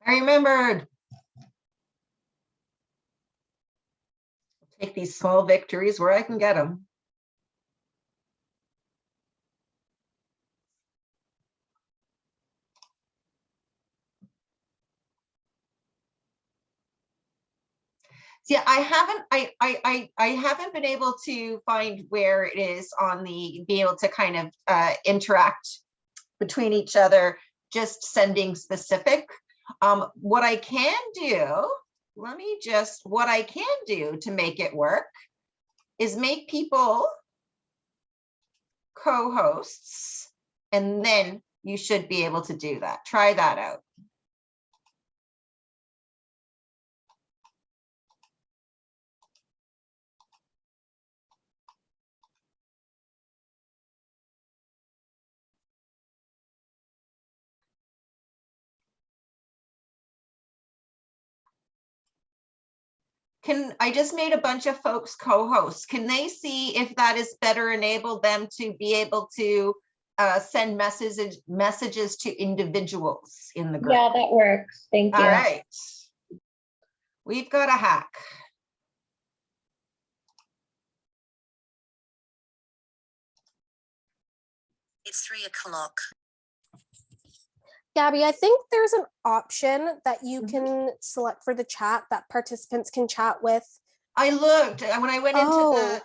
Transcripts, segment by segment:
I remembered. Take these small victories where I can get them. See, I haven't been able to find where it is on the be able to kind of interact between each other, just sending specific. What I can do, what I can do to make it work is make people co-hosts, and then you should be able to do that. Try that out. I just made a bunch of folks co-hosts. Can they see if that is better enabled them to be able to send messages to individuals in the group? Yeah, that works. Thank you. All right. We've got a hack. It's 3 o'clock. Gabby, I think there's an option that you can select for the chat that participants can chat with. I looked when I went into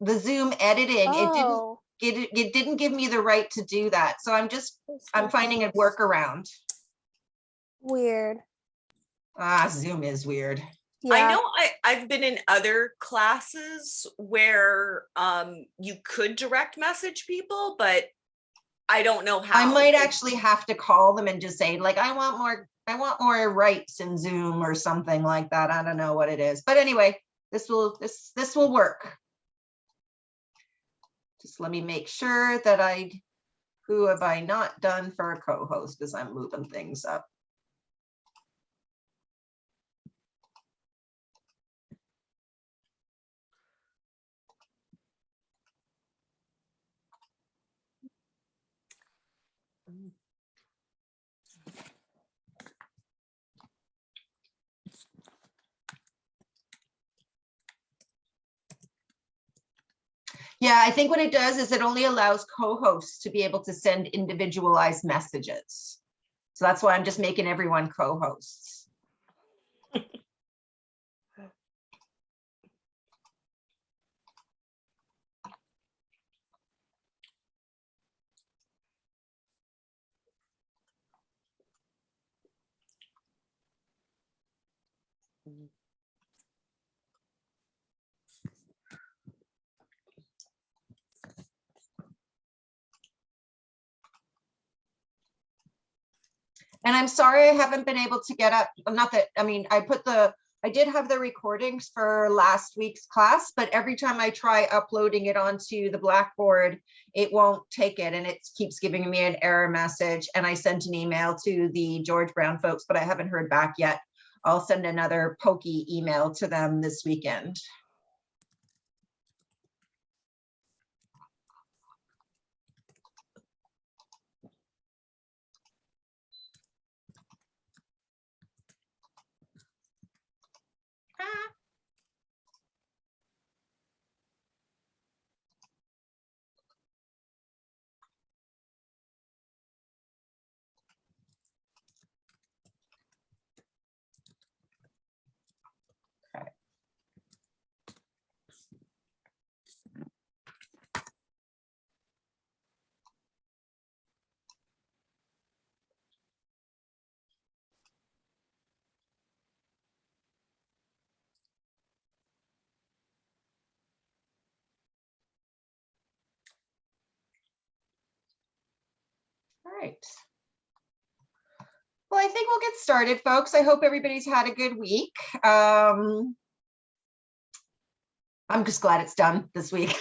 the Zoom editing, it didn't give me the right to do that. So I'm finding a workaround. Weird. Zoom is weird. Yeah. I know I've been in other classes where you could direct message people, but I don't know how. I might actually have to call them and just say, like, I want more rights in Zoom or something like that. I don't know what it is. But anyway, this will work. Just let me make sure that who have I not done for a co-host as I'm moving things up. Yeah, I think what it does is it only allows co-hosts to be able to send individualized messages. So that's why I'm just making everyone co-hosts. And I'm sorry I haven't been able to get up. Not that, I mean, I did have the recordings for last week's class, but every time I try uploading it onto the Blackboard, it won't take it, and it keeps giving me an error message. And I sent an email to the George Brown folks, but I haven't heard back yet. I'll send another pokey email to them this weekend. All right. Well, I think we'll get started, folks. I hope everybody's had a good week. I'm just glad it's done this week.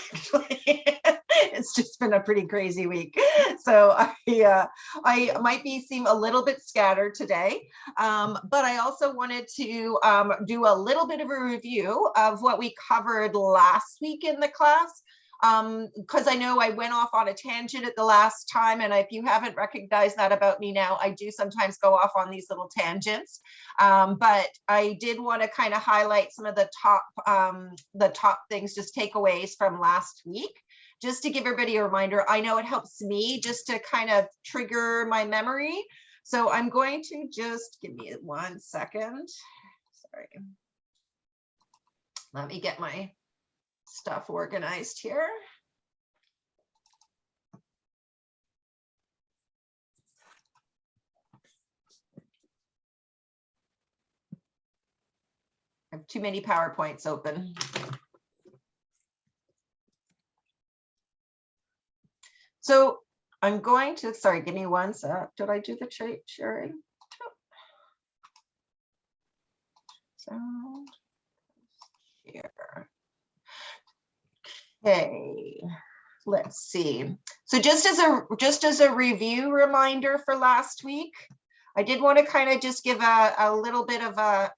It's just been a pretty crazy week. So I might seem a little bit scattered today, but I also wanted to do a little bit of a review of what we covered last week in the class. because I know I went off on a tangent at the last time, and if you haven't recognized that about me now, I do sometimes go off on these little tangents. But I did want to kind of highlight some of the top things, just takeaways from last week, just to give everybody a reminder. I know it helps me just to kind of trigger my memory. So I'm going to just give me 1 second. Sorry. Let me get my stuff organized here. I have too many PowerPoints open. So I'm going to, sorry, give me 1 sec. Did I do the sharing? Sound share. Okay, let's see. So just as a review reminder for last week, I did want to kind of just give a little bit of a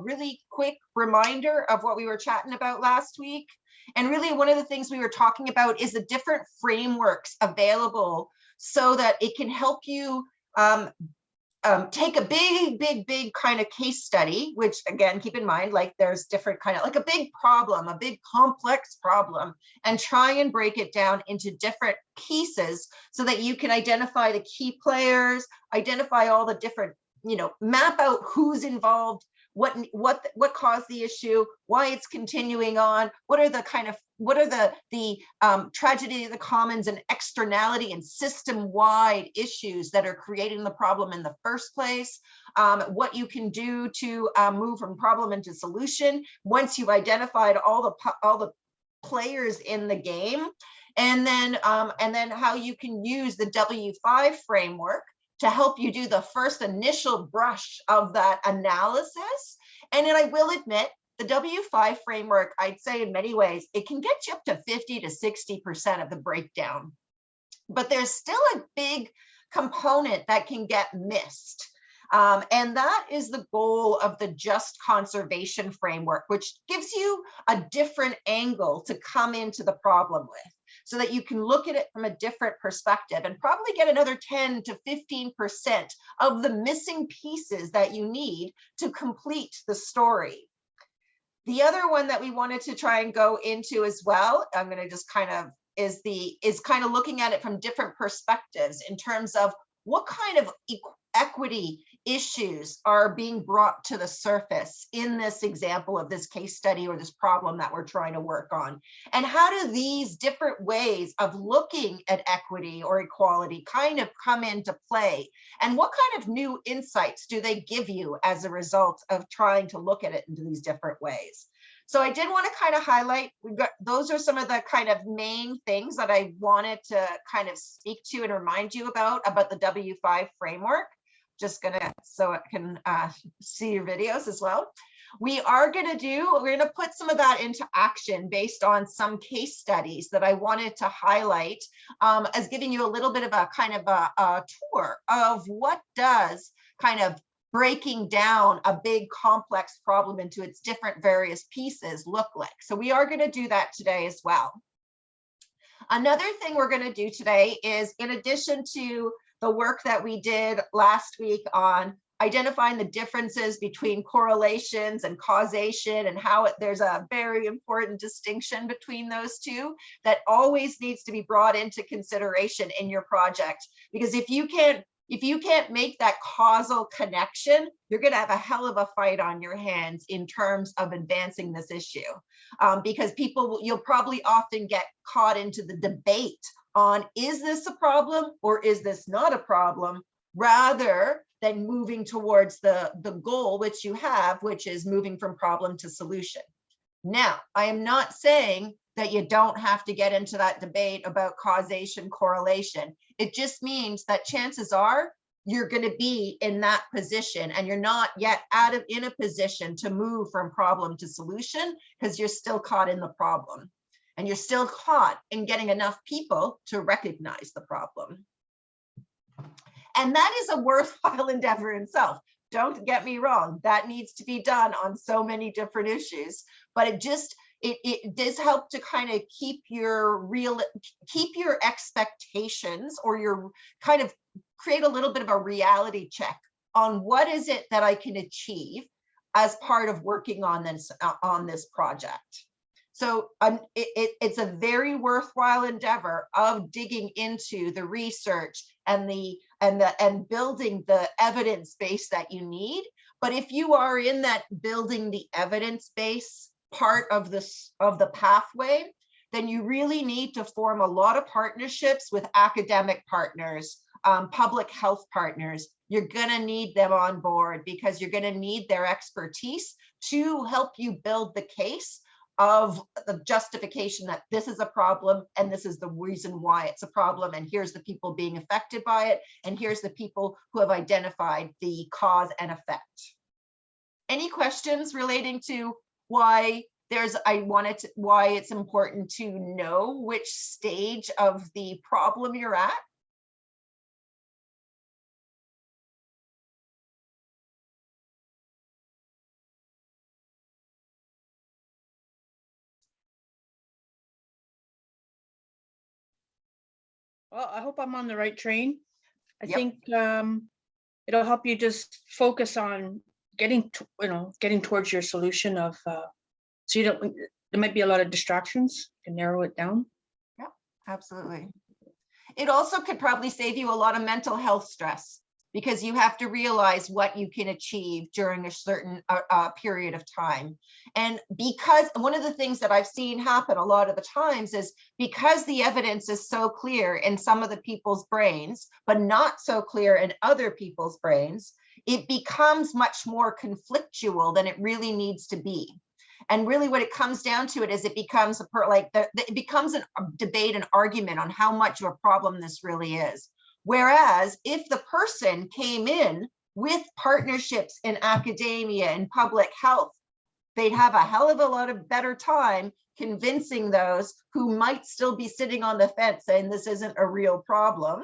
really quick reminder of what we were chatting about last week. And really one of the things we were talking about is the different frameworks available so that it can help you take a big kind of case study, which again, keep in mind, like there's different kind of like a big problem, a big complex problem, and try and break it down into different pieces so that you can identify the key players, identify all the different, map out who's involved, what caused the issue, why it's continuing on, what are the tragedy of the commons and externality and system-wide issues that are creating the problem in the first place, what you can do to move from problem into solution once you've identified all the players in the game, and then how you can use the W5 framework to help you do the first initial brush of that analysis. And then I will admit, the W5 framework, I'd say in many ways, it can get you up to 50 to 60% of the breakdown. But there's still a big component that can get missed. And that is the goal of the just conservation framework, which gives you a different angle to come into the problem with, so that you can look at it from a different perspective and probably get another 10 to 15% of the missing pieces that you need to complete the story. The other one that we wanted to try and go into as well, I'm going to just kind of, is kind of looking at it from different perspectives in terms of what kind of equity issues are being brought to the surface in this example of this case study or this problem that we're trying to work on. And how do these different ways of looking at equity or equality kind of come into play? And what kind of new insights do they give you as a result of trying to look at it in these different ways? So I did want to kind of highlight, those are some of the kind of main things that I wanted to kind of speak to and remind you about the W5 framework. Just gonna, so I can see your videos as well. We're gonna put some of that into action based on some case studies that I wanted to highlight as giving you a little bit of a kind of a tour of what does kind of breaking down a big complex problem into its different various pieces look like. So we are going to do that today as well. Another thing we're going to do today is, in addition to the work that we did last week on identifying the differences between correlations and causation and how there's a very important distinction between those two that always needs to be brought into consideration in your project, because if you can't make that causal connection, you're going to have a hell of a fight on your hands in terms of advancing this issue, because you'll probably often get caught into the debate on, is this a problem or is this not a problem, rather than moving towards the goal which you have, which is moving from problem to solution. Now, I am not saying that you don't have to get into that debate about causation, correlation. It just means that chances are you're going to be in that position and you're not yet in a position to move from problem to solution, because you're still caught in the problem and you're still caught in getting enough people to recognize the problem. And that is a worthwhile endeavor in itself. Don't get me wrong, that needs to be done on so many different issues, but it does help to kind of keep your expectations, or your kind of create a little bit of a reality check on what is it that I can achieve as part of working on this project. So it's a very worthwhile endeavor of digging into the research and building the evidence base that you need. But if you are in that building the evidence base part of the pathway, then you really need to form a lot of partnerships with academic partners, public health partners. You're going to need them on board, because you're going to need their expertise to help you build the case of the justification that this is a problem, and this is the reason why it's a problem, and here's the people being affected by it, and here's the people who have identified the cause and effect. Any questions relating to why it's important to know which stage of the problem you're at? Well, I hope I'm on the right train. I Yep. think it'll help you just focus on getting towards your solution of so you don't, there might be a lot of distractions, you can narrow it down. Yeah, absolutely. It also could probably save you a lot of mental health stress, because you have to realize what you can achieve during a certain period of time. And because one of the things that I've seen happen a lot of the times is, because the evidence is so clear in some of the people's brains, but not so clear in other people's brains, it becomes much more conflictual than it really needs to be. And really what it comes down to is it becomes it becomes a debate, an argument on how much of a problem this really is. Whereas if the person came in with partnerships in academia and public health, they'd have a hell of a lot of better time convincing those who might still be sitting on the fence saying this isn't a real problem,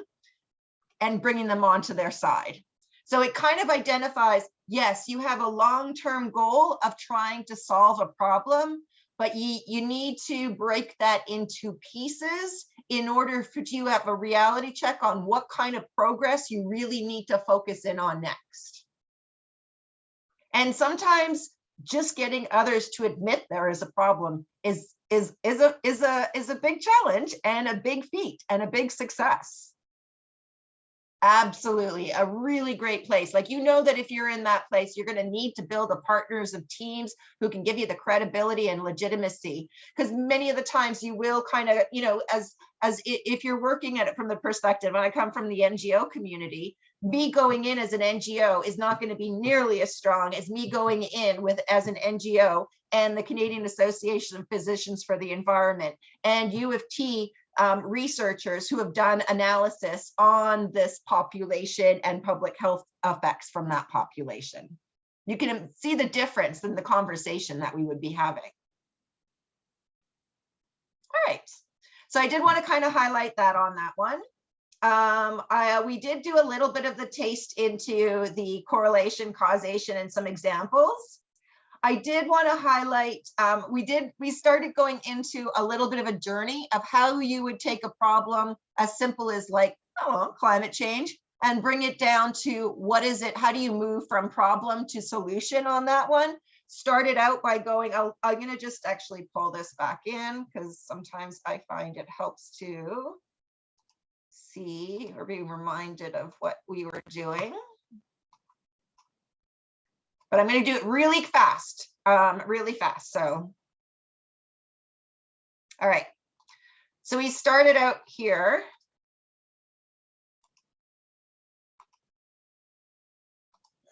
and bringing them onto their side. So it kind of identifies, yes, you have a long-term goal of trying to solve a problem, but you need to break that into pieces in order for you to have a reality check on what kind of progress you really need to focus in on next. And sometimes just getting others to admit there is a problem is a big challenge and a big feat and a big success. Absolutely, a really great place. Like, you know that if you're in that place, you're going to need to build a partners of teams who can give you the credibility and legitimacy, because many of the times you will kind of, if you're working at it from the perspective, and I come from the NGO community, me going in as an NGO is not going to be nearly as strong as me going in as an NGO and the Canadian Association of Physicians for the Environment and U of T researchers who have done analysis on this population and public health effects from that population. You can see the difference in the conversation that we would be having. All right, so I did want to kind of highlight that on that one. We did do a little bit of the taste into the correlation, causation, and some examples. I did want to highlight, we started going into a little bit of a journey of how you would take a problem as simple as like, climate change, and bring it down to what is it, how do you move from problem to solution on that one. Started out by going, I'm going to just actually pull this back in, because sometimes I find it helps to see or be reminded of what we were doing. But I'm going to do it really fast, So, all right. So we started out here.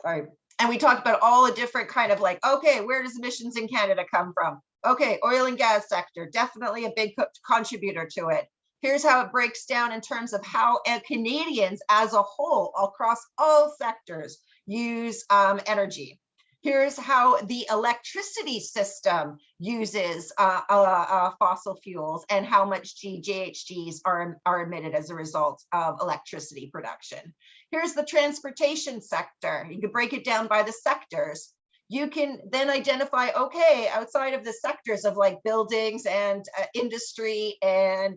Sorry. And we talked about all the different kind of like, okay, where does emissions in Canada come from? Okay, oil and gas sector, definitely a big contributor to it. Here's how it breaks down in terms of how Canadians as a whole, across all sectors, use energy. Here's how the electricity system uses fossil fuels and how much GHGs are emitted as a result of electricity production. Here's the transportation sector. You can break it down by the sectors. You can then identify, okay, outside of the sectors of like buildings and industry and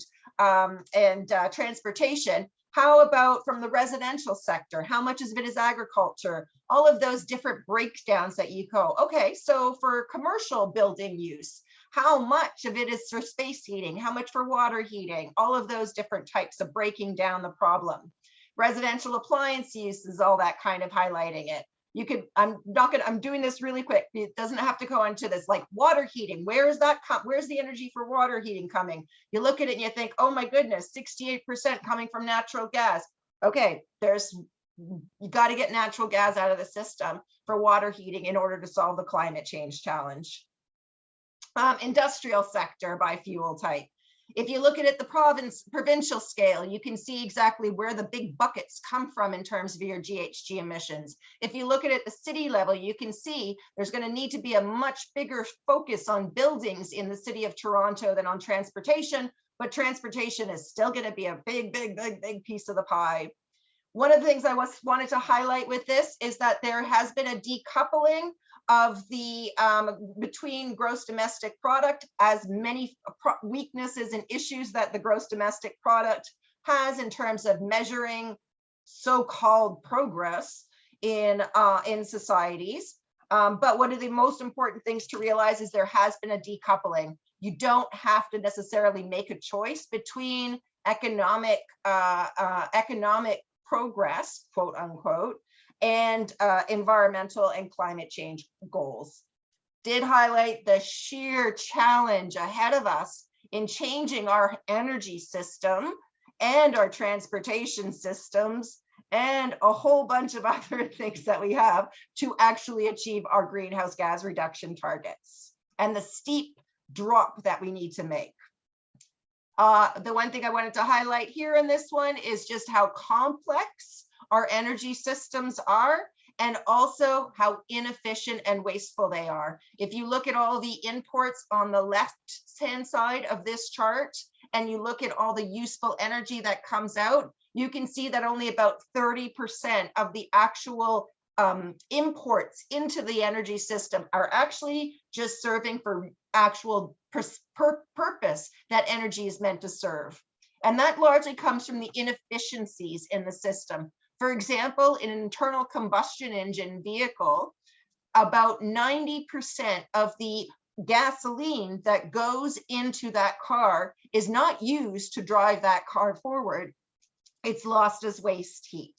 transportation, how about from the residential sector? How much of it is agriculture? All of those different breakdowns that you go, okay, so for commercial building use, how much of it is for space heating? How much for water heating? All of those different types of breaking down the problem. Residential appliance use is all that kind of highlighting it. You could, I'm doing this really quick. It doesn't have to go into this, like water heating. Where is that? Where's the energy for water heating coming? You look at it and you think, oh my goodness, 68% coming from natural gas. Okay, you got to get natural gas out of the system for water heating in order to solve the climate change challenge. Industrial sector by fuel type. If you look at it, the provincial scale, you can see exactly where the big buckets come from in terms of your GHG emissions. If you look at it, the city level, you can see there's going to need to be a much bigger focus on buildings in the city of Toronto than on transportation, but transportation is still going to be a big piece of the pie. One of the things I wanted to highlight with this is that there has been a decoupling of the between gross domestic product, as many weaknesses and issues that the gross domestic product has in terms of measuring so-called progress in societies. But one of the most important things to realize is there has been a decoupling. You don't have to necessarily make a choice between economic progress, quote unquote, and environmental and climate change goals. Did highlight the sheer challenge ahead of us in changing our energy system and our transportation systems and a whole bunch of other things that we have to actually achieve our greenhouse gas reduction targets and the steep drop that we need to make. The one thing I wanted to highlight here in this one is just how complex our energy systems are, and also how inefficient and wasteful they are. If you look at all the imports on the left-hand side of this chart, and you look at all the useful energy that comes out, you can see that only about 30% of the actual imports into the energy system are actually just serving for actual purpose that energy is meant to serve. And that largely comes from the inefficiencies in the system. For example, in an internal combustion engine vehicle, about 90% of the gasoline that goes into that car is not used to drive that car forward. It's lost as waste heat.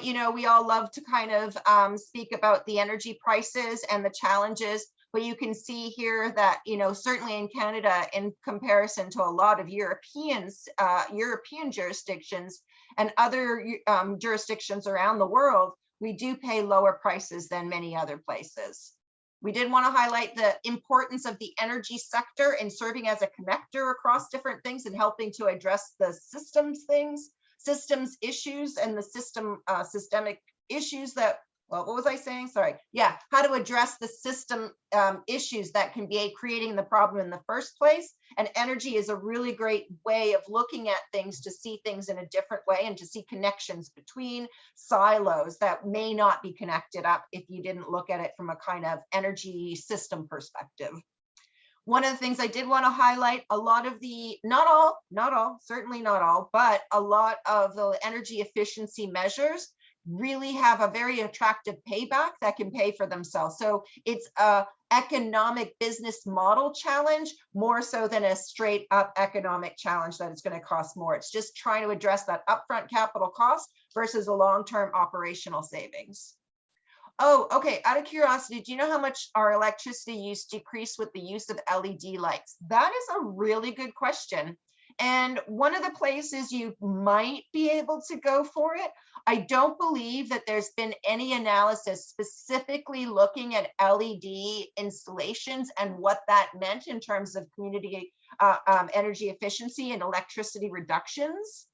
You know, we all love to kind of speak about the energy prices and the challenges, but you can see here that, you know, certainly in Canada, in comparison to a lot of European jurisdictions and other jurisdictions around the world, we do pay lower prices than many other places. We did want to highlight the importance of the energy sector in serving as a connector across different things and helping to address the systems issues and the systemic issues that, well, what was I saying? Sorry. Yeah, how to address the system issues that can be creating the problem in the first place. And energy is a really great way of looking at things, to see things in a different way and to see connections between silos that may not be connected up if you didn't look at it from a kind of energy system perspective. One of the things I did want to highlight, a lot of the, not all, certainly not all, but a lot of the energy efficiency measures really have a very attractive payback that can pay for themselves. So it's a economic business model challenge more so than a straight up economic challenge that it's going to cost more. It's just trying to address that upfront capital cost versus a long-term operational savings. Oh, okay. Out of curiosity, do you know how much our electricity use decreased with the use of LED lights? That is a really good question. And one of the places you might be able to go for it, I don't believe that there's been any analysis specifically looking at LED installations and what that meant in terms of community energy efficiency and electricity reductions.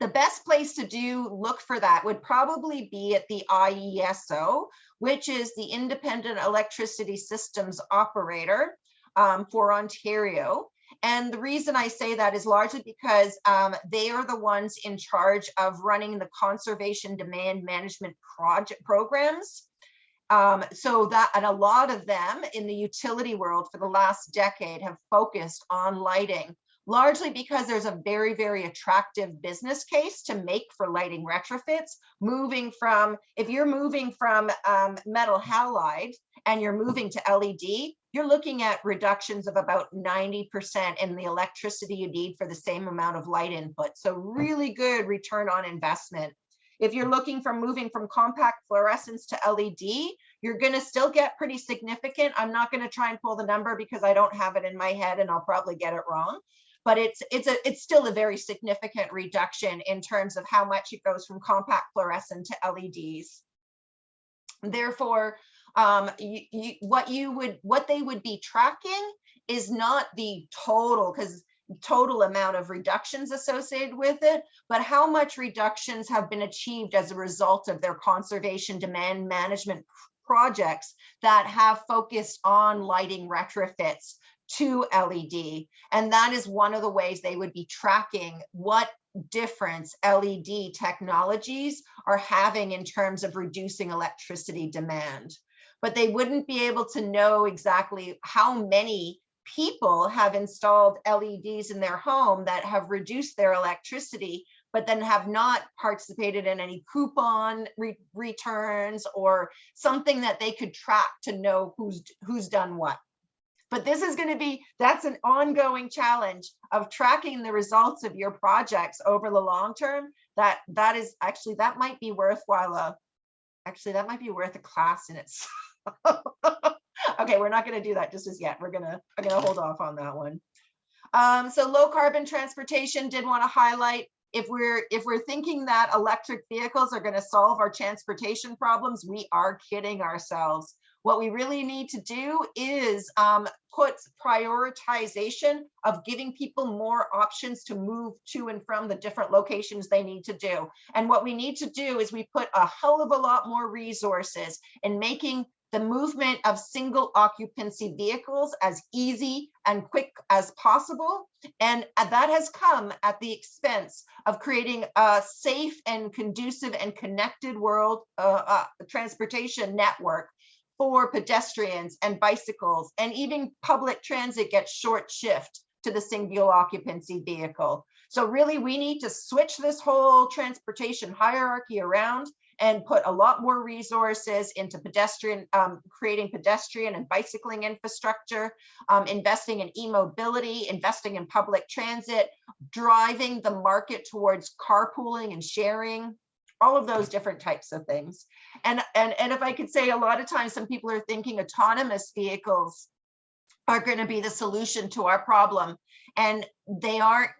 The best place to look for that would probably be at the IESO, which is the Independent Electricity Systems Operator for Ontario. And the reason I say that is largely because they are the ones in charge of running the conservation demand management programs. So that, and a lot of them in the utility world for the last decade have focused on lighting, largely because there's a very, very attractive business case to make for lighting retrofits. Moving from, if you're moving from metal halide and you're moving to LED, you're looking at reductions of about 90% in the electricity you need for the same amount of light input. So really good return on investment. If you're looking for moving from compact fluorescence to LED, you're going to still get pretty significant. I'm not going to try and pull the number because I don't have it in my head and I'll probably get it wrong. But it's still a very significant reduction in terms of how much it goes from compact fluorescent to LEDs. Therefore, what they would be tracking is not the total amount of reductions associated with it, but how much reductions have been achieved as a result of their conservation demand management projects that have focused on lighting retrofits to LED. And that is one of the ways they would be tracking what difference LED technologies are having in terms of reducing electricity demand. But they wouldn't be able to know exactly how many people have installed LEDs in their home that have reduced their electricity, but then have not participated in any coupon returns or something that they could track to know who's done what. But this is going to be, that's an ongoing challenge of tracking the results of your projects over the long term. That might be worthwhile. Actually, that might be worth a class in itself. Okay, we're not going to do that just as yet. I'm going to hold off on that one. So low carbon transportation, did want to highlight, if we're thinking that electric vehicles are going to solve our transportation problems, we are kidding ourselves. What we really need to do is put prioritization of giving people more options to move to and from the different locations they need to do. And what we need to do is we put a hell of a lot more resources in making the movement of single occupancy vehicles as easy and quick as possible. And that has come at the expense of creating a safe and conducive and connected world transportation network for pedestrians and bicycles, and even public transit gets short shift to the single occupancy vehicle. So really we need to switch this whole transportation hierarchy around and put a lot more resources into pedestrian, creating pedestrian and bicycling infrastructure, investing in e-mobility, investing in public transit, driving the market towards carpooling and sharing, all of those different types of things. And if I could say, a lot of times some people are thinking autonomous vehicles are going to be the solution to our problem, and they aren't.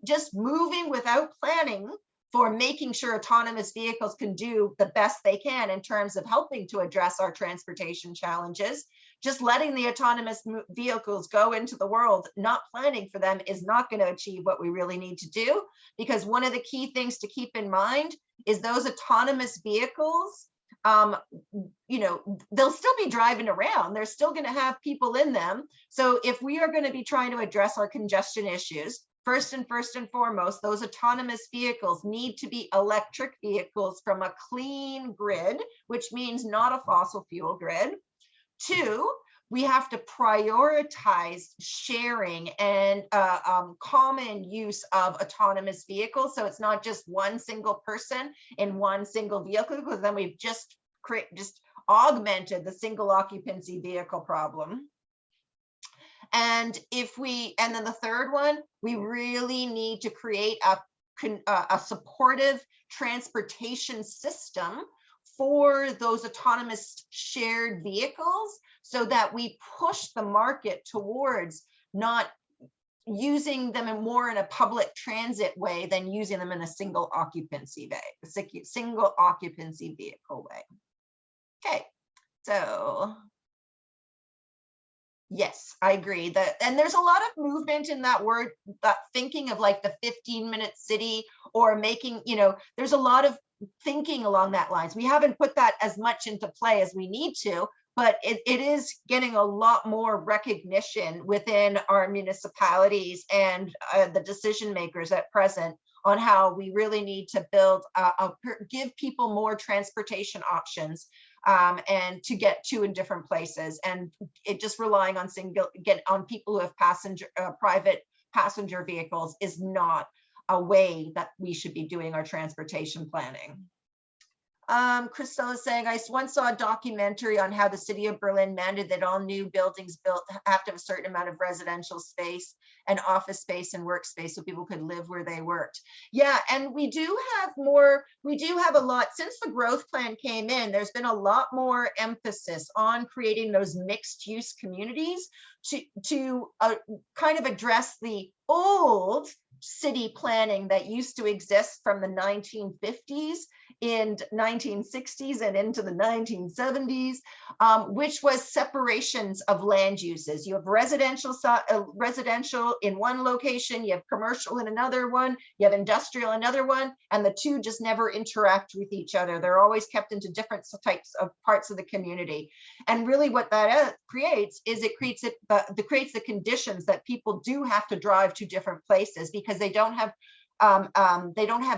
Just moving without planning for making sure autonomous vehicles can do the best they can in terms of helping to address our transportation challenges. Just letting the autonomous vehicles go into the world, not planning for them, is not going to achieve what we really need to do. Because one of the key things to keep in mind is those autonomous vehicles, they'll still be driving around. They're still going to have people in them. So if we are going to be trying to address our congestion issues, first and foremost, those autonomous vehicles need to be electric vehicles from a clean grid, which means not a fossil fuel grid. 2, we have to prioritize sharing and common use of autonomous vehicles. So it's not just one single person in one single vehicle, because then we've just augmented the single occupancy vehicle problem. And then the third one, we really need to create a supportive transportation system for those autonomous shared vehicles, so that we push the market towards not using them more in a public transit way than using them in a single occupancy vehicle way. Okay, so yes, I agree that, and there's a lot of movement in that word, that thinking of like the 15-minute city, or making, there's a lot of thinking along that lines. We haven't put that as much into play as we need to, but it is getting a lot more recognition within our municipalities and the decision makers at present on how we really need to build, give people more transportation options. and to get to in different places. And it just relying on on people who have private passenger vehicles is not a way that we should be doing our transportation planning. Christelle is saying, I once saw a documentary on how the city of Berlin mandated that all new buildings built have to have a certain amount of residential space and office space and workspace so people could live where they worked. Yeah, and we do have a lot, since the growth plan came in, there's been a lot more emphasis on creating those mixed use communities to kind of address the old city planning that used to exist from the 1950s and 1960s and into the 1970s, which was separations of land uses. You have residential in one location, you have commercial in another one, you have industrial in another one, and the two just never interact with each other. They're always kept into different types of parts of the community. And really what that creates is it creates the conditions that people do have to drive to different places because they don't have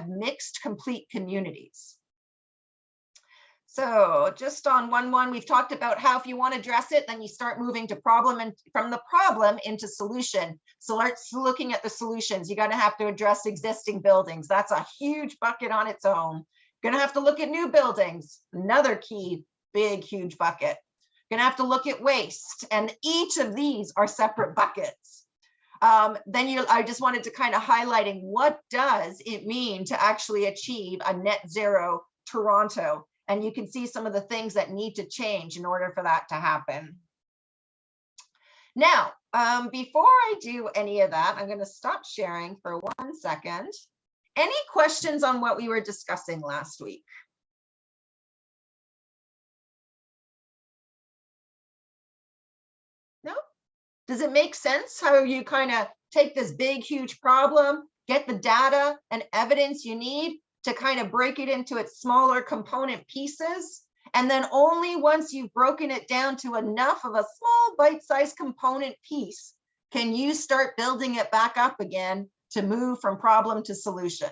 mixed complete communities. So just on 1.1, we've talked about how if you want to address it, then you start moving to problem and from the problem into solution. So let's looking at the solutions. You're going to have to address existing buildings. That's a huge bucket on its own. Going to have to look at new buildings. Another key, big, huge bucket. Going to have to look at waste. And each of these are separate buckets. I just wanted to kind of highlighting what does it mean to actually achieve a net zero Toronto. And you can see some of the things that need to change in order for that to happen. Now, before I do any of that, I'm going to stop sharing for 1 second. Any questions on what we were discussing last week? No? Does it make sense how you kind of take this big, huge problem, get the data and evidence you need to kind of break it into its smaller component pieces? And then only once you've broken it down to enough of a small bite-sized component piece, can you start building it back up again to move from problem to solution.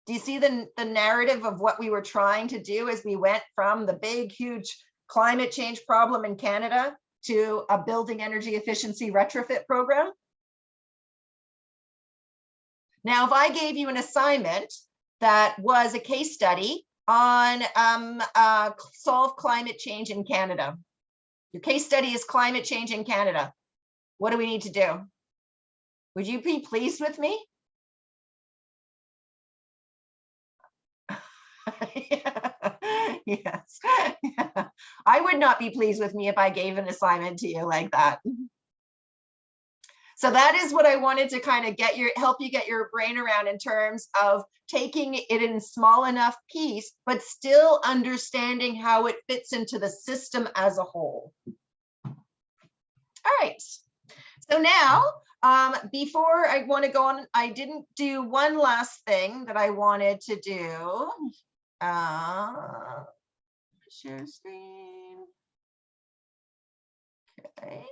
Do you see the narrative of what we were trying to do as we went from the big, huge climate change problem in Canada to a building energy efficiency retrofit program? Now, if I gave you an assignment that was a case study on solve climate change in Canada, your case study is climate change in Canada, what do we need to do? Would you be pleased with me? Yes. Yeah. I would not be pleased with me if I gave an assignment to you like that. So that is what I wanted to kind of help you get your brain around in terms of taking it in small enough piece, but still understanding how it fits into the system as a whole. All right. So now, before I want to go on, I didn't do one last thing that I wanted to do. Share screen. Okay.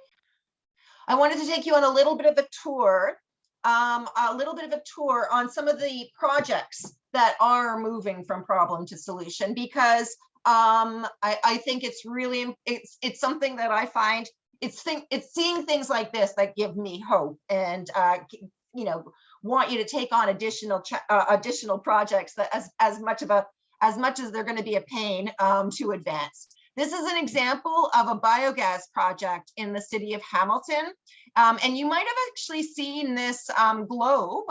I wanted to take you on a little bit of a tour, on some of the projects that are moving from problem to solution, because I think it's really, it's something that I find, it's seeing things like this that give me hope and, you know, want you to take on additional projects that as much as they're going to be a pain to advance. This is an example of a biogas project in the city of Hamilton. And you might have actually seen this globe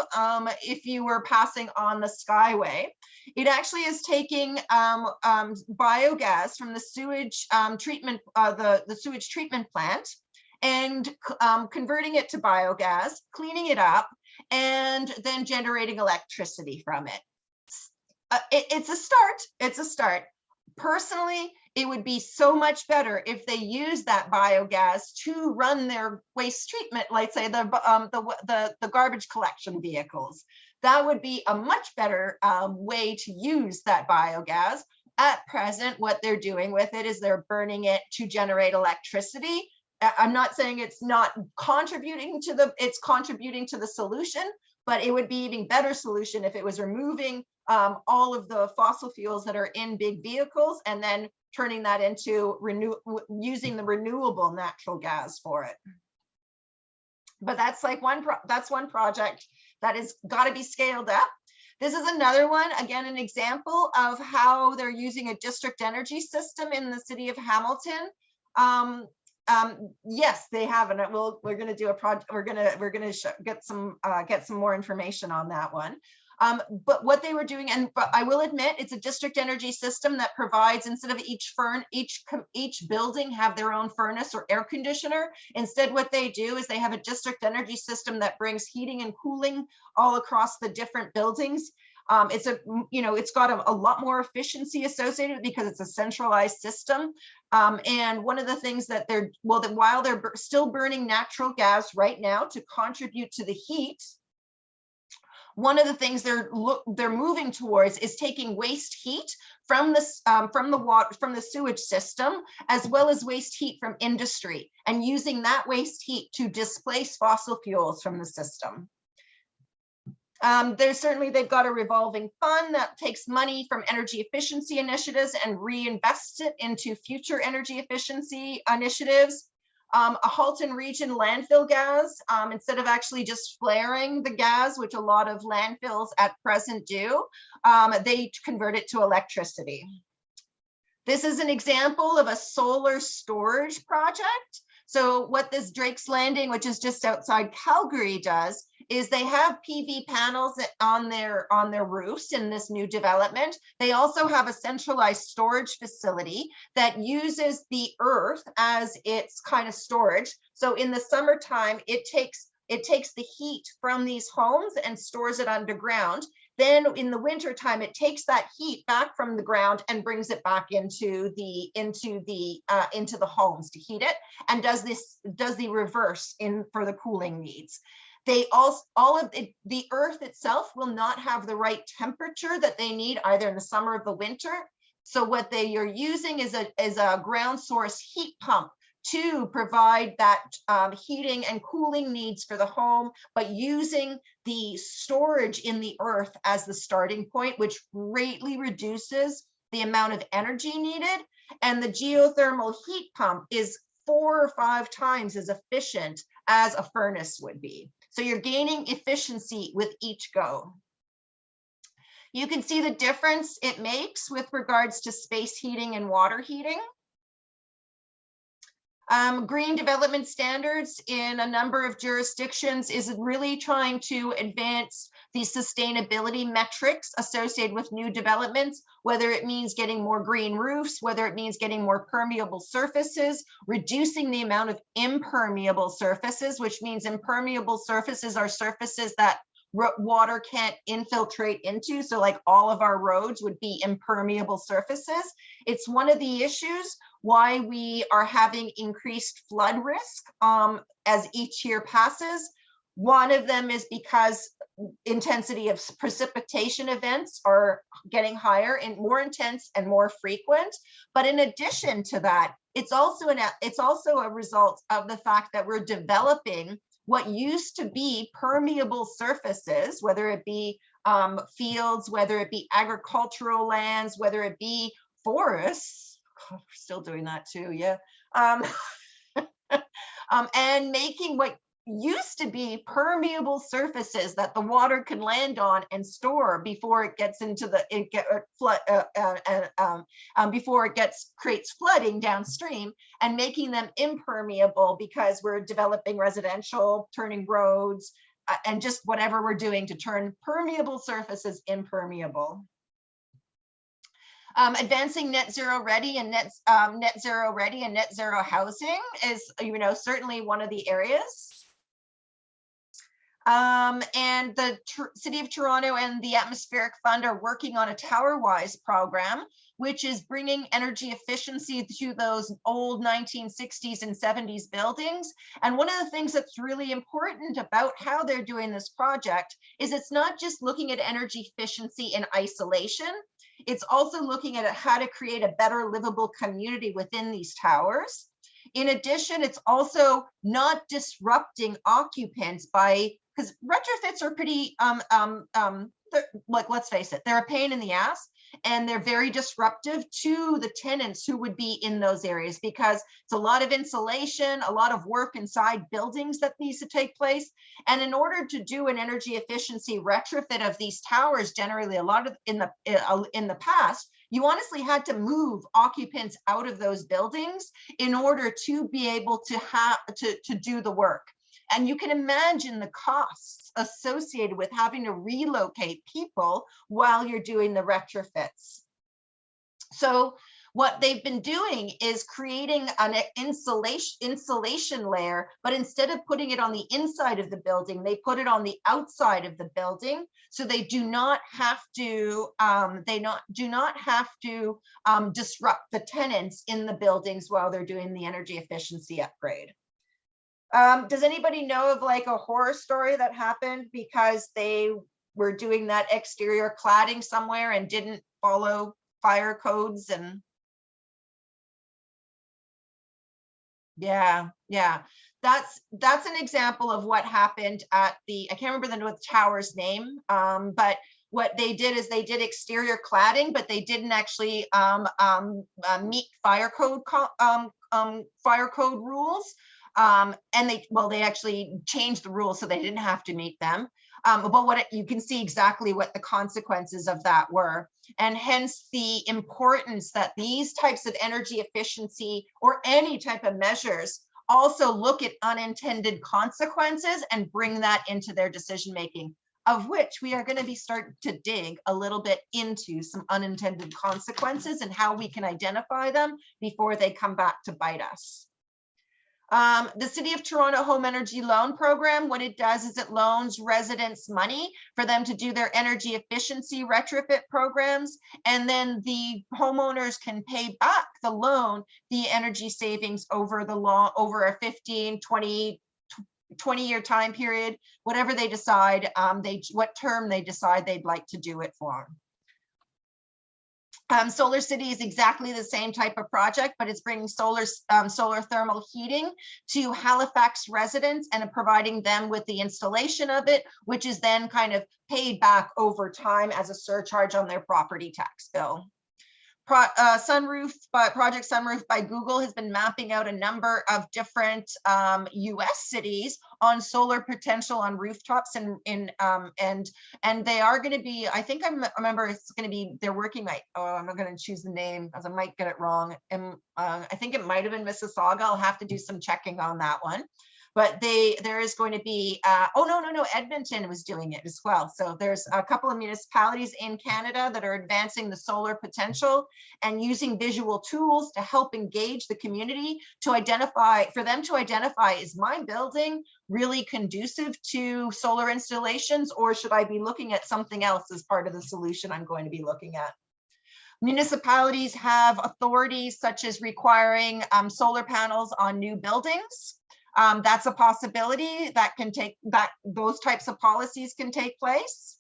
if you were passing on the Skyway. It actually is taking biogas from the sewage treatment, the sewage treatment plant, and converting it to biogas, cleaning it up, and then generating electricity from it. It's a start. It's a start. Personally, it would be so much better if they use that biogas to run their waste treatment, like say the garbage collection vehicles. That would be a much better way to use that biogas. At present, what they're doing with it is they're burning it to generate electricity. I'm not saying it's not contributing to the, it's contributing to the solution, but it would be even better solution if it was removing all of the fossil fuels that are in big vehicles and then turning that into using the renewable natural gas for it. But that's like one project that has got to be scaled up. This is another one, again, an example of how they're using a district energy system in the city of Hamilton. Yes, they have, and we're going to do a project. We're going to get some more information on that one. But what they were doing, but I will admit, it's a district energy system that provides, instead of each building have their own furnace or air conditioner. Instead, what they do is they have a district energy system that brings heating and cooling all across the different buildings. It's got a lot more efficiency associated because it's a centralized system. And one of the things that while they're still burning natural gas right now to contribute to the heat, one of the things they're moving towards is taking waste heat from the sewage system, as well as waste heat from industry, and using that waste heat to displace fossil fuels from the system. They've got a revolving fund that takes money from energy efficiency initiatives and reinvests it into future energy efficiency initiatives. A Halton region landfill gas, instead of actually just flaring the gas, which a lot of landfills at present do, they convert it to electricity. This is an example of a solar storage project. So what this Drake's Landing, which is just outside Calgary, does is they have PV panels on their roofs in this new development. They also have a centralized storage facility that uses the earth as its kind of storage. So in the summertime, it takes the heat from these homes and stores it underground. Then in the wintertime, it takes that heat back from the ground and brings it back into the homes to heat it, and does the reverse for the cooling needs. They the earth itself will not have the right temperature that they need either in the summer or the winter. So what they are using is a ground source heat pump to provide that heating and cooling needs for the home, but using the storage in the earth as the starting point, which greatly reduces the amount of energy needed. And the geothermal heat pump is 4 or 5 times as efficient as a furnace would be. So you're gaining efficiency with each go. You can see the difference it makes with regards to space heating and water heating. Green development standards in a number of jurisdictions is really trying to advance the sustainability metrics associated with new developments, whether it means getting more green roofs, whether it means getting more permeable surfaces, reducing the amount of impermeable surfaces, which means impermeable surfaces are surfaces that water can't infiltrate into. So like all of our roads would be impermeable surfaces. It's one of the issues why we are having increased flood risk as each year passes. One of them is because intensity of precipitation events are getting higher and more intense and more frequent. But in addition to that, it's also a result of the fact that we're developing what used to be permeable surfaces, whether it be fields, whether it be agricultural lands, whether it be forests. Oh, we're still doing that too, yeah. And making what used to be permeable surfaces that the water can land on and store before it gets into the before it creates flooding downstream, and making them impermeable because we're developing residential, turning roads, and just whatever we're doing to turn permeable surfaces impermeable. Advancing net zero ready and net zero housing is, certainly one of the areas. And the City of Toronto and the Atmospheric Fund are working on a TowerWise program, which is bringing energy efficiency to those old 1960s and 70s buildings. And one of the things that's really important about how they're doing this project is it's not just looking at energy efficiency in isolation. It's also looking at how to create a better livable community within these towers. In addition, it's also not disrupting occupants by, because retrofits are pretty, like, let's face it, they're a pain in the ass, and they're very disruptive to the tenants who would be in those areas, because it's a lot of insulation, a lot of work inside buildings that needs to take place. And in order to do an energy efficiency retrofit of these towers, generally a lot of in the past, you honestly had to move occupants out of those buildings in order to be able to have to do the work. And you can imagine the costs associated with having to relocate people while you're doing the retrofits. So what they've been doing is creating an insulation layer, but instead of putting it on the inside of the building, they put it on the outside of the building, so they do not have to disrupt the tenants in the buildings while they're doing the energy efficiency upgrade. Does anybody know of like a horror story that happened because they were doing that exterior cladding somewhere and didn't follow fire codes? And yeah, that's an example of what happened at the, I can't remember the tower's name, but what they did is they did exterior cladding, but they didn't actually meet fire code rules. And they actually changed the rules so they didn't have to meet them. But you can see exactly what the consequences of that were, and hence the importance that these types of energy efficiency or any type of measures also look at unintended consequences and bring that into their decision making, of which we are going to be starting to dig a little bit into some unintended consequences and how we can identify them before they come back to bite us. The City of Toronto Home Energy Loan Program, what it does is it loans residents money for them to do their energy efficiency retrofit programs, and then the homeowners can pay back the loan, the energy savings over a 15, 20-year time period, whatever they decide, what term they decide they'd like to do it for. Solar City is exactly the same type of project, but it's bringing solar thermal heating to Halifax residents and providing them with the installation of it, which is then kind of paid back over time as a surcharge on their property tax bill. Project Sunroof by Google has been mapping out a number of different US cities on solar potential on rooftops, and they are going to be, I think I remember it's going to be, they're working, I'm not going to choose the name as I might get it wrong, and I think it might have been Mississauga. I'll have to do some checking on that one. But there is going to be, no, Edmonton was doing it as well. So there's a couple of municipalities in Canada that are advancing the solar potential and using visual tools to help engage the community to identify, is my building really conducive to solar installations, or should I be looking at something else as part of the solution I'm going to be looking at? Municipalities have authorities such as requiring solar panels on new buildings. That's a possibility that those types of policies can take place.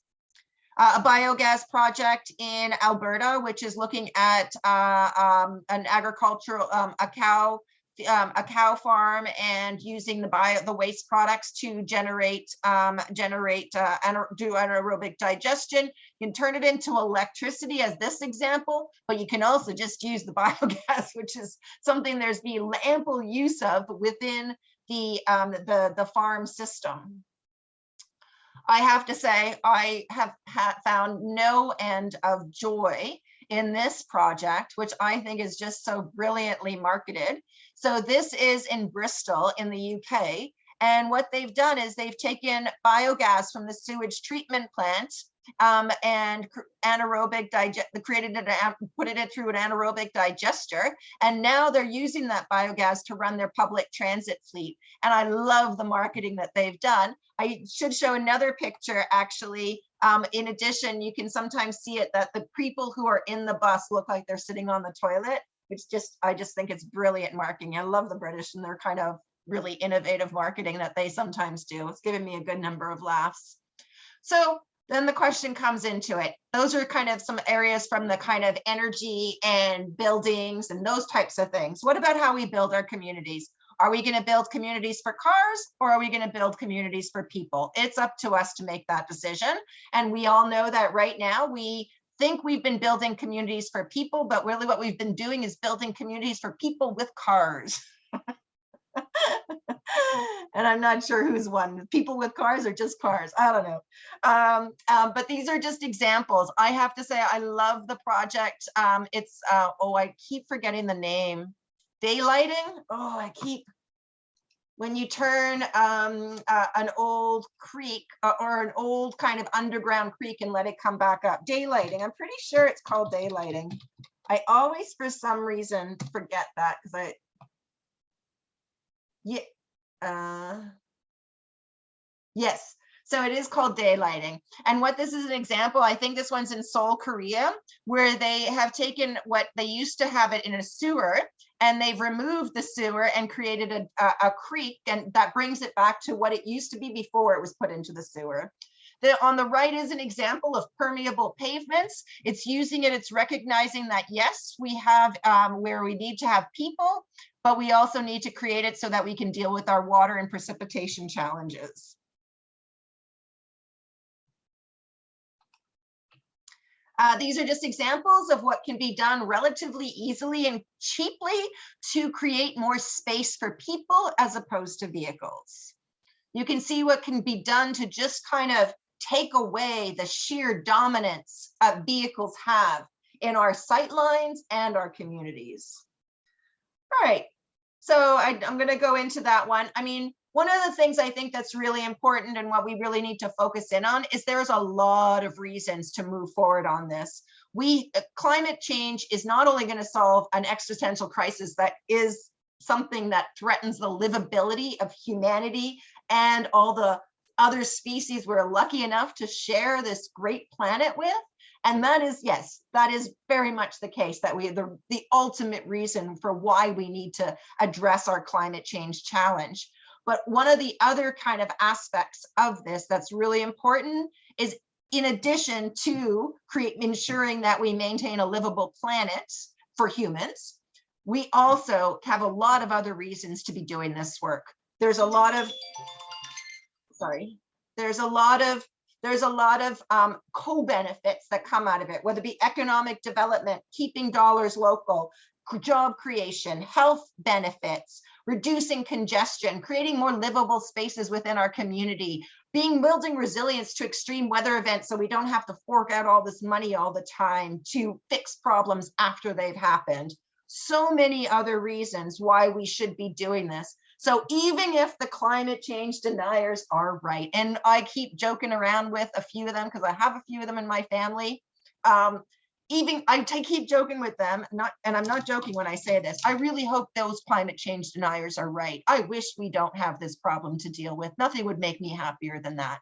A biogas project in Alberta, which is looking at an agricultural, a cow farm, and using the waste products to do anaerobic digestion. You can turn it into electricity as this example, but you can also just use the biogas, which is something there's been ample use of within the farm system. I have to say, I have found no end of joy in this project, which I think is just so brilliantly marketed. So this is in Bristol in the UK. And what they've done is they've taken biogas from the sewage treatment plant and put it through an anaerobic digester, and now they're using that biogas to run their public transit fleet. And I love the marketing that they've done. I should show another picture actually. In addition, you can sometimes see it that the people who are in the bus look like they're sitting on the toilet, which I just think it's brilliant marketing. I love the British and their kind of really innovative marketing that they sometimes do. It's given me a good number of laughs. So then the question comes into it. Those are kind of some areas from the kind of energy and buildings and those types of things. What about how we build our communities? Are we going to build communities for cars, or are we going to build communities for people? It's up to us to make that decision. And we all know that right now we think we've been building communities for people, but really what we've been doing is building communities for people with cars. And I'm not sure who's won, people with cars or just cars. I don't know. But these are just examples. I have to say, I love the project. It's, oh, I keep forgetting the name. Daylighting. Oh, when you turn an old creek or an old kind of underground creek and let it come back up. Daylighting. I'm pretty sure it's called daylighting. I always, for some reason, forget that because yes, so it is called daylighting. And what this is an example, I think this one's in Seoul, Korea, where they have taken what they used to have it in a sewer, and they've removed the sewer and created a creek, and that brings it back to what it used to be before it was put into the sewer. On the right is an example of permeable pavements. It's using it, it's recognizing that, yes, we have where we need to have people, but we also need to create it so that we can deal with our water and precipitation challenges. These are just examples of what can be done relatively easily and cheaply to create more space for people as opposed to vehicles. You can see what can be done to just kind of take away the sheer dominance vehicles have in our sight lines and our communities. All right, so I'm going to go into that one. I mean, one of the things I think that's really important and what we really need to focus in on is there's a lot of reasons to move forward on this. Climate change is not only going to solve an existential crisis that is something that threatens the livability of humanity and all the other species we're lucky enough to share this great planet with. And that is, yes, that is very much the case, that the ultimate reason for why we need to address our climate change challenge. But one of the other kind of aspects of this that's really important is, in addition to ensuring that we maintain a livable planet for humans, we also have a lot of other reasons to be doing this work. There's a lot of, there's a lot of co-benefits that come out of it, whether it be economic development, keeping dollars local, job creation, health benefits, reducing congestion, creating more livable spaces within our community, building resilience to extreme weather events so we don't have to fork out all this money all the time to fix problems after they've happened. So many other reasons why we should be doing this. So even if the climate change deniers are right, and I keep joking around with a few of them because I have a few of them in my family, I keep joking with them, and I'm not joking when I say this. I really hope those climate change deniers are right. I wish we don't have this problem to deal with. Nothing would make me happier than that.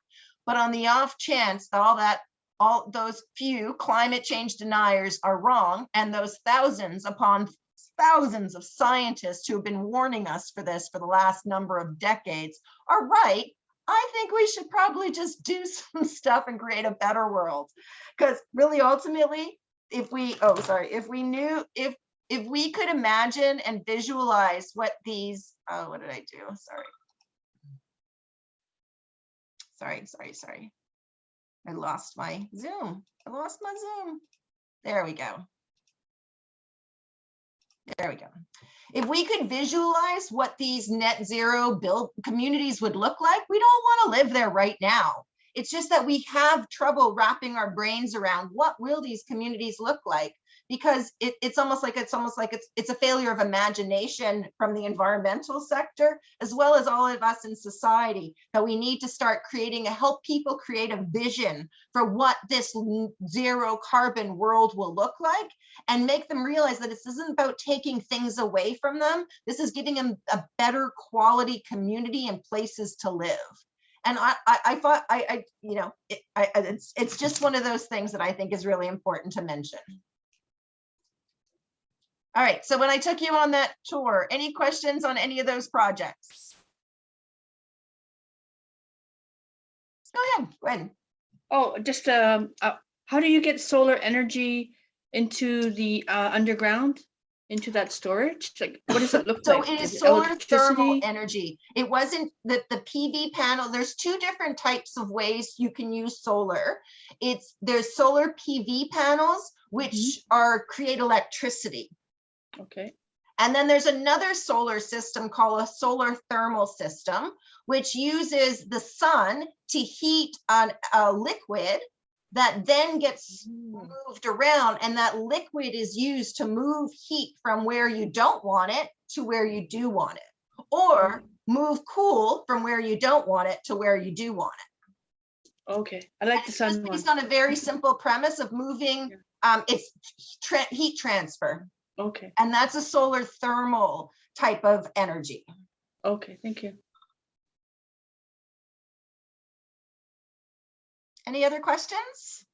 But on the off chance that all those few climate change deniers are wrong, and those thousands upon thousands of scientists who have been warning us for this for the last number of decades are right, I think we should probably just do some stuff and create a better world. Because really, ultimately, if we could imagine and visualize what these, what did I do? Sorry. I lost my Zoom. There we go. If we could visualize what these net zero build communities would look like, we don't want to live there right now. It's just that we have trouble wrapping our brains around what will these communities look like, because it's almost like it's a failure of imagination from the environmental sector, as well as all of us in society, that we need to start help people create a vision for what this zero carbon world will look like, and make them realize that this isn't about taking things away from them. This is giving them a better quality community and places to live. And it's just one of those things that I think is really important to mention. All right, so when I took you on that tour, any questions on any of those projects? Go ahead. Oh, just how do you get solar energy into the underground, into that storage? Like, what does it look So like? it Is is it solar thermal electricity? energy. It wasn't the PV panel. There's two different types of ways you can use solar. There's solar PV panels, which are create electricity. Okay. And then there's another solar system called a solar thermal system, which uses the sun to heat a liquid that then gets moved around, and that liquid is used to move heat from where you don't want it to where you do want it, or move cool from where you don't want it to where you do want it. Okay, I like the It's just sun one. based on a very simple premise of moving, it's heat transfer. Okay, And that's a solar thermal type of energy. okay, thank you. Any other questions?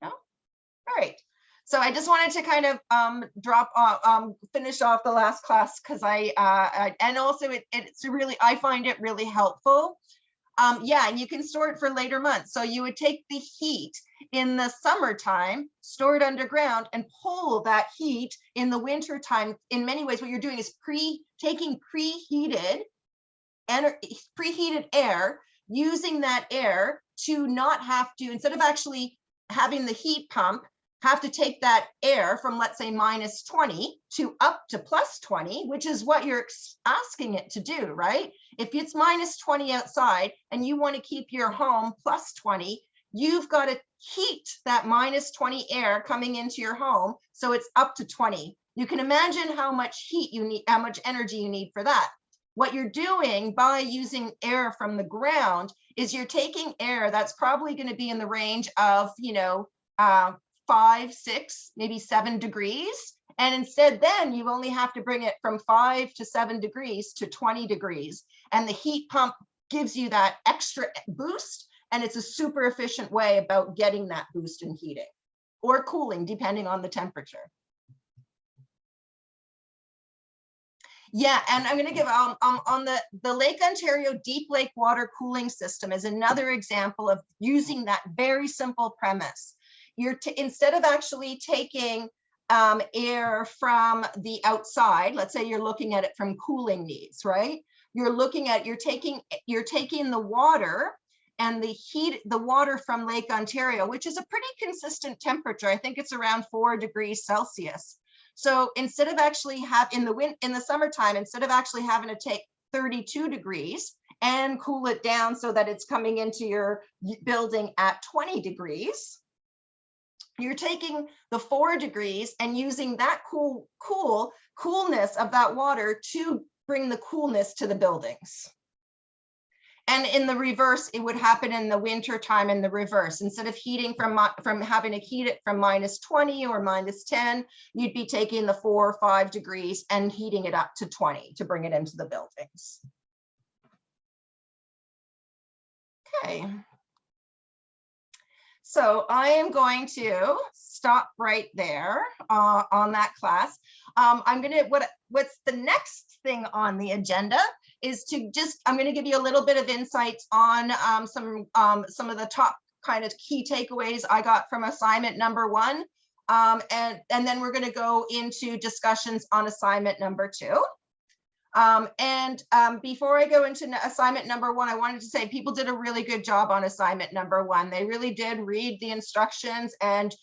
No? All right. So I just wanted to kind of finish off the last class because and also it's really, I find it really helpful. Yeah, and you can store it for later months. So you would take the heat in the summertime, store it underground, and pull that heat in the wintertime. In many ways, what you're doing is taking preheated air, using that air to not have to, instead of actually having the heat pump, have to take that air from, let's say, -20 to up to +20, which is what you're asking it to do, right? If it's -20 outside and you want to keep your home +20, you've got to heat that -20 air coming into your home so it's up to 20. You can imagine how much heat you need, how much energy you need for that. What you're doing by using air from the ground is you're taking air that's probably going to be in the range of, 5, 6, maybe 7 degrees. And instead, then you only have to bring it from 5 to 7 degrees to 20 degrees. And the heat pump gives you that extra boost. And it's a super efficient way about getting that boost in heating or cooling, depending on the temperature. Yeah, and I'm going to give on the Lake Ontario Deep Lake Water Cooling System is another example of using that very simple premise. Instead of actually taking air from the outside, let's say you're looking at it from cooling needs, right? You're taking the water and the water from Lake Ontario, which is a pretty consistent temperature. I think it's around 4 degrees Celsius. So instead of actually in the summertime, instead of actually having to take 32 degrees and cool it down so that it's coming into your building at 20 degrees, you're taking the 4 degrees and using that coolness of that water to bring the coolness to the buildings. And in the reverse, it would happen in the winter time in the reverse. Instead of heating from having to heat it from -20 or -10, you'd be taking the 4 or 5 degrees and heating it up to 20 to bring it into the buildings. Okay. So I am going to stop right there on that class. What's the next thing on the agenda is I'm going to give you a little bit of insights on some of the top kind of key takeaways I got from assignment number 1. And then we're going to go into discussions on assignment number 2. Before I go into assignment number 1, I wanted to say people did a really good job on assignment number 1. They really did read the instructions and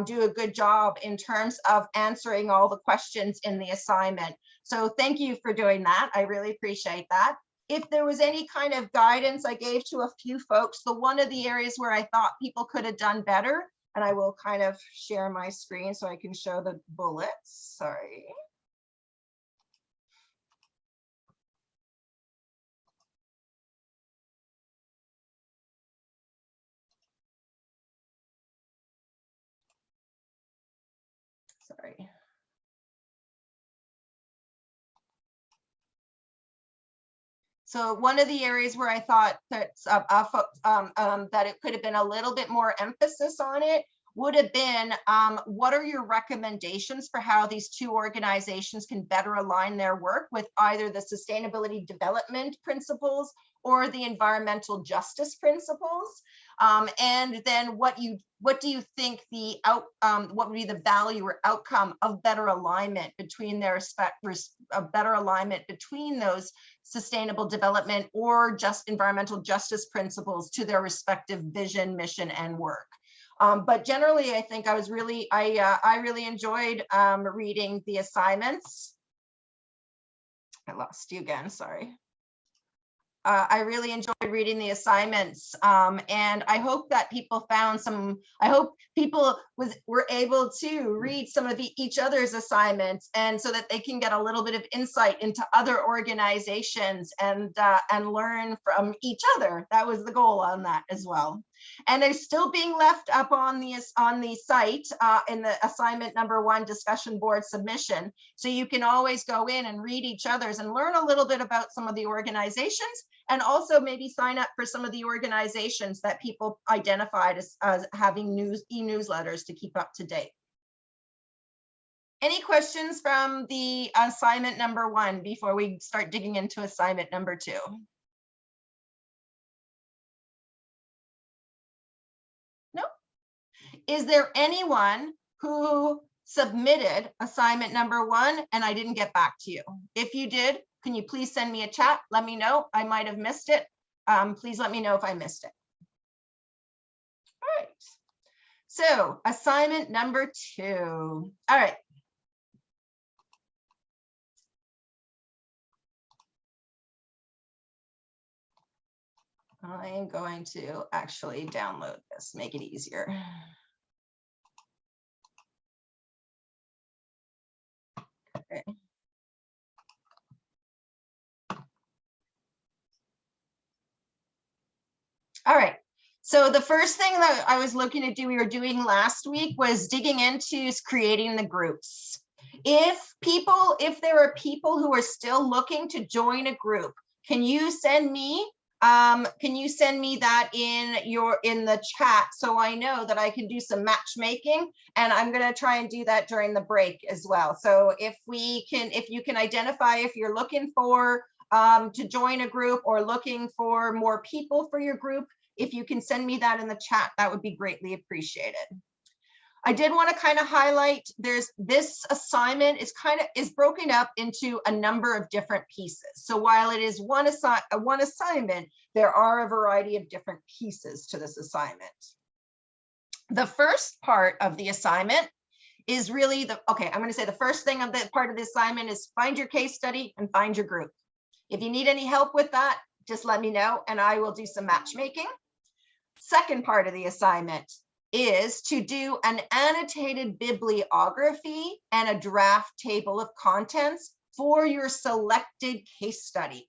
do a good job in terms of answering all the questions in the assignment. So thank you for doing that. I really appreciate that. If there was any kind of guidance I gave to a few folks, one of the areas where I thought people could have done better, and I will kind of share my screen so I can show the bullets. Sorry. Sorry. So one of the areas where I thought that it could have been a little bit more emphasis on it would have been, what are your recommendations for how these two organizations can better align their work with either the sustainability development principles or the environmental justice principles? And then what do you think what would be the value or outcome of better alignment between better alignment between those sustainable development or just environmental justice principles to their respective vision, mission, and work? But generally, I think I really enjoyed reading the assignments. I lost you again, sorry. I really enjoyed reading the assignments, and I hope that people found I hope people were able to read some of each other's assignments, and so that they can get a little bit of insight into other organizations and learn from each other. That was the goal on that as well. And they're still being left up on the site in the assignment number 1 discussion board submission. So you can always go in and read each other's and learn a little bit about some of the organizations, and also maybe sign up for some of the organizations that people identified as having e-newsletters to keep up to date. Any questions from the assignment number 1 before we start digging into assignment number 2? No? Is there anyone who submitted assignment number 1 and I didn't get back to you? If you did, can you please send me a chat? Let me know. I might have missed it. Please let me know if I missed it. All right. So assignment number 2. All right. I am going to actually download this, make it easier. Okay. All right. So the first thing that I was looking to do, we were doing last week, was digging into creating the groups. If there are people who are still looking to join a group, can you send me that in the chat so I know that I can do some matchmaking? And I'm going to try and do that during the break as well. So if you can identify if you're looking for to join a group or looking for more people for your group, if you can send me that in the chat, that would be greatly appreciated. I did want to kind of highlight, this assignment is broken up into a number of different pieces. So while it is one assignment, there are a variety of different pieces to this assignment. The first part of the assignment is really I'm going to say the first thing of the part of the assignment is find your case study and find your group. If you need any help with that, just let me know and I will do some matchmaking. Second part of the assignment is to do an annotated bibliography and a draft table of contents for your selected case study.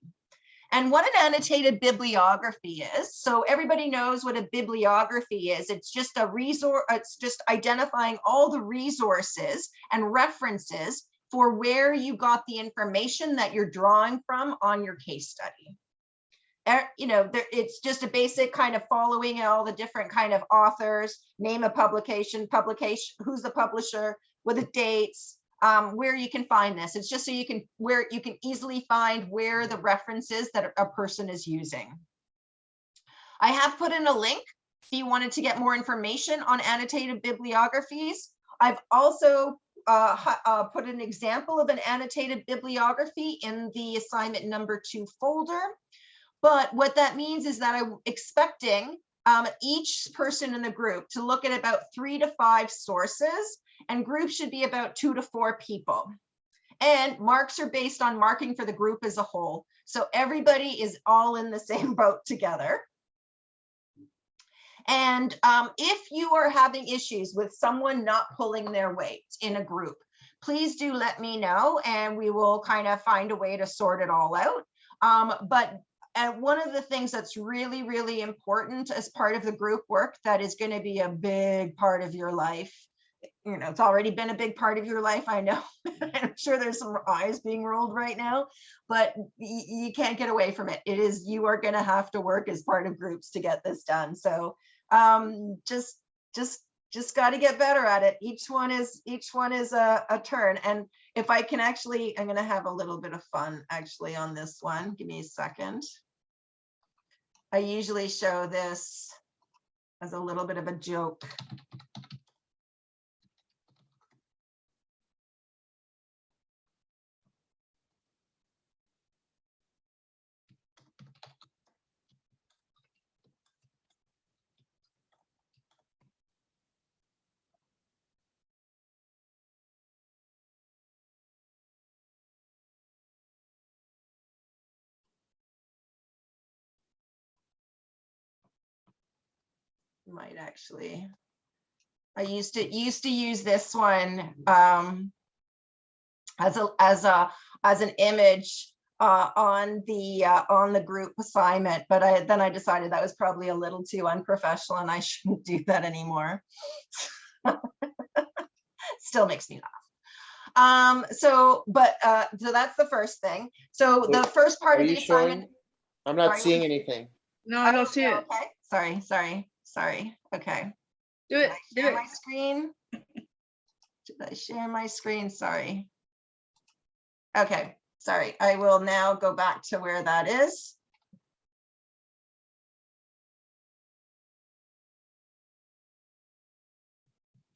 And what an annotated bibliography is, so everybody knows what a bibliography is. It's just a resource, it's just identifying all the resources and references for where you got the information that you're drawing from on your case study. It's just a basic kind of following all the different kind of authors, name of publication, who's the publisher, with the dates, where you can find this. It's just so you can easily find where the references that a person is using. I have put in a link if you wanted to get more information on annotated bibliographies. I've also put an example of an annotated bibliography in the assignment number 2 folder. But what that means is that I'm expecting each person in the group to look at about 3 to 5 sources, and groups should be about 2 to 4 people. And marks are based on marking for the group as a whole. So everybody is all in the same boat together. And if you are having issues with someone not pulling their weight in a group, please do let me know and we will kind of find a way to sort it all out. And one of the things that's really, really important as part of the group work that is going to be a big part of your life, it's already been a big part of your life, I know. I'm sure there's some eyes being rolled right now, but you can't get away from it. You are going to have to work as part of groups to get this done. So just Just got to get better at it. Each one is a turn. And if I can actually, I'm going to have a little bit of fun actually on this one. Give me a second. I usually show this as a little bit of a joke. Might actually, I used to use this one as an image on the group assignment, but then I decided that was probably a little too unprofessional and I shouldn't do that anymore. Still makes me laugh. So that's the first thing. So the first part of the assignment. I'm not Sorry, seeing anything. No, I don't see it. Okay, sorry. Okay. Do it, Did I do share it. my screen? Did I share my screen? Sorry. Okay, sorry. I will now go back to where that is.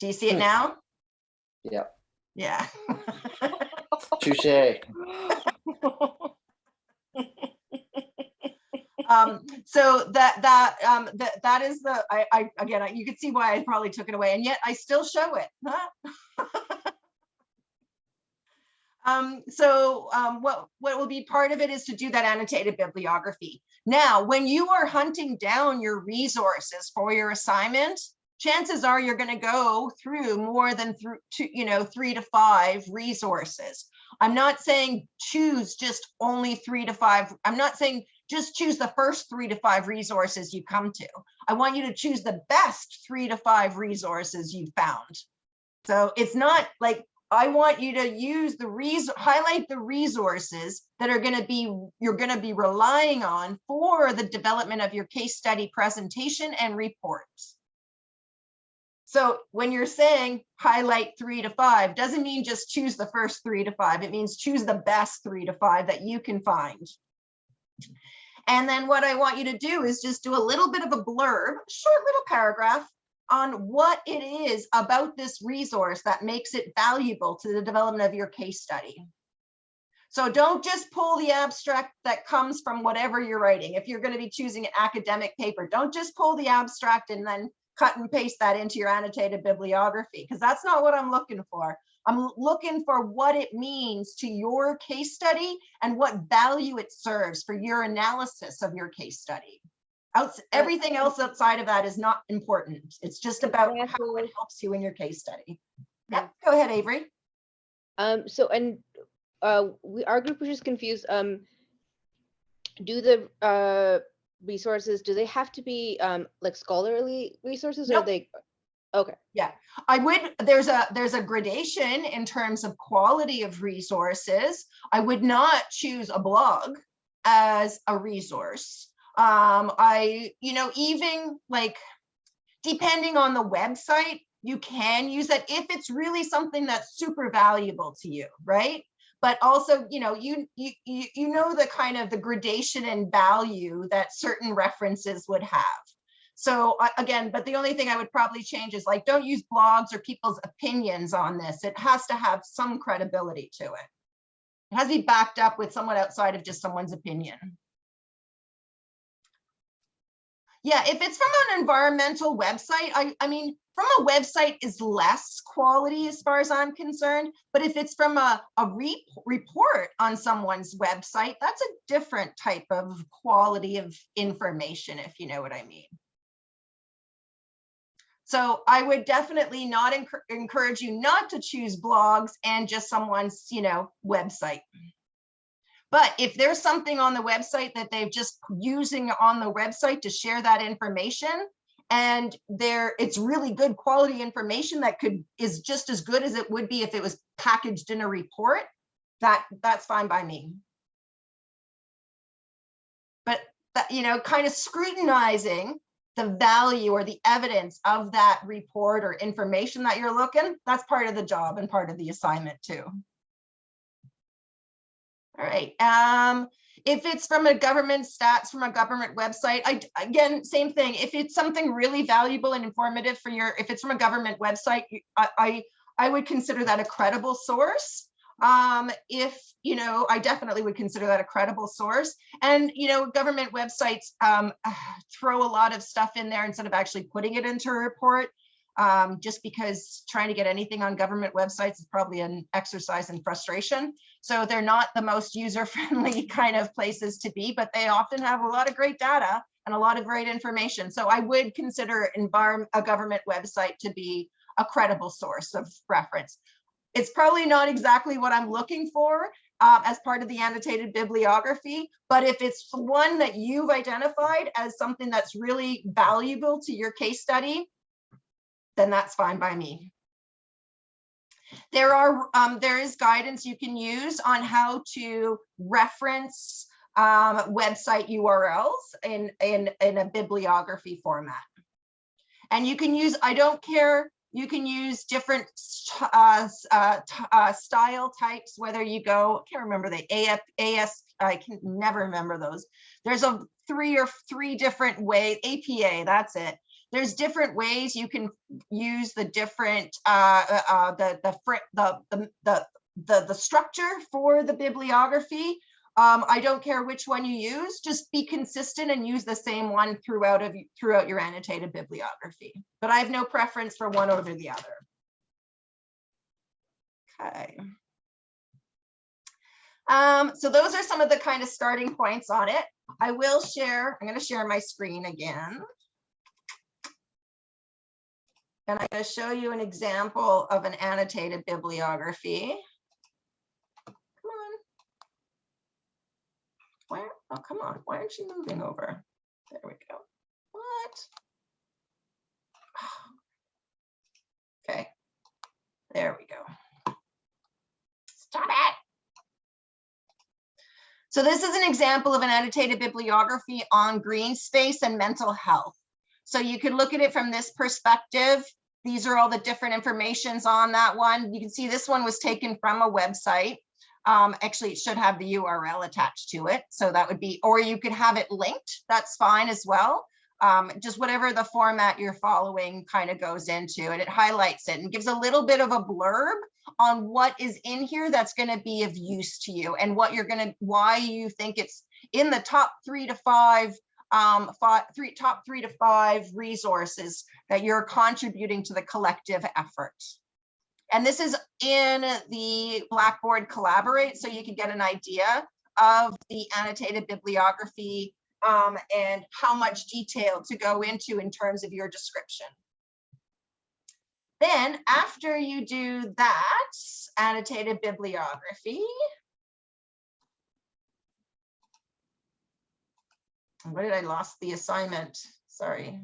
Do you see it now? Yep. Yeah. Touche. So that is the again, you can see why I probably took it away, and yet I still show it. What will be part of it is to do that annotated bibliography. Now, when you are hunting down your resources for your assignment, chances are you're going to go through more than 3 to 5 resources. I'm not saying choose just only 3 to 5. I'm not saying just choose the first 3 to 5 resources you come to. I want you to choose the best 3 to 5 resources you found. So it's not like, I want you to highlight the resources that are going to be, you're going to be relying on for the development of your case study presentation and reports. So when you're saying highlight 3 to 5, doesn't mean just choose the first 3 to 5. It means choose the best 3 to 5 that you can find. And then what I want you to do is just do a little bit of a blurb, short little paragraph on what it is about this resource that makes it valuable to the development of your case study. So don't just pull the abstract that comes from whatever you're writing. If you're going to be choosing an academic paper, don't just pull the abstract and then cut and paste that into your annotated bibliography, because that's not what I'm looking for. I'm looking for what it means to your case study and what value it serves for your analysis of your case study. Everything else outside of that is not important. It's just about how it helps you in your case study. Yep, go ahead, Avery. Our group was just confused. Do the resources, do they have to be like scholarly resources? Nope. Or are they? Okay. Yeah, there's a gradation in terms of quality of resources. I would not choose a blog as a resource. Even like, depending on the website, you can use that if it's really something that's super valuable to you, right? But also, you know the kind of the gradation and value that certain references would have. So again, but the only thing I would probably change is, like, don't use blogs or people's opinions on this. It has to have some credibility to it. It has to be backed up with someone outside of just someone's opinion. Yeah, if it's from an environmental website, I mean, from a website is less quality as far as I'm concerned. But if it's from a report on someone's website, that's a different type of quality of information, if you know what I mean. So I would definitely not encourage you not to choose blogs and just someone's, website. But if there's something on the website that they've just using on the website to share that information, and it's really good quality information that is just as good as it would be if it was packaged in a report, that's fine by me. But kind of scrutinizing the value or the evidence of that report or information that you're looking, that's part of the job and part of the assignment too. All right. If it's from a government stats, from a government website, again, same thing. If it's something really valuable and informative for if it's from a government website, I would consider that a credible source. If, I definitely would consider that a credible source. And, government websites throw a lot of stuff in there instead of actually putting it into a report. Just because trying to get anything on government websites is probably an exercise in frustration. So they're not the most user-friendly kind of places to be, but they often have a lot of great data and a lot of great information. So I would consider a government website to be a credible source of reference. It's probably not exactly what I'm looking for as part of the annotated bibliography, but if it's one that you've identified as something that's really valuable to your case study, then that's fine by me. There is guidance you can use on how to reference website URLs in a bibliography format. And you can use, I don't care, you can use different style types, whether you go, I can't remember the AS, I can never remember those. There's three different ways, APA, that's it. There's different ways you can use the different the structure for the bibliography. I don't care which one you use, just be consistent and use the same one throughout your annotated bibliography. But I have no preference for one over the other. Okay. So those are some of the kind of starting points on it. I will share, I'm going to share my screen again. And I'm going to show you an example of an annotated bibliography. Come on. Where? Oh, come on. Why aren't you moving over? There we go. What? Okay. There we go. Stop it. So this is an example of an annotated bibliography on green space and mental health. So you could look at it from this perspective. These are all the different informations on that one. You can see this one was taken from a website. Actually, it should have the URL attached to it. So that would be, or you could have it linked. That's fine as well. Just whatever the format you're following kind of goes into, and it highlights it and gives a little bit of a blurb on what is in here that's going to be of use to you and what you're going to, why you think it's in the top 3 to 5 top 3 to 5 resources that you're contributing to the collective effort. And this is in the Blackboard Collaborate, so you can get an idea of the annotated bibliography and how much detail to go into in terms of your description. Then after you do that annotated bibliography, what did I lost the assignment? Sorry,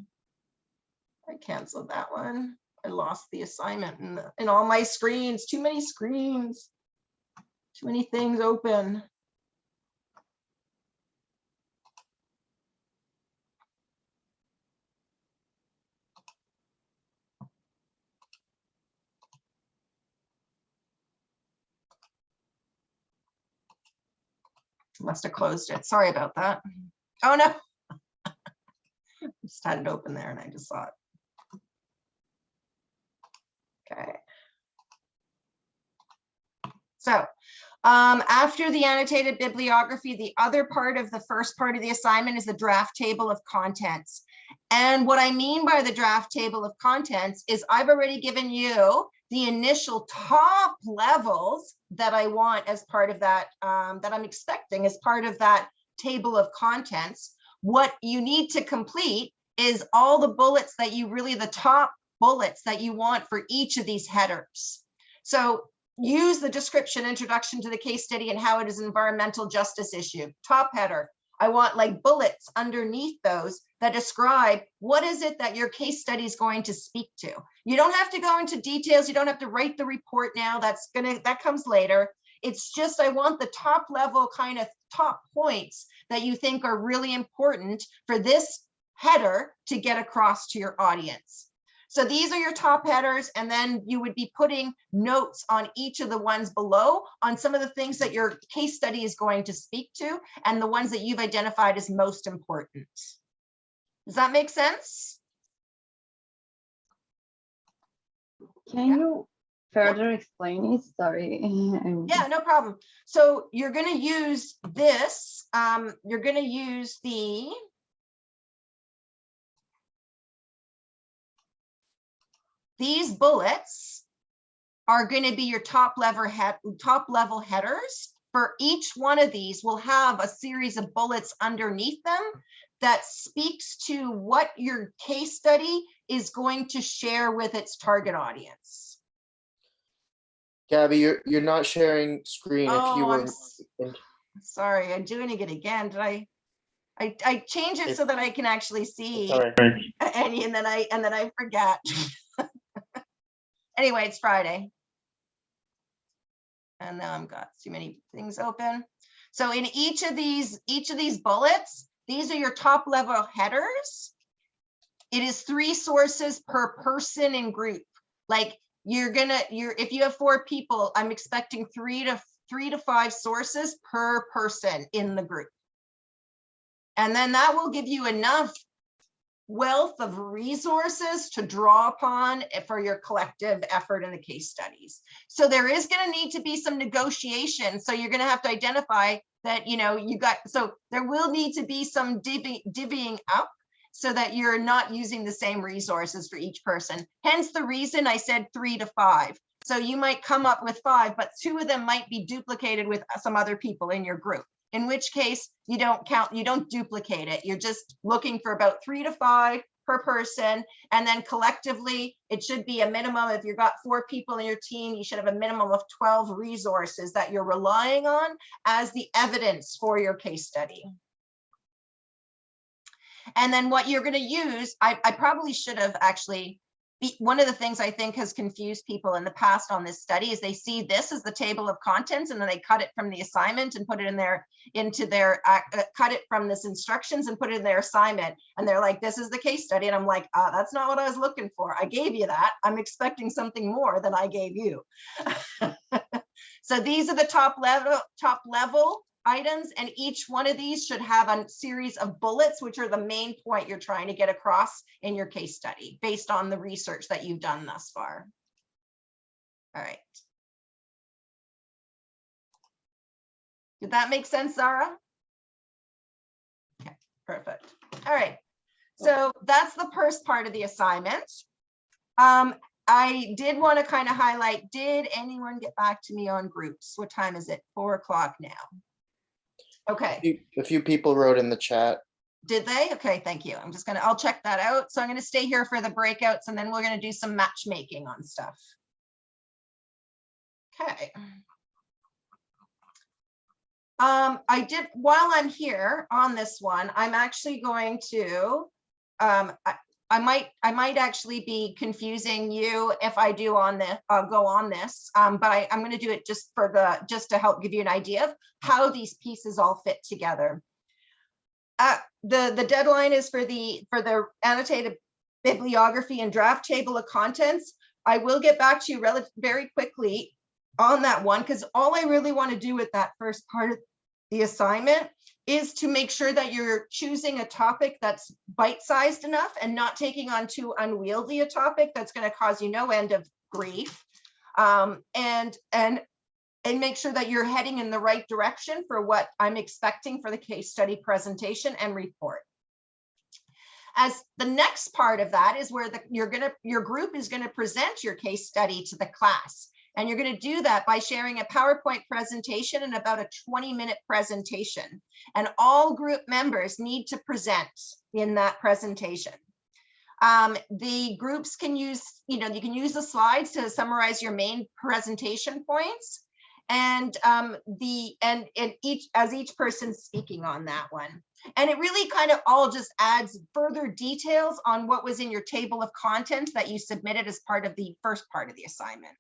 I canceled that one. I lost the assignment in all my screens. Too many screens, too many things open. Must have closed it. Sorry about that. Oh no. Just had it open there and I just saw it. Okay. So after the annotated bibliography, the other part of the first part of the assignment is the draft table of contents. And what I mean by the draft table of contents is I've already given you the initial top levels that I want as part of that, that I'm expecting as part of that table of contents. What you need to complete is all the bullets that you really, the top bullets that you want for each of these headers. So use the description, introduction to the case study and how it is an environmental justice issue. Top header. I want like bullets underneath those that describe what is it that your case study is going to speak to. You don't have to go into details. You don't have to write the report now. That comes later. It's just, I want the top level kind of top points that you think are really important for this header to get across to your audience. So these are your top headers, and then you would be putting notes on each of the ones below on some of the things that your case study is going to speak to and the ones that you've identified as most important. Does that make sense? Can you further explain it? Sorry. Yeah, no problem. So you're going to use this. You're going to use these bullets are going to be your top level headers. For each one of these will have a series of bullets underneath them that speaks to what your case study is going to share with its target audience. Gabby, you're not sharing screen. If you Oh, were, sorry, I'm doing it again. Did I change it so that I can actually see? sorry. And then I forget. Anyway, it's Friday. And now I've got too many things open. So in each of these bullets, these are your top level headers. It is 3 sources per person and group. Like if you have 4 people, I'm expecting 3 to 5 sources per person in the group. And then that will give you enough wealth of resources to draw upon for your collective effort in the case studies. So there is going to need to be some negotiation. So you're going to have to identify that, so there will need to be some divvying up so that you're not using the same resources for each person. Hence the reason I said 3 to 5. So you might come up with 5, but 2 of them might be duplicated with some other people in your group. In which case you don't duplicate it. You're just looking for about 3 to 5 per person. And then collectively, it should be a minimum. If you've got 4 people in your team, you should have a minimum of 12 resources that you're relying on as the evidence for your case study. And then what you're going to use, I probably should have actually, one of the things I think has confused people in the past on this study is they see this as the table of contents and then they cut it from the assignment and put it in cut it from this instructions and put it in their assignment. And they're like, this is the case study. And I'm like, that's not what I was looking for. I gave you that. I'm expecting something more than I gave you. So these are the top level items, and each one of these should have a series of bullets, which are the main point you're trying to get across in your case study based on the research that you've done thus far. All right. Did that make sense, Zara? Okay, perfect. All right. So that's the first part of the assignment. I did want to kind of highlight, did anyone get back to me on groups? What time is it? 4 o'clock now. Okay. A few people wrote in the chat. Did they? Okay, thank you. I'll check that out. So I'm going to stay here for the breakouts and then we're going to do some matchmaking on stuff. Okay. While I'm here on this one, I'm actually going to, I might actually be confusing you if I do on this, go on this, but I'm going to do it just to help give you an idea of how these pieces all fit together. The deadline is for the annotated bibliography and draft table of contents. I will get back to you very quickly on that one, because all I really want to do with that first part of the assignment is to make sure that you're choosing a topic that's bite-sized enough and not taking on too unwieldy a topic that's going to cause you no end of grief, and make sure that you're heading in the right direction for what I'm expecting for the case study presentation and report. As the next part of that is where your group is going to present your case study to the class. And you're going to do that by sharing a PowerPoint presentation and about a 20-minute presentation. And all group members need to present in that presentation. The groups can use, you can use the slides to summarize your main presentation points. And each person's speaking on that one. And it really kind of all just adds further details on what was in your table of contents that you submitted as part of the first part of the assignment.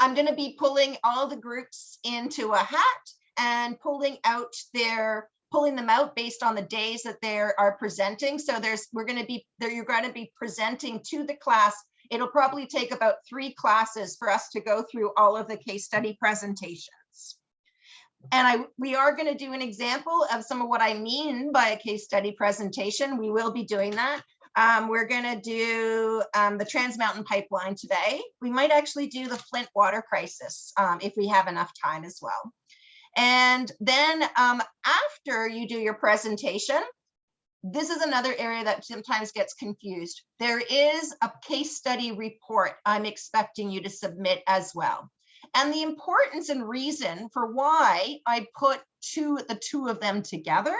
I'm going to be pulling all the groups into a hat and pulling pulling them out based on the days that they are presenting. So you're going to be presenting to the class. It'll probably take about 3 classes for us to go through all of the case study presentations. And we are going to do an example of some of what I mean by a case study presentation. We will be doing that. We're going to do the Trans Mountain Pipeline today. We might actually do the Flint water crisis if we have enough time as well. And then after you do your presentation, this is another area that sometimes gets confused. There is a case study report I'm expecting you to submit as well. And the importance and reason for why I put the two of them together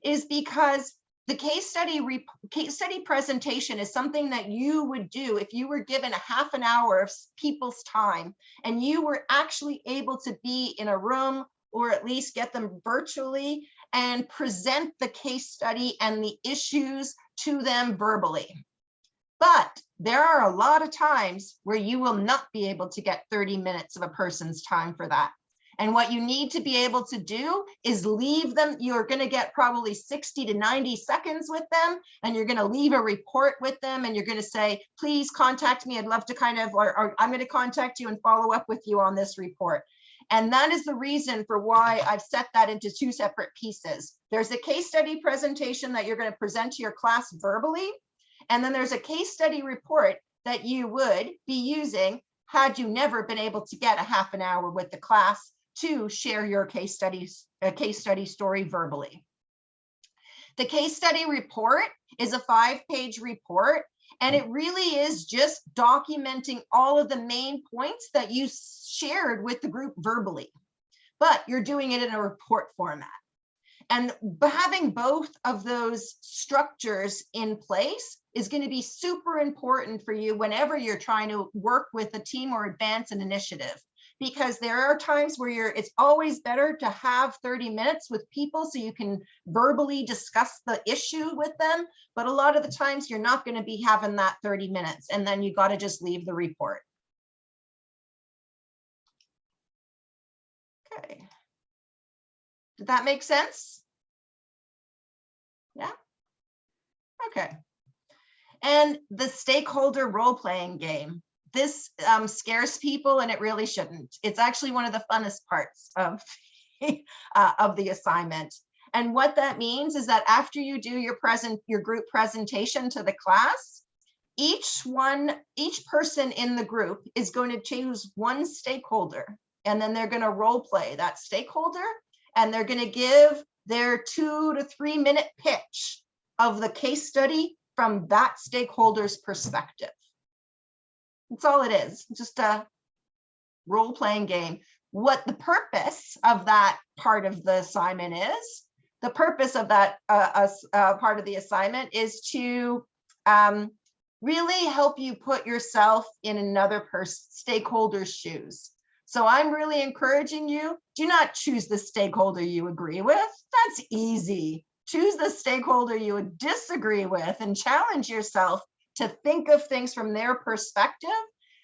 is because the case study presentation is something that you would do if you were given a half an hour of people's time and you were actually able to be in a room or at least get them virtually and present the case study and the issues to them verbally. But there are a lot of times where you will not be able to get 30 minutes of a person's time for that. And what you need to be able to do is leave them. You're going to get probably 60 to 90 seconds with them, and you're going to leave a report with them, and you're going to say, please contact me. I'd love to or I'm going to contact you and follow up with you on this report. And that is the reason for why I've set that into 2 separate pieces. There's a case study presentation that you're going to present to your class verbally. And then there's a case study report that you would be using had you never been able to get a half an hour with the class to share your case study story verbally. The case study report is a 5-page report, and it really is just documenting all of the main points that you shared with the group verbally, but you're doing it in a report format. And having both of those structures in place is going to be super important for you whenever you're trying to work with a team or advance an initiative, because there are times where it's always better to have 30 minutes with people so you can verbally discuss the issue with them. But a lot of the times you're not going to be having that 30 minutes, and then you got to just leave the report. Okay. Did that make sense? Yeah. Okay. And the stakeholder role-playing game. This scares people, and it really shouldn't. It's actually one of the funnest parts of the assignment. And what that means is that after you do your group presentation to the class, each person in the group is going to choose one stakeholder, and then they're going to role play that stakeholder, and they're going to give their 2 to 3 minute pitch of the case study from that stakeholder's perspective. That's all it is, just a role-playing game. What the purpose of that part of the assignment is, the purpose of that part of the assignment is to really help you put yourself in another stakeholder's shoes. So I'm really encouraging you, do not choose the stakeholder you agree with. That's easy. Choose the stakeholder you would disagree with and challenge yourself to think of things from their perspective.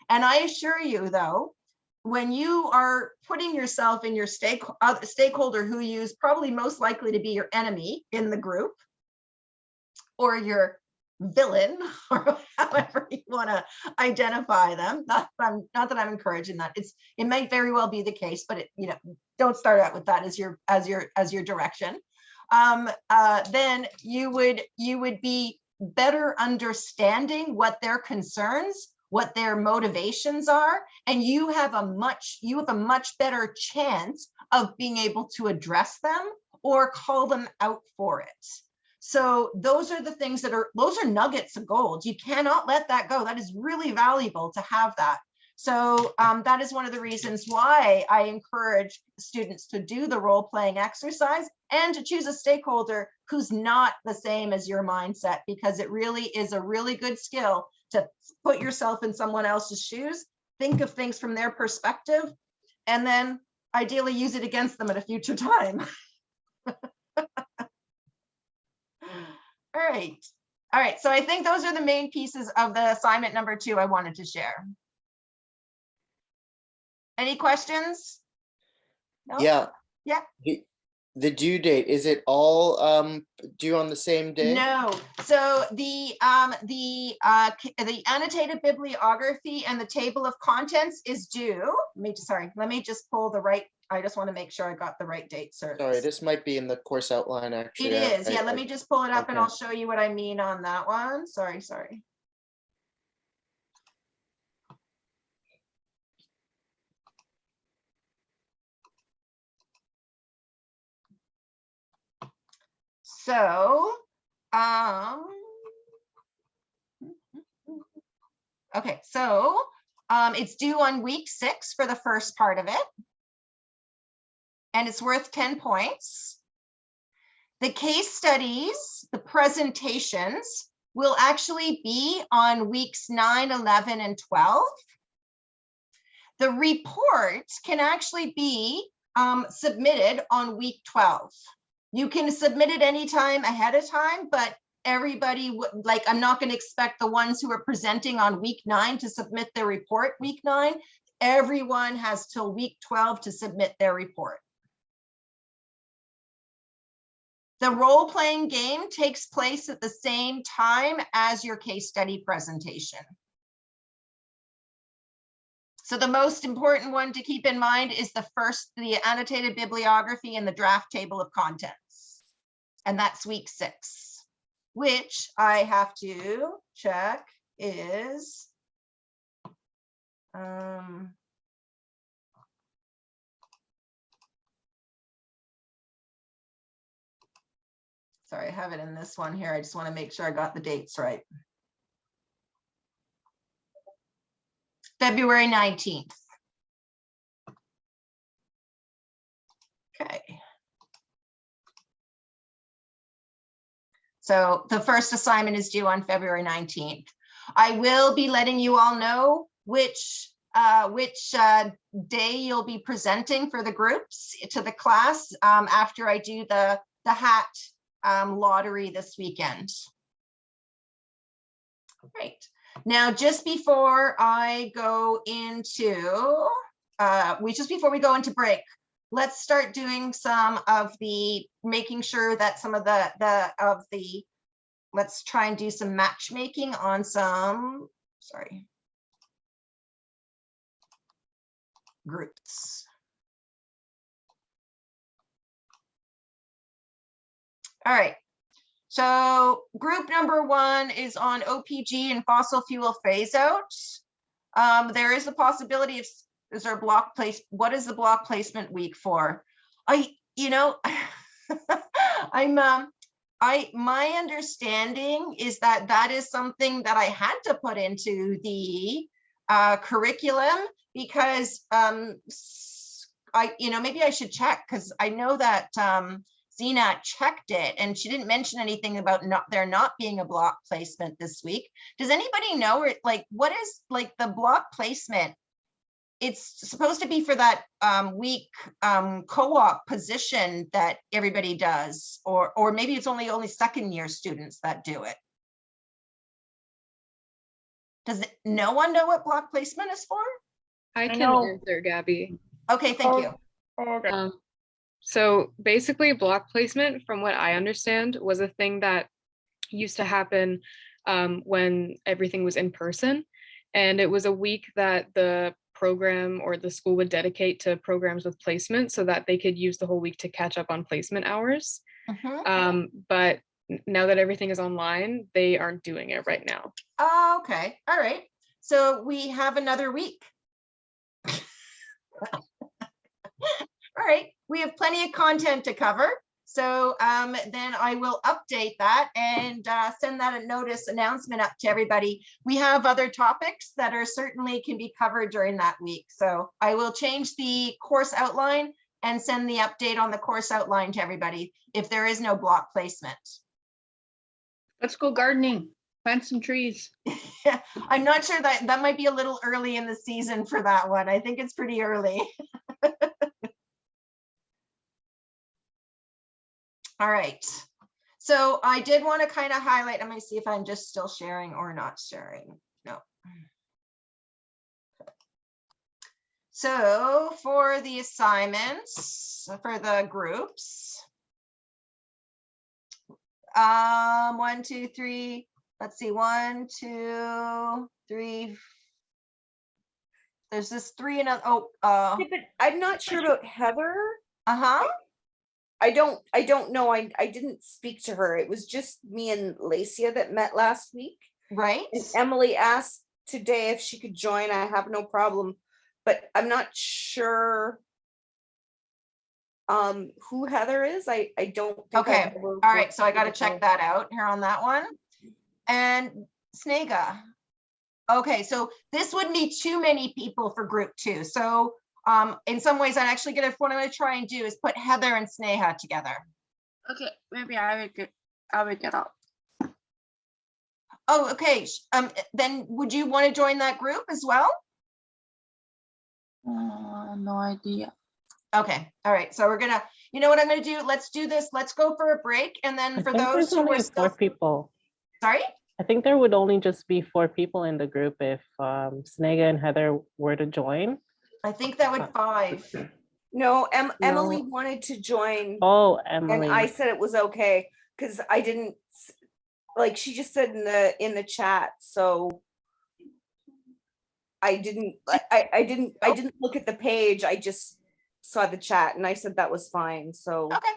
And I assure you, though, when you are putting yourself in your stakeholder who is probably most likely to be your enemy in the group, or your villain, or however you want to identify them. Not that I'm encouraging that. It might very well be the case, but don't start out with that as your direction. Then you would be better understanding what their concerns, what their motivations are, and you have a much better chance of being able to address them or call them out for it. So those are the things those are nuggets of gold. You cannot let that go. That is really valuable to have that. So that is one of the reasons why I encourage students to do the role-playing exercise and to choose a stakeholder who's not the same as your mindset, because it really is a really good skill to put yourself in someone else's shoes, think of things from their perspective, and then ideally use it against them at a future time. All right, so I think those are the main pieces of the assignment number 2 I wanted to share. Any questions? No? Yeah. Yeah. the due date, is it all due on the same day? No, so the annotated bibliography and the table of contents is due. Let me just pull the right, I just want to make sure I got the right date, sir. Sorry, this might be in the course outline, actually. It is, yeah, let me just pull it up and okay. I'll show you what I mean on that one. Sorry. So, okay, so it's due on week 6 for the first part of it. And it's worth 10 points. The case studies, the presentations will actually be on weeks 9, 11, and 12. The report can actually be submitted on week 12. You can submit it anytime ahead of time, but everybody would, like, I'm not going to expect the ones who are presenting on week 9 to submit their report week 9. Everyone has till week 12 to submit their report. The role-playing game takes place at the same time as your case study presentation. So the most important one to keep in mind is the annotated bibliography and the draft table of contents. And that's week 6, which I have to check is, sorry, I have it in this one here. I just want to make sure I got the dates right. February 19th. Okay. So the first assignment is due on February 19th. I will be letting you all know which day you'll be presenting for the groups to the class after I do the hat lottery this weekend. Great. Now, just before I go into, before we go into break, let's start doing some of the, making sure that some of let's try and do some matchmaking on some, groups. All right. So group number 1 is on OPG and fossil fuel phase out. There is a possibility of, is there a block place? What is the block placement week for? My understanding is that is something that I had to put into the curriculum because maybe I should check, because I know that Zena checked it and she didn't mention anything about there not being a block placement this week. Does anybody know, or like, what is like the block placement? It's supposed to be for that week co-op position that everybody does, or maybe it's only second year students that do it. Does no one know what block placement is for? I can know. answer, Gabby. Okay, thank you. Okay. So basically, block placement, from what I understand, was a thing that used to happen when everything was in person. And it was a week that the program or the school would dedicate to programs with placement so that they could use the whole week to catch up on placement hours. But now that everything is online, they aren't doing it right now. Oh, okay. All right. So we have another week. All right. We have plenty of content to cover. So then I will update that and send that a notice announcement up to everybody. We have other topics that are certainly can be covered during that week. So I will change the course outline and send the update on the course outline to everybody if there is no block placement. Let's go gardening, plant some trees. Yeah, I'm not sure that might be a little early in the season for that one. I think it's pretty early. All right. So I did want to kind of highlight, let me see if I'm just still sharing or not sharing. No. So for the assignments, for the groups, 1, 2, 3. Let's see, 1, 2, 3. There's this 3 and Yeah, but I'm not sure about Heather. uh-huh. I don't know. I didn't speak to her. It was just me and Lacia that met last week. Right. And Emily asked today if she could join. I have no problem, but I'm not sure who Heather is. I don't think Okay. I've ever All right. worked So I got to with her. check that out here on that one. And Snega. Okay. So this would be too many people for group 2. So in some ways, I'm actually going to, what I'm going to try and do is put Heather and Sneha together. Okay, maybe I will get up. Oh, okay. Then would you want to join that group as well? No idea. Okay. All right. So we're gonna, you know what I'm gonna do? Let's do this. Let's go for a break. And then for those who are still, 4 people. sorry? I think there would only just be 4 people in the group if Snega and Heather were to join. I think that would 5. No, Emily No. wanted to join, Oh, and Emily. I said it was okay because I didn't like. She just said in the chat, so I didn't. I didn't look at the page. I just saw the chat, and I said that was fine. So Okay.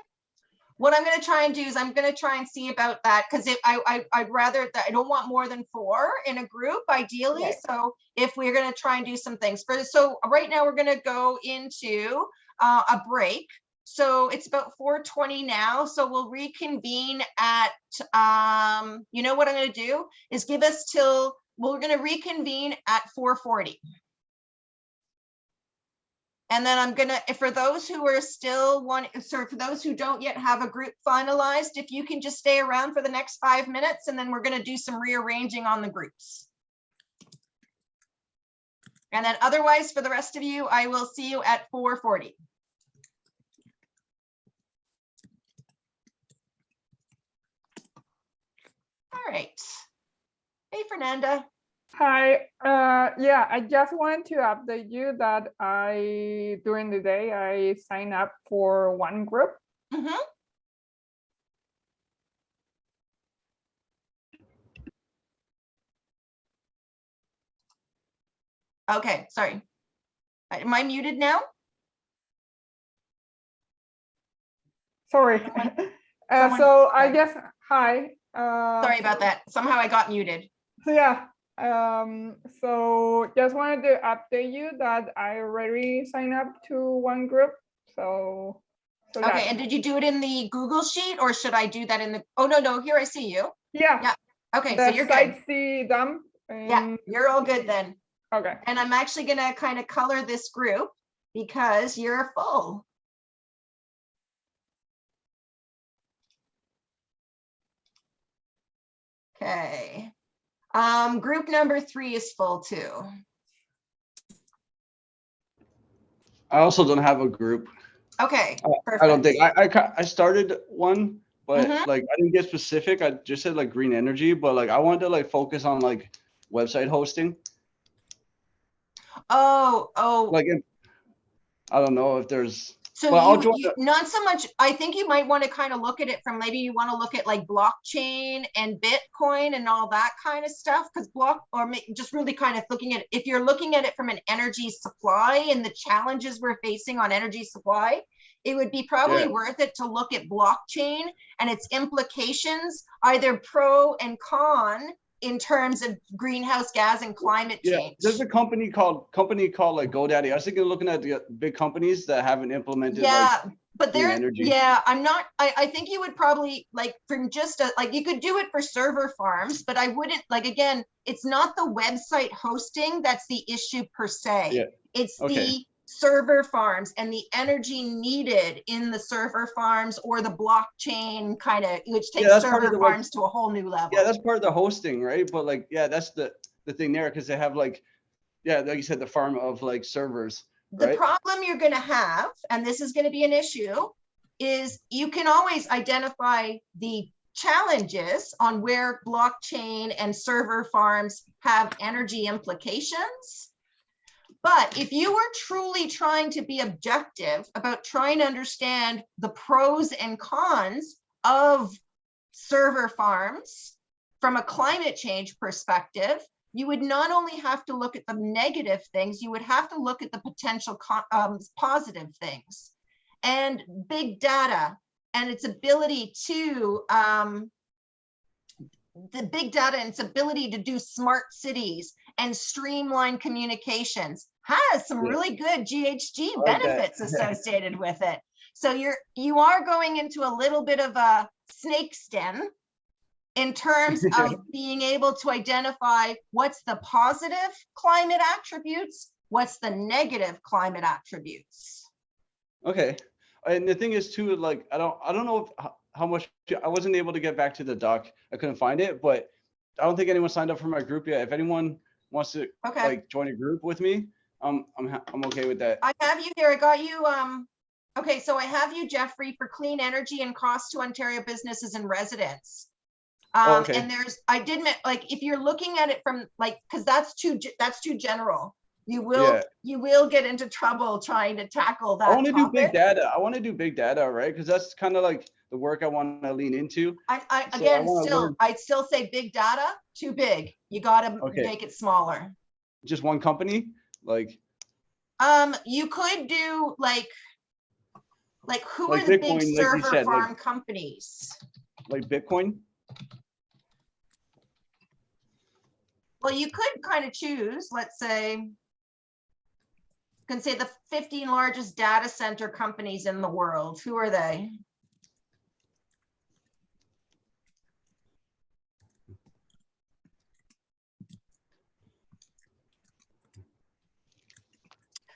What I'm gonna try and do is I'm gonna try and see about that because I'd rather that I don't want more than 4 in a group ideally. Okay. So if we're gonna try and do some things so right now we're gonna go into a break. So it's about 4:20 now. So we'll reconvene at you know what I'm gonna do is give us till we're gonna reconvene at 4:40. And then I'm gonna, for those who are still for those who don't yet have a group finalized, if you can just stay around for the next 5 minutes, and then we're gonna do some rearranging on the groups. And then otherwise, for the rest of you, I will see you at 4:40. All right. Hey, Fernanda. Hi, yeah, I just wanted to update you that during the day, I signed up for one group. Mm-hmm. Okay, sorry. Am I muted now? Sorry. Someone- So I guess, hi. Sorry about that. Somehow I got muted. Yeah, so just wanted to update you that I already signed up to one group, so. Okay, and did you do it in the Google sheet or should I do that in the, oh, no, here I see you. Yeah. Yeah. Okay, so The you're good. site's the dump. Yeah, you're all good then. Okay. And I'm actually gonna kind of color this group because you're full. Okay. Group number 3 is full too. I also don't have a group. Okay, I don't think perfect. I started one, but Mhm. like I didn't get specific. I just said like green energy, but like I wanted to like focus on like website hosting. Oh. Like I don't know if there's. So well, I'll join not so much, I think you might want to kind of look at it from maybe you want to look at like blockchain and Bitcoin and all that kind of stuff, because just really kind of looking at, if you're looking at it from an energy supply and the challenges we're facing on energy supply, it would be probably worth it to look at blockchain and its implications, either pro and con, in terms of greenhouse gas and climate change. There's a company called like GoDaddy. I was thinking of looking at the big companies that haven't implemented but green there, energy. I think you would probably like from just like you could do it for server farms, but I wouldn't like, again, it's not the website hosting that's the issue per se. Yeah. It's Okay. the server farms and the energy needed in the server farms or the blockchain kind of, which takes server farms to a whole new level. Yeah, that's part of the hosting, right? But like, yeah, that's the thing there, because they have like you said, the farm of like servers. The right? problem you're going to have, and this is going to be an issue, is you can always identify the challenges on where blockchain and server farms have energy implications. But if you were truly trying to be objective about trying to understand the pros and cons of server farms from a climate change perspective, you would not only have to look at the negative things, you would have to look at the potential positive things. And big data and its ability to, to do smart cities and streamline communications has some really good GHG benefits associated with it. So you are going into a little bit of a snake's den in terms of being able to identify what's the positive climate attributes, what's the negative climate attributes. Okay. And the thing is too, like, I don't know how much, I wasn't able to get back to the doc. I couldn't find it, but I don't think anyone signed up for my group yet. If anyone wants to like join a group with me, I'm okay with that. I have you here. I got you. Okay, so I have you, Jeffrey, for clean energy and cost to Ontario businesses and residents. And I did like, if you're looking at it from like, because that's too general. You will get into trouble trying to tackle that. I want to do big data. I want to do big data, right? Because that's kind of like the work I want to lean into. I'd still say big data, too big. You got to make it smaller. Just one company, like. You could do like who like are the Bitcoin, big server farm companies? Like Bitcoin. Well, you could kind of choose, let's say, you can say the 15 largest data center companies in the world. Who are they?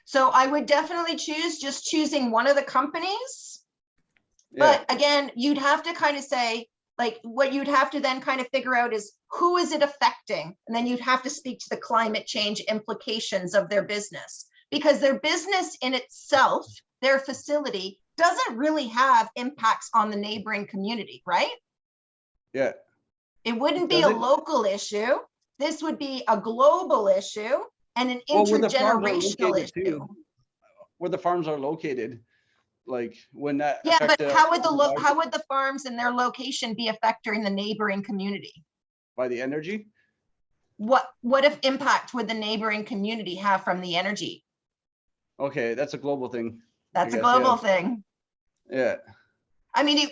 So I would definitely choosing one of the companies. But again, you'd have to kind of say, like, what you'd have to then kind of figure out is who is it affecting? And then you'd have to speak to the climate change implications of their business, because their business in itself, their facility, doesn't really have impacts on the neighboring community, right? Yeah. It wouldn't be a local issue. This would be a global issue and an intergenerational issue. Where the farms are located. Like when that but how would the farms and their location be affecting the neighboring community? By the energy? What if impact would the neighboring community have from the energy? Okay, that's a global thing. That's a global thing. Yeah. I mean, you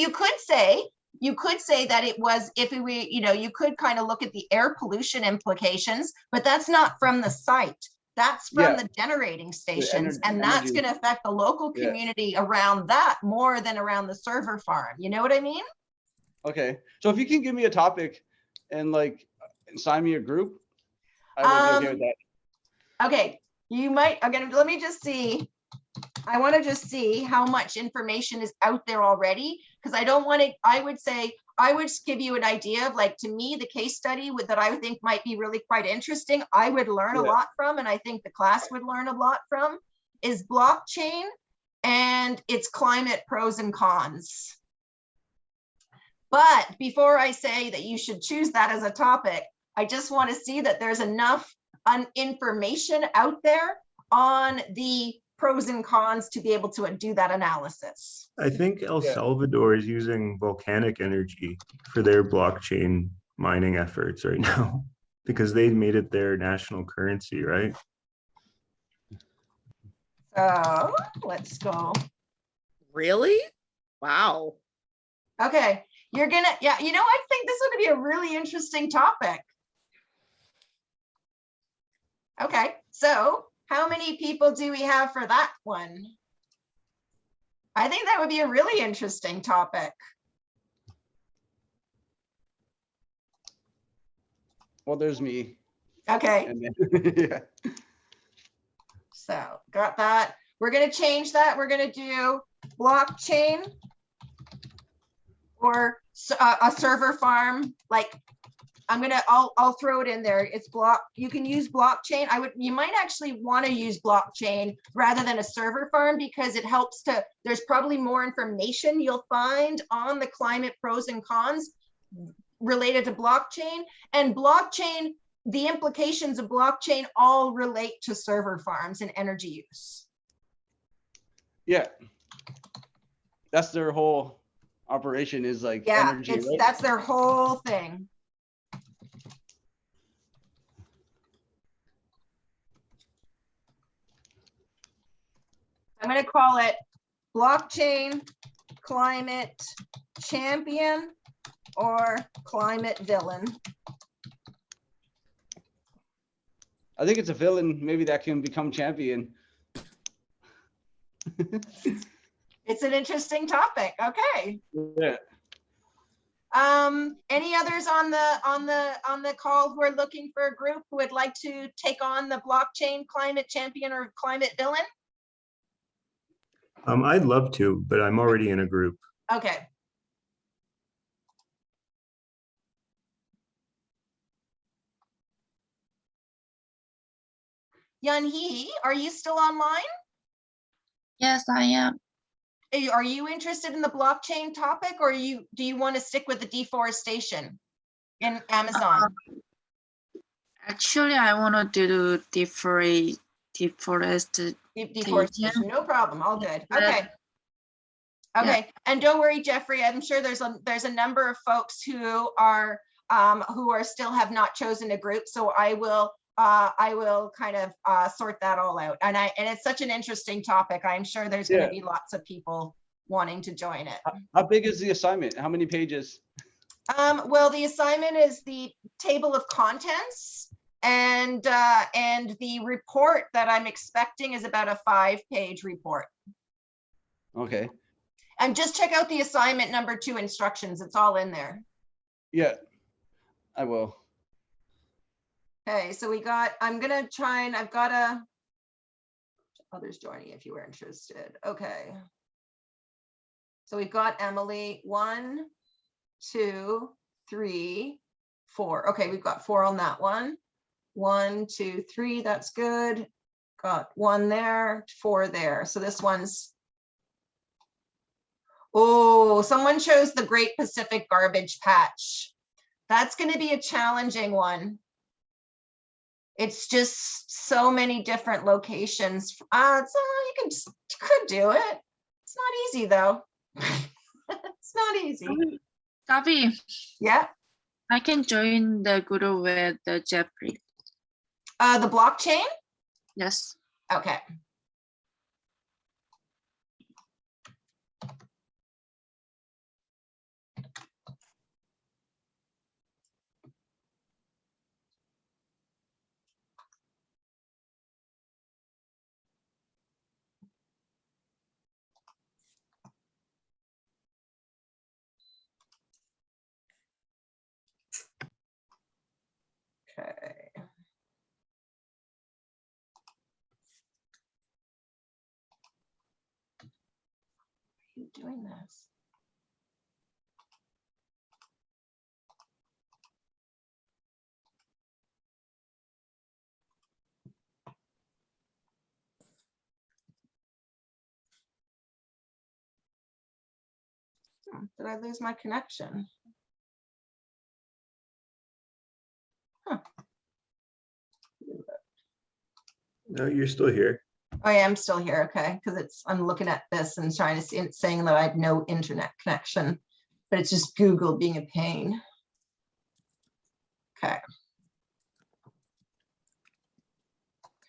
could say that it was, if we, you could kind of look at the air pollution implications, but that's not from the site. That's from the generating stations, and that's going to affect the local community around that more than around the server farm. You know what I mean? Okay. So if you can give me a topic and like assign me a group, I would be okay with that. Okay. You might, again, let me just see. I want to just see how much information is out there already, because I don't want to, I would give you an idea of, like, to me, the case study that I think might be really quite interesting, I would learn a lot from, and I think the class would learn a lot from, is blockchain and its climate pros and cons. But before I say that you should choose that as a topic, I just want to see that there's enough information out there on the pros and cons to be able to do that analysis. I think El Salvador is using volcanic energy for their blockchain mining efforts right now because they made it their national currency, right? So let's go. Really? Wow. Okay, you're gonna, I think this would be a really interesting topic. Okay, so how many people do we have for that one? I think that would be a really interesting topic. Well, there's me. Okay. And then, So got that. We're going to change that. We're going to do blockchain or a server farm. Like, I'll throw it in there. It's you can use blockchain. You might actually want to use blockchain rather than a server farm, because it helps there's probably more information you'll find on the climate pros and cons related to blockchain. And blockchain, the implications of blockchain all relate to server farms and energy use. Yeah. That's their whole operation is like Yeah, energy, right? that's their whole thing. I'm going to call it blockchain climate champion or climate villain. I think it's a villain. Maybe that can become champion. It's an interesting topic. Okay. Yeah. Any others on the call who are looking for a group who would like to take on the blockchain climate champion or climate villain? I'd love to, but I'm already in a group. Okay. Yunhee, are you still online? Yes, I am. Are you interested in the blockchain topic, or do you want to stick with the deforestation in Amazon? Actually, I want to do deforestation. Deforestation, no problem, all good. But- Okay. Okay, and don't worry, Jeffrey, I'm sure there's a number of folks who still have not chosen a group, so I will kind of sort that all out. And it's such an interesting topic. I'm sure there's going to be lots of people wanting to join it. How big is the assignment? How many pages? Well, the assignment is the table of contents, and the report that I'm expecting is about a 5-page report. Okay. And just check out the assignment number 2 instructions. It's all in there. Yeah, I will. Okay, so I've got others joining if you were interested. Okay. So we've got Emily, 1, 2, 3, 4. Okay, we've got 4 on that one. 1, 2, 3, that's good. Got 1 there, 4 there. So this one's, oh, someone chose the Great Pacific Garbage Patch. That's going to be a challenging one. It's just so many different locations. So you could do it. It's not easy though. It's not easy. Gabby. Yeah. I can join the group with Jeffrey. The blockchain? Yes. Okay. Okay. Why are you doing this? Did I lose my connection? Huh. No, you're still here. Oh yeah, I'm still here. Okay, because I'm looking at this and trying to see it's saying that I have no internet connection, but it's just Google being a pain. Okay.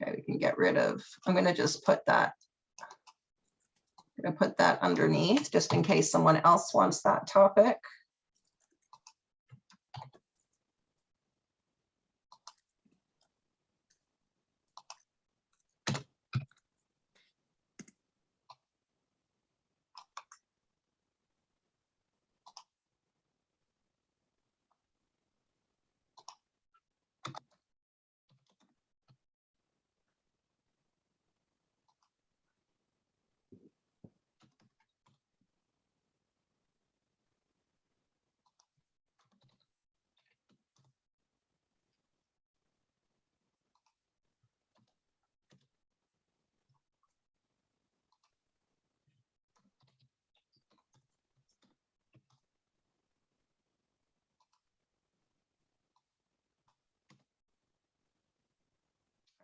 Okay, we can get rid of, I'm going to just put that. I'm going to put that underneath just in case someone else wants that topic.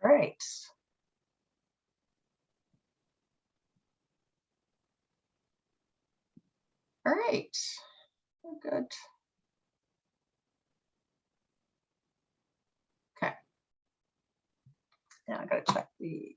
All right. All right. We're good. Okay. Now I gotta check the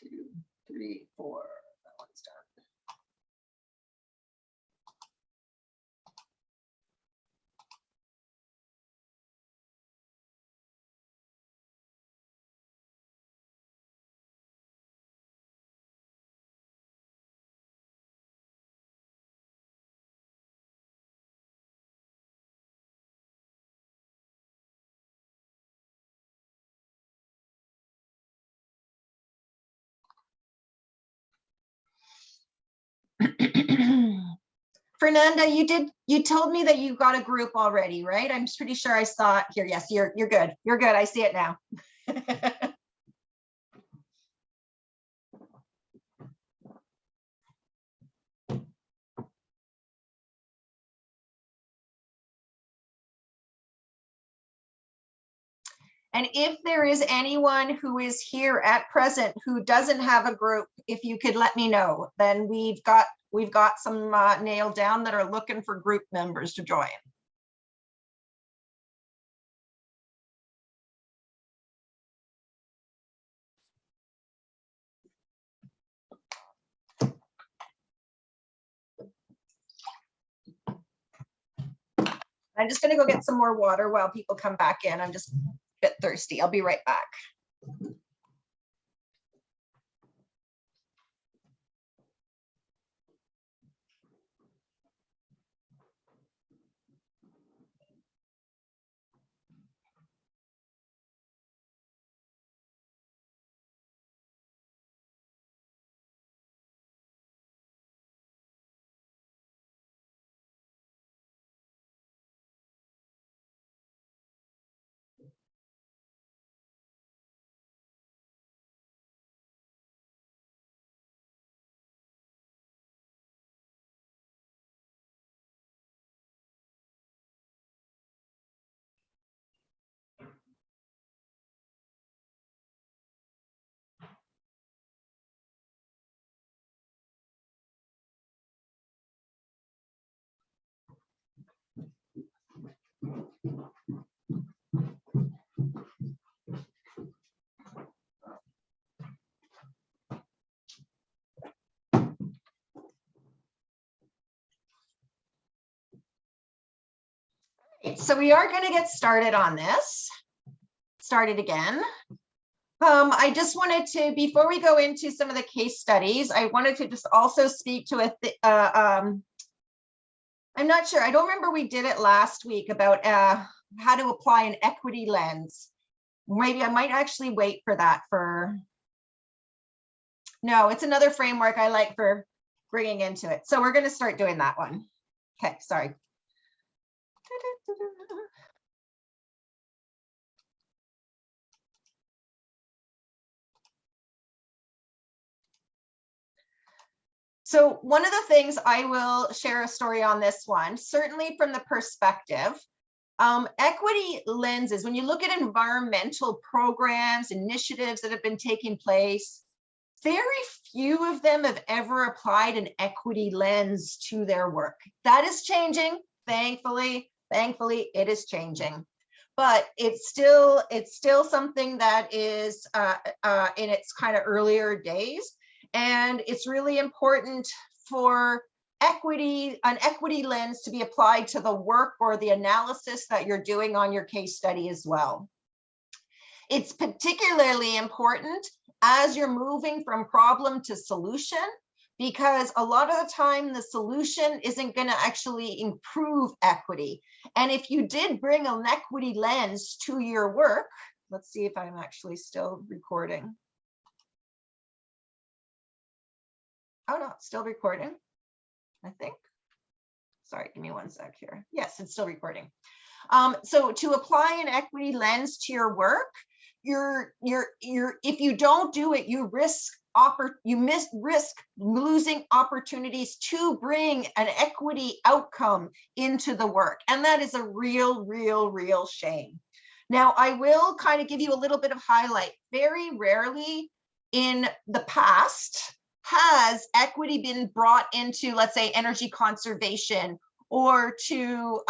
2, 3, 4. That one's done. Fernanda, you told me that you got a group already, right? I'm pretty sure I saw it here. Yes, you're good. You're good. I see it now. And if there is anyone who is here at present who doesn't have a group, if you could let me know, then we've got some nailed down that are looking for group members to join. I'm just gonna go get some more water while people come back in. I'm just a bit thirsty. I'll be right back. So we are going to get started on this. Started again. I just wanted to, before we go into some of the case studies, I wanted to just also speak to I'm not sure, I don't remember we did it last week about how to apply an equity lens. Maybe I might actually wait for that no, it's another framework I like for bringing into it. So we're going to start doing that one. Okay, sorry. So one of the things, I will share a story on this one, certainly from the perspective, equity lenses, when you look at environmental programs, initiatives that have been taking place, very few of them have ever applied an equity lens to their work. That is changing, thankfully it is changing. But it's still something that is in its kind of earlier days. And it's really important for an equity lens to be applied to the work or the analysis that you're doing on your case study as well. It's particularly important as you're moving from problem to solution, because a lot of the time the solution isn't going to actually improve equity. And if you did bring an equity lens to your work, let's see if I'm actually still recording. Oh no, it's still recording, I think. Sorry, give me one sec here. Yes, it's still recording. So to apply an equity lens to your work, if you don't do it, you risk losing opportunities to bring an equity outcome into the work. And that is a real shame. Now, I will kind of give you a little bit of highlight. Very rarely in the past has equity been brought into, let's say, energy conservation or to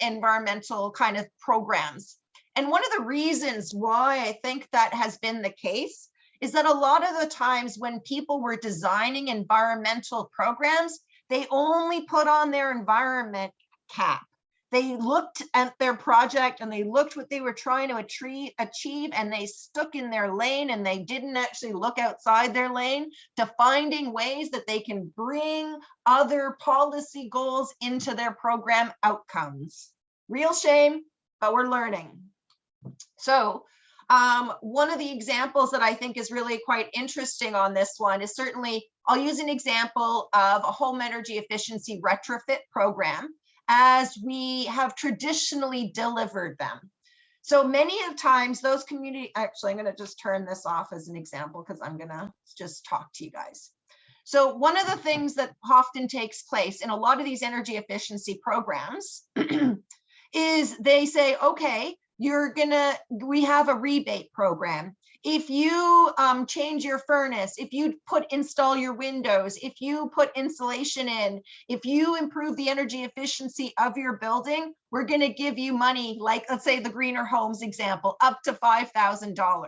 environmental kind of programs. And one of the reasons why I think that has been the case is that a lot of the times when people were designing environmental programs, they only put on their environment cap. They looked at their project and they looked what they were trying to achieve, and they stuck in their lane, and they didn't actually look outside their lane to finding ways that they can bring other policy goals into their program outcomes. Real shame, but we're learning. So one of the examples that I think is really quite interesting on this one is certainly, I'll use an example of a home energy efficiency retrofit program as we have traditionally delivered them. So many of times those community, actually, I'm going to just turn this off as an example because I'm going to just talk to you guys. So one of the things that often takes place in a lot of these energy efficiency programs is they say, okay, we have a rebate program. If you change your furnace, if you install your windows, if you put insulation in, if you improve the energy efficiency of your building, we're going to give you money, like let's say the Greener Homes example, up to $5,000.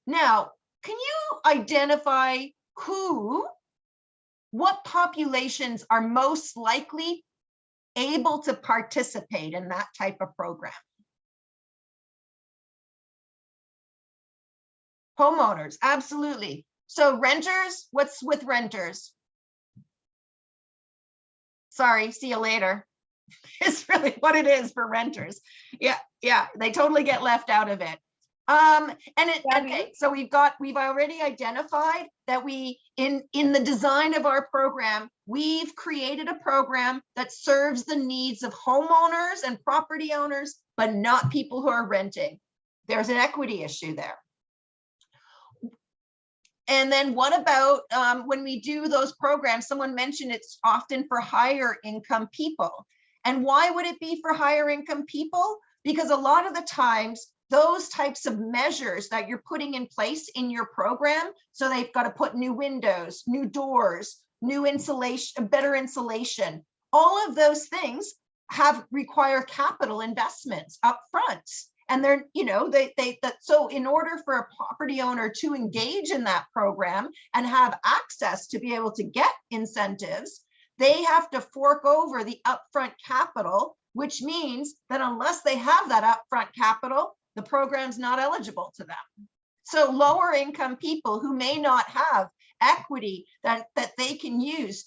Now, can you identify what populations are most likely able to participate in that type of program? Homeowners, absolutely. So renters, what's with renters? Sorry, see you later. It's really what it is for renters. Yeah, they totally get left out of it. Okay, so we've already identified that in the design of our program, we've created a program that serves the needs of homeowners and property owners, but not people who are renting. There's an equity issue there. And then what about when we do those programs, someone mentioned it's often for higher income people. And why would it be for higher income people? Because a lot of the times, those types of measures that you're putting in place in your program, so they've got to put new windows, new doors, new insulation, better insulation, all of those things require capital investments up front. And they're, so in order for a property owner to engage in that program and have access to be able to get incentives, they have to fork over the upfront capital, which means that unless they have that upfront capital, the program's not eligible to them. So lower income people who may not have equity that they can use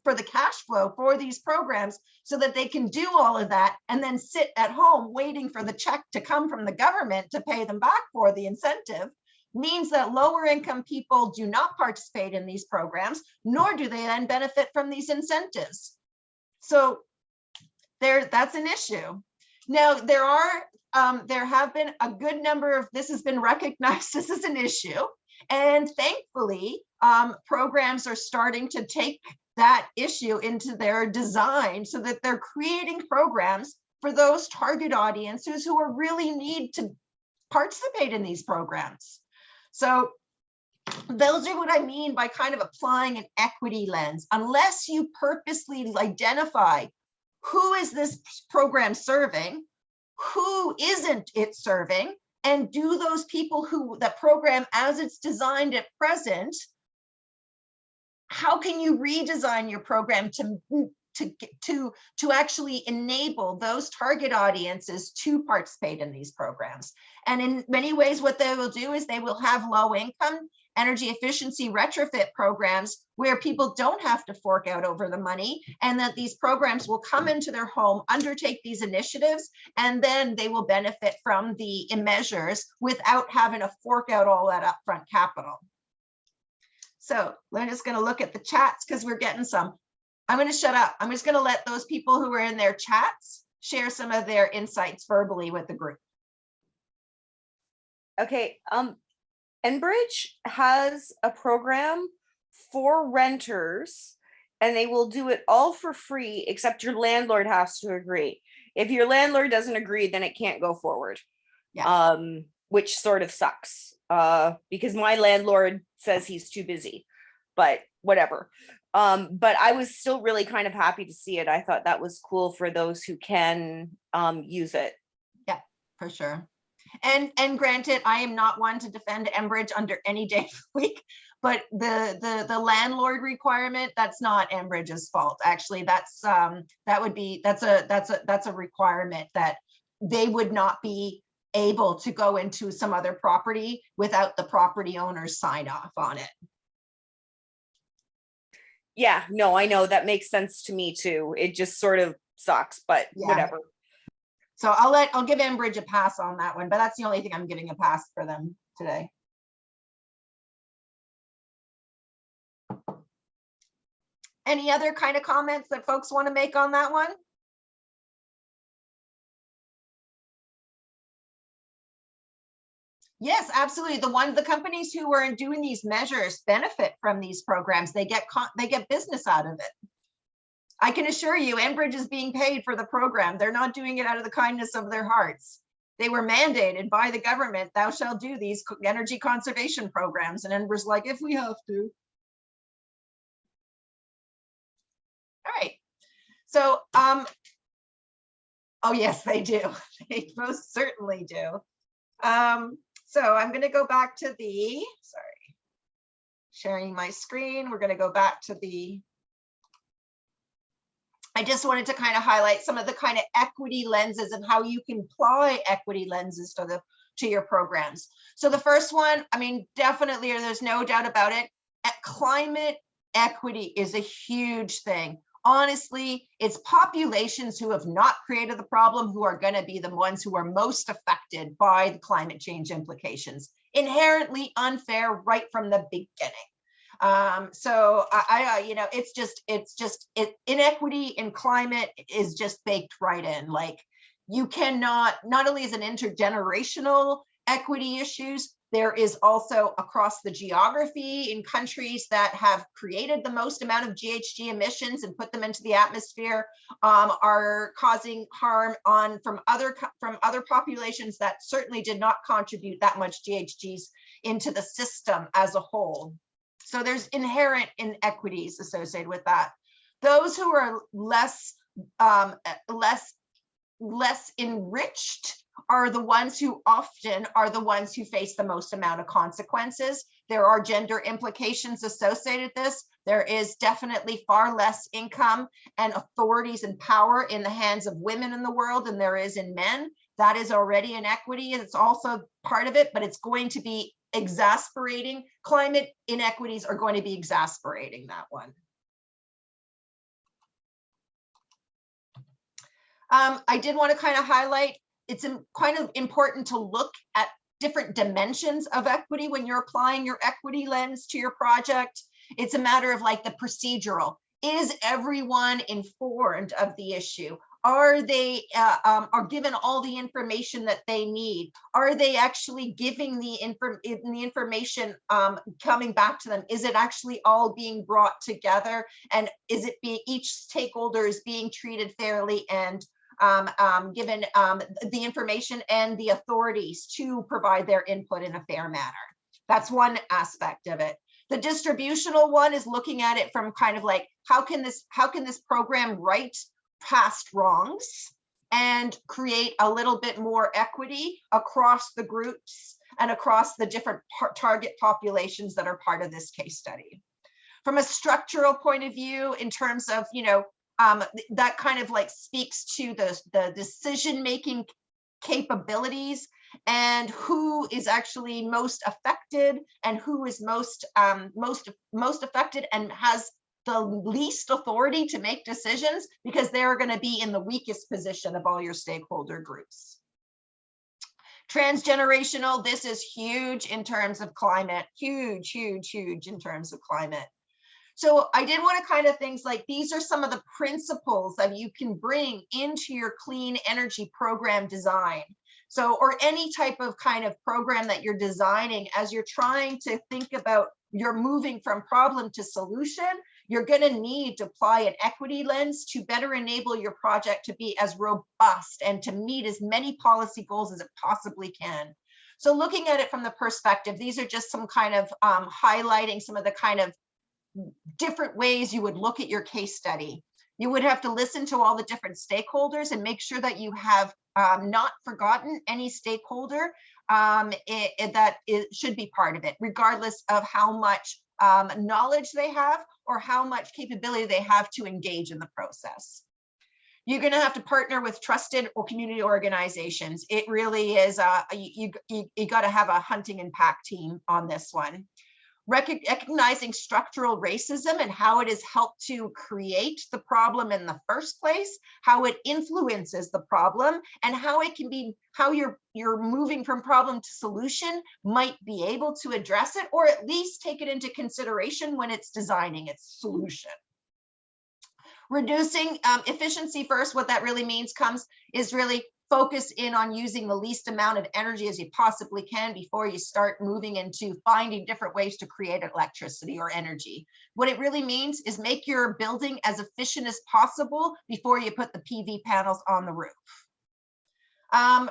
for the cash flow for these programs so that they can do all of that and then sit at home waiting for the check to come from the government to pay them back for the incentive, means that lower income people do not participate in these programs, nor do they then benefit from these incentives. So that's an issue. Now, there have been a good number of, this has been recognized as an issue. And thankfully, programs are starting to take that issue into their design so that they're creating programs for those target audiences who are really need to participate in these programs. So those are what I mean by kind of applying an equity lens. Unless you purposely identify who is this program serving, who isn't it serving, and do those people who that program as it's designed at present, how can you redesign your program to actually enable those target audiences to participate in these programs? And in many ways, what they will do is they will have low income energy efficiency retrofit programs where people don't have to fork out over the money, and that these programs will come into their home, undertake these initiatives, and then they will benefit from the measures without having to fork out all that upfront capital. So we're just going to look at the chats because we're getting some. I'm going to shut up. I'm just going to let those people who are in their chats share some of their insights verbally with the group. Okay. Enbridge has a program for renters, and they will do it all for free, except your landlord has to agree. If your landlord doesn't agree, then it can't go forward. Yeah. Which sort of sucks, because my landlord says he's too busy, but whatever. But I was still really kind of happy to see it. I thought that was cool for those who can use it. Yeah, for sure. And granted, I am not one to defend Enbridge under any day of the week, but the landlord requirement, that's not Enbridge's fault. Actually, that's a requirement that they would not be able to go into some other property without the property owner's sign off on it. Yeah, no, I know, that makes sense to me too. It just sort of sucks, but Yeah. whatever. So I'll give Enbridge a pass on that one, but that's the only thing I'm giving a pass for them today. Any other kind of comments that folks want to make on that one? Yes, absolutely. The companies who are doing these measures benefit from these programs. They get business out of it. I can assure you, Enbridge is being paid for the program. They're not doing it out of the kindness of their hearts. They were mandated by the government, thou shalt do these energy conservation programs. And Enbridge's like, if we have to. All right. So, oh yes, they do. They most certainly do. So I'm going to go back to sharing my screen. We're going to go back to I just wanted to kind of highlight some of the kind of equity lenses and how you can apply equity lenses to your programs. So the first one, I mean, definitely, there's no doubt about it. Climate equity is a huge thing. Honestly, it's populations who have not created the problem who are going to be the ones who are most affected by the climate change implications. Inherently unfair right from the beginning. So inequity in climate is just baked right in. Like, you cannot, not only is it intergenerational equity issues, there is also across the geography in countries that have created the most amount of GHG emissions and put them into the atmosphere, are causing harm from other populations that certainly did not contribute that much GHGs into the system as a whole. So there's inherent inequities associated with that. Those who are less enriched are the ones who often are the ones who face the most amount of consequences. There are gender implications associated with this. There is definitely far less income and authorities and power in the hands of women in the world than there is in men. That is already inequity, and it's also part of it, but it's going to be exasperating. Climate inequities are going to be exasperating that one. I did want to kind of highlight, it's kind of important to look at different dimensions of equity when you're applying your equity lens to your project. It's a matter of like the procedural. Is everyone informed of the issue? Are they are given all the information that they need? Are they actually giving the information coming back to them? Is it actually all being brought together? And is it each stakeholder is being treated fairly and given the information and the authorities to provide their input in a fair manner? That's one aspect of it. The distributional one is looking at it from kind of like, how can this program right past wrongs and create a little bit more equity across the groups and across the different target populations that are part of this case study. From a structural point of view, in terms of, that kind of like speaks to the decision-making capabilities and who is actually most affected and who is most affected and has the least authority to make decisions, because they're going to be in the weakest position of all your stakeholder groups. Transgenerational, this is huge in terms of climate, huge in terms of climate. So I did want to kind of things like, these are some of the principles that you can bring into your clean energy program design. So, or any type of kind of program that you're designing as you're trying to think about, you're moving from problem to solution, you're going to need to apply an equity lens to better enable your project to be as robust and to meet as many policy goals as it possibly can. So looking at it from the perspective, these are just some kind of highlighting some of the kind of different ways you would look at your case study. You would have to listen to all the different stakeholders and make sure that you have not forgotten any stakeholder that should be part of it, regardless of how much knowledge they have or how much capability they have to engage in the process. You're going to have to partner with trusted or community organizations. It really is, you got to have a hunting and pack team on this one. Recognizing structural racism and how it has helped to create the problem in the first place, how it influences the problem, and how it can be, how you're moving from problem to solution might be able to address it, or at least take it into consideration when it's designing its solution. Reducing efficiency first, what that really means is really focus in on using the least amount of energy as you possibly can before you start moving into finding different ways to create electricity or energy. What it really means is make your building as efficient as possible before you put the PV panels on the roof.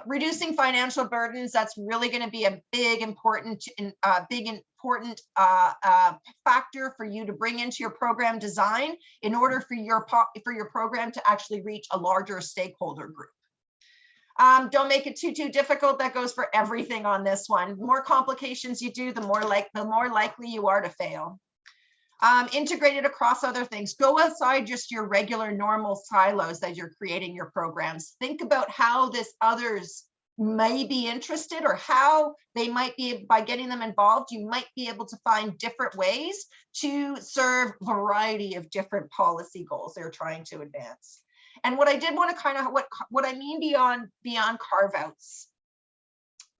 Reducing financial burdens, that's really going to be a big important factor for you to bring into your program design in order for your program to actually reach a larger stakeholder group. Don't make it too difficult. That goes for everything on this one. The more complications you do, the more likely you are to fail. Integrate it across other things. Go outside just your regular normal silos as you're creating your programs. Think about how others may be interested, or how they might be, by getting them involved, you might be able to find different ways to serve a variety of different policy goals they're trying to advance. And what I did want to kind of, what I mean beyond carve-outs.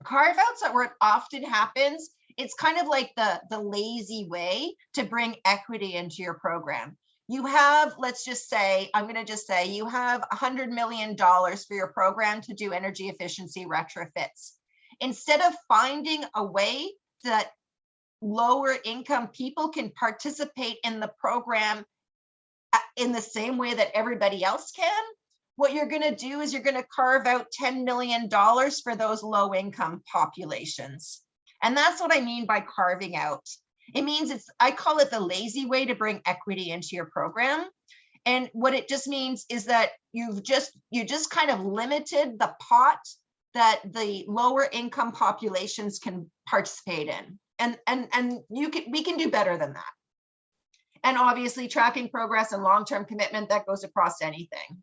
Carve-outs are what often happens. It's kind of like the lazy way to bring equity into your program. You have, let's just say, I'm going to just say you have $100 million for your program to do energy efficiency retrofits. Instead of finding a way that lower income people can participate in the program in the same way that everybody else can, what you're going to do is you're going to carve out $10 million for those low income populations. And that's what I mean by carving out. It means I call it the lazy way to bring equity into your program. And what it just means is that you just kind of limited the pot that the lower income populations can participate in. And we can do better than that. And obviously tracking progress and long-term commitment, that goes across anything.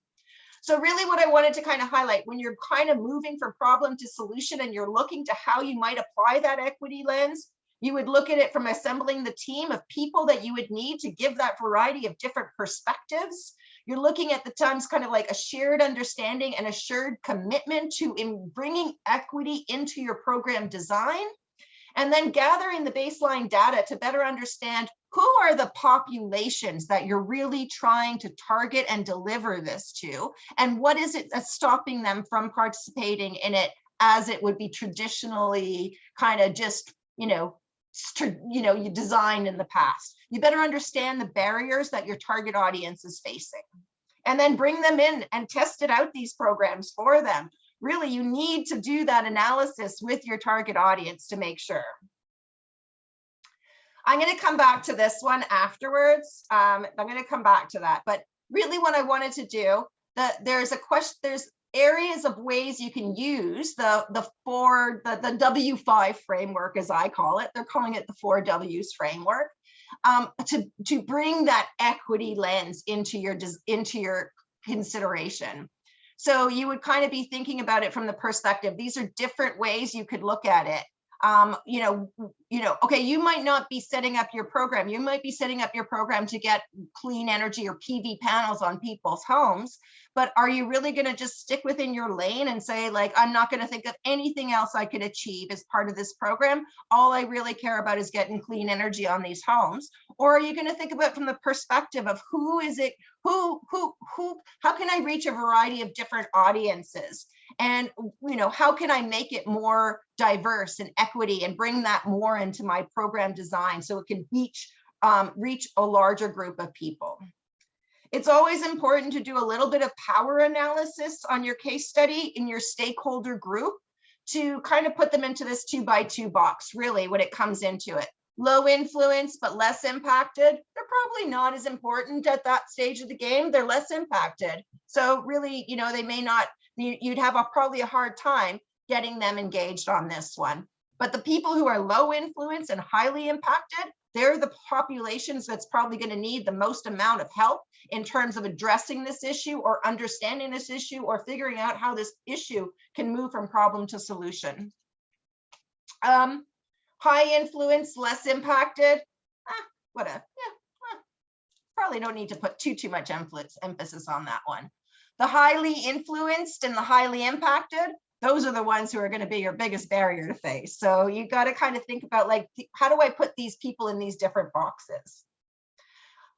So really what I wanted to kind of highlight, when you're kind of moving from problem to solution and you're looking to how you might apply that equity lens, you would look at it from assembling the team of people that you would need to give that variety of different perspectives. You're looking at the times kind of like a shared understanding and a shared commitment to bringing equity into your program design, and then gathering the baseline data to better understand who are the populations that you're really trying to target and deliver this to, and what is it that's stopping them from participating in it as it would be traditionally kind of just, you designed in the past. You better understand the barriers that your target audience is facing, and then bring them in and test it out, these programs for them. Really, you need to do that analysis with your target audience to make sure. I'm going to come back to this one afterwards. I'm going to come back to that. But really what I wanted to do, there's areas of ways you can use the W5 framework, as I call it. They're calling it the 4 Ws framework, to bring that equity lens into your consideration. So you would kind of be thinking about it from the perspective, these are different ways you could look at it. Okay, you might not be setting up your program. You might be setting up your program to get clean energy or PV panels on people's homes, but are you really going to just stick within your lane and say, like, I'm not going to think of anything else I could achieve as part of this program. All I really care about is getting clean energy on these homes. Or are you going to think about it from the perspective of how can I reach a variety of different audiences? And, how can I make it more diverse and equity and bring that more into my program design so it can reach a larger group of people? It's always important to do a little bit of power analysis on your case study in your stakeholder group to kind of put them into this 2x2 box, really, when it comes into it. Low influence, but less impacted. They're probably not as important at that stage of the game. They're less impacted. So really, they may not you'd have probably a hard time getting them engaged on this one. But the people who are low influence and highly impacted, they're the populations that's probably going to need the most amount of help in terms of addressing this issue or understanding this issue or figuring out how this issue can move from problem to solution. High influence, less impacted, whatever. Yeah, probably don't need to put too much emphasis on that one. The highly influenced and the highly impacted, those are the ones who are going to be your biggest barrier to face. So you got to kind of think about, like, how do I put these people in these different boxes?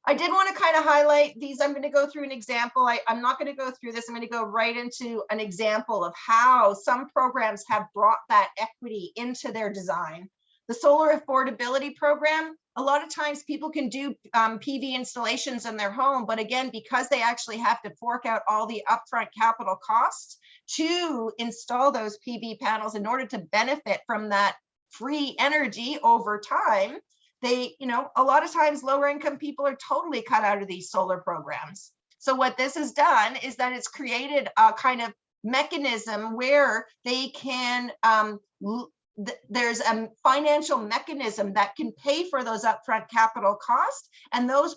I did want to kind of highlight these. I'm going to go through an example. I'm not going to go through this. I'm going to go right into an example of how some programs have brought that equity into their design. The solar affordability program, a lot of times people can do PV installations in their home, but again, because they actually have to fork out all the upfront capital costs to install those PV panels in order to benefit from that free energy over time, they, a lot of times lower income people are totally cut out of these solar programs. So what this has done is that it's created a kind of mechanism where they can, there's a financial mechanism that can pay for those upfront capital costs, and those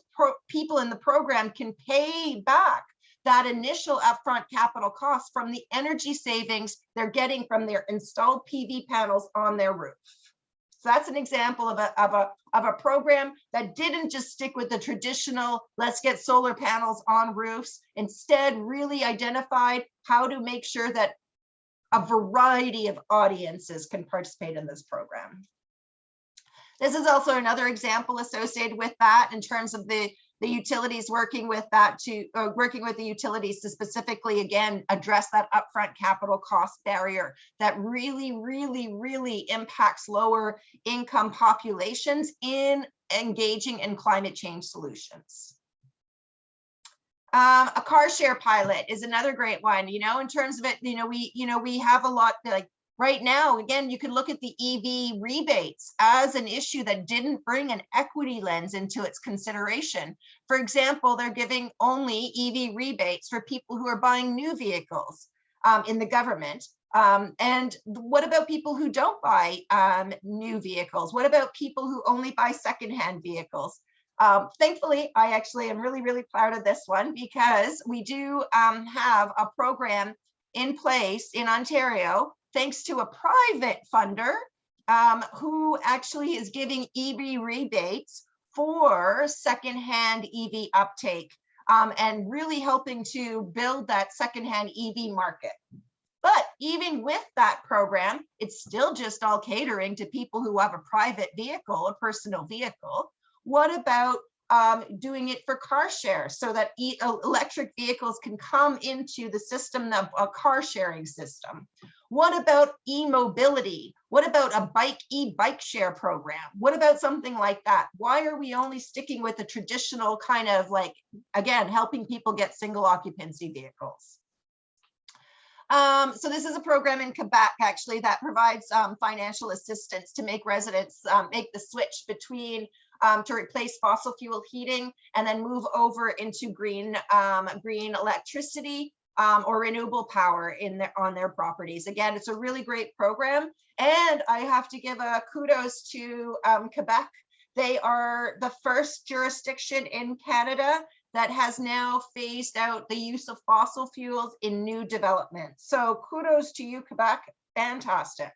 people in the program can pay back that initial upfront capital cost from the energy savings they're getting from their installed PV panels on their roof. So that's an example of a program that didn't just stick with the traditional, let's get solar panels on roofs, instead really identified how to make sure that a variety of audiences can participate in this program. This is also another example associated with that in terms of the utilities working with that working with the utilities to specifically, again, address that upfront capital cost barrier that really impacts lower income populations in engaging in climate change solutions. A car share pilot is another great one, in terms of it, we have a lot, like right now, again, you can look at the EV rebates as an issue that didn't bring an equity lens into its consideration. For example, they're giving only EV rebates for people who are buying new vehicles in the government. And what about people who don't buy new vehicles? What about people who only buy secondhand vehicles? Thankfully, I actually am really proud of this one, because we do have a program in place in Ontario, thanks to a private funder who actually is giving EV rebates for secondhand EV uptake and really helping to build that secondhand EV market. But even with that program, it's still just all catering to people who have a private vehicle, a personal vehicle. What about doing it for car share so that electric vehicles can come into the system of a car sharing system? What about e-mobility? What about a e-bike share program? What about something like that? Why are we only sticking with the traditional kind of, like, again, helping people get single occupancy vehicles? So this is a program in Quebec, actually, that provides financial assistance to make residents make the switch between to replace fossil fuel heating and then move over into green electricity or renewable power on their properties. Again, it's a really great program, and I have to give a kudos to Quebec. They are the first jurisdiction in Canada that has now phased out the use of fossil fuels in new development. So kudos to you, Quebec. Fantastic.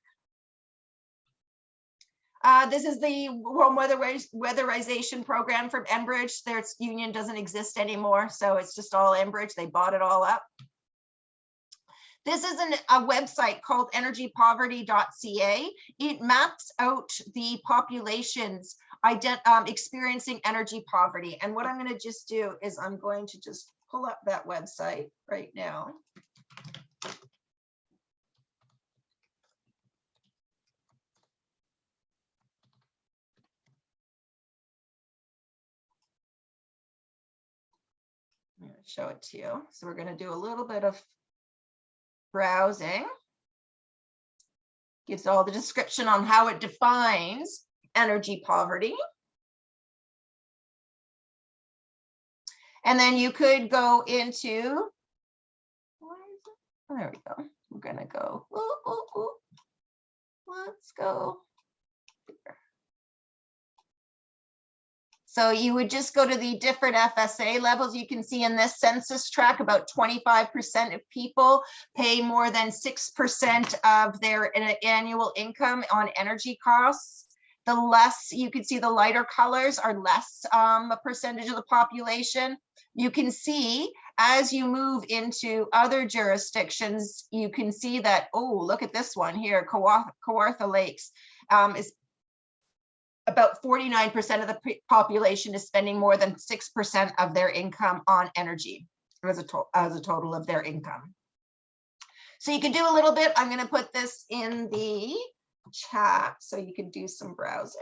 This is the home weatherization program from Enbridge. Their union doesn't exist anymore, so it's just all Enbridge. They bought it all up. This is a website called energypoverty.ca. It maps out the populations experiencing energy poverty. And what I'm going to just do is I'm going to just pull up that website right now. I'm going to show it to you. So we're going to do a little bit of browsing. Gives all the description on how it defines energy poverty. And then you could go into, There we go. We're gonna go. Ooh, ooh, ooh. Let's go here. So you would just go to the different FSA levels. You can see in this census tract, about 25% of people pay more than 6% of their annual income on energy costs. The less, you can see the lighter colors are less a percentage of the population. You can see as you move into other jurisdictions, you can see that, oh, look at this one here, Kawartha Lakes is about 49% of the population is spending more than 6% of their income on energy as a total of their income. So you can do a little bit. I'm going to put this in the chat so you can do some browsing.